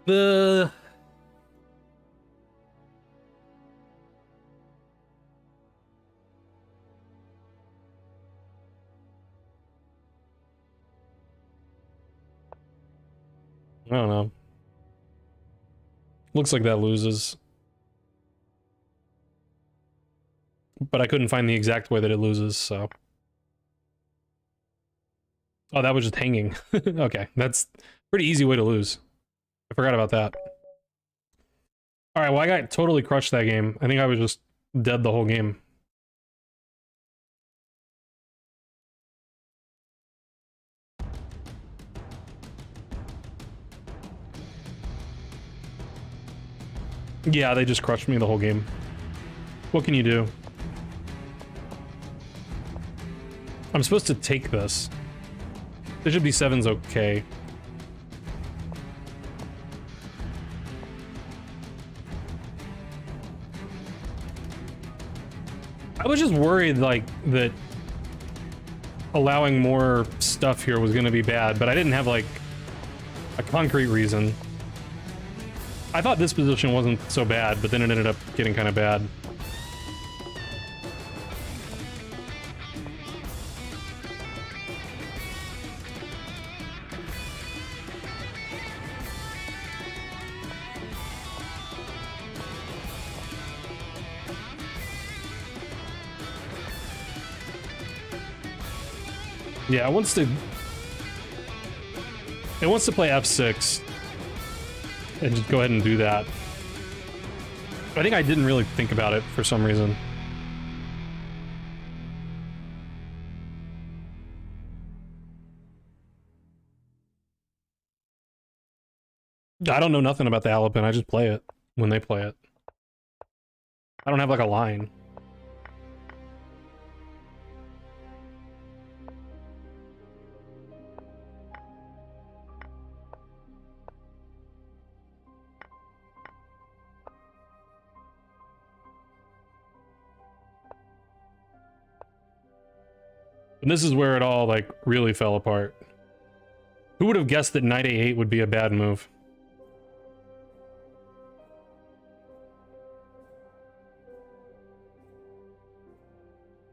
The I don't know. Looks like that loses. But I couldn't find the exact way that it loses, so. Oh, that was just hanging. Okay, that's a pretty easy way to lose. I forgot about that. Alright, well I got totally crushed that game. I think I was just dead the whole game. Yeah, they just crushed me the whole game. What can you do? I'm supposed to take this. Bishop d7's okay. I was just worried, like, that allowing more stuff here was gonna be bad, but I didn't have, like, a concrete reason. I thought this position wasn't so bad, but then it ended up getting kind of bad. Yeah, it wants to play f6 and just go ahead and do that. I think I didn't really think about it for some reason. I don't know nothing about the Alapin, I just play it when they play it. I don't have like a line. And this is where it all, like, really fell apart. Who would have guessed that knight a8 would be a bad move?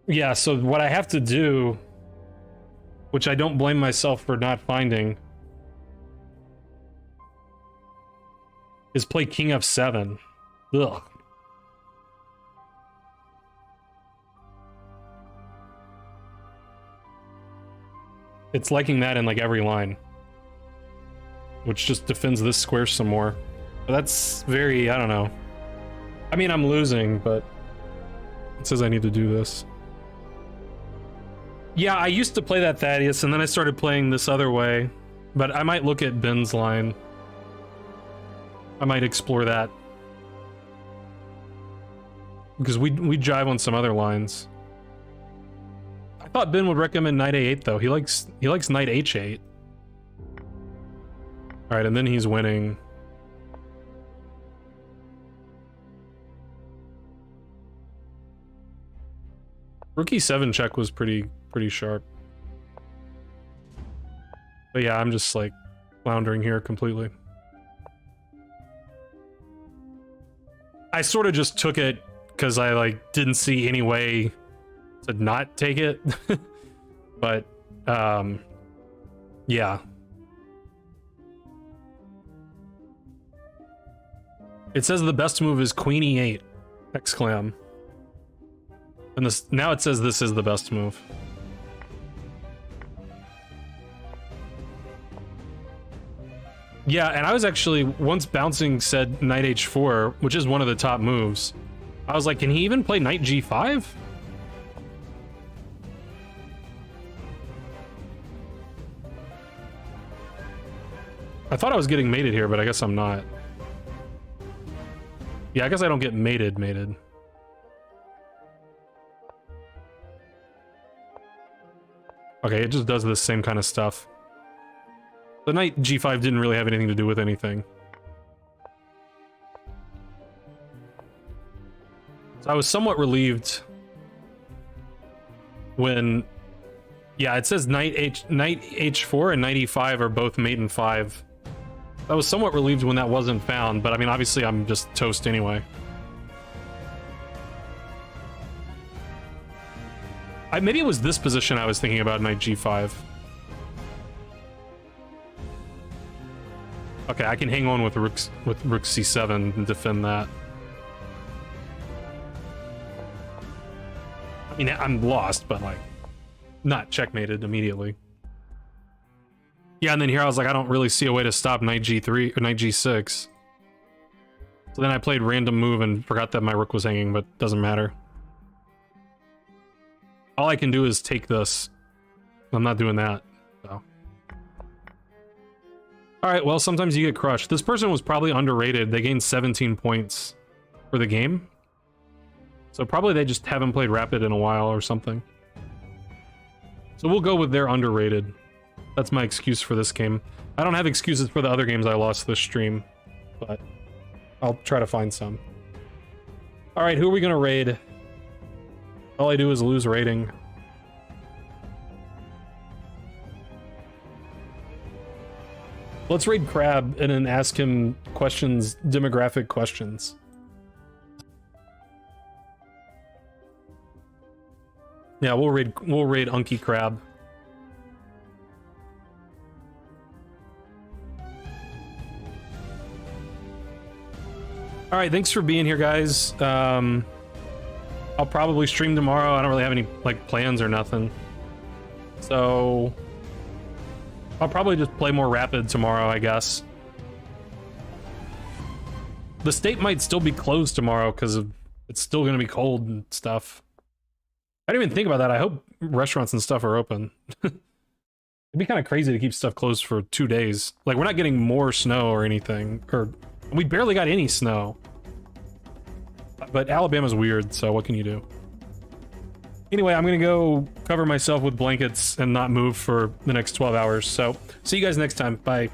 Yeah, so what I have to do, which I don't blame myself for not finding, is play king f7. Ugh. It's liking that in like every line, which just defends this square some more. But that's very, I don't know. I mean, I'm losing, but it says I need to do this. Yeah, I used to play that Thaddeus, and then I started playing this other way. But I might look at Ben's line. I might explore that. Because we jive on some other lines. I thought Ben would recommend knight a8 though. He likes knight h8. Alright, and then he's winning. Rook e7 check was pretty sharp. But yeah, I'm just like floundering here completely. I sort of just took it because I like didn't see any way to not take it. But yeah. It says the best move is queen e8 exclam. And this now it says this is the best move. Yeah, and I was actually, once bouncing said knight h4, which is one of the top moves, I was like, can he even play knight g5? I thought I was getting mated here, but I guess I'm not. Yeah, I guess I don't get mated. Okay, it just does this same kind of stuff. The knight g5 didn't really have anything to do with anything. So I was somewhat relieved when... Yeah, it says knight h4 and knight e5 are both mate in 5. I was somewhat relieved when that wasn't found, but I mean, obviously I'm just toast anyway. Maybe it was this position I was thinking about, knight g5. Okay, I can hang on with rook c7 and defend that. I mean, I'm lost, but like, not checkmated immediately. Yeah, and then here I was like, I don't really see a way to stop knight g3 or knight g6. So then I played random move and forgot that my rook was hanging, but doesn't matter. All I can do is take this. I'm not doing that, so. Alright, well, sometimes you get crushed. This person was probably underrated. They gained 17 points for the game. So probably they just haven't played Rapid in a while or something. So we'll go with they're underrated. That's my excuse for this game. I don't have excuses for the other games I lost this stream, but I'll try to find some. Alright, who are we gonna raid? All I do is lose rating. Let's raid Crab and then ask him questions, demographic questions. Yeah, we'll raid Unky Crab. All right, thanks for being here, guys. I'll probably stream tomorrow. I don't really have any like plans or nothing, so I'll probably just play more Rapid tomorrow, I guess. The state might still be closed tomorrow because it's still going to be cold and stuff. I didn't even think about that. I hope restaurants and stuff are open. It'd be kind of crazy to keep stuff closed for 2 days. Like, we're not getting more snow or anything, or we barely got any snow. But Alabama's weird, so what can you do? Anyway, I'm gonna go cover myself with blankets and not move for the next 12 hours. So, see you guys next time. Bye.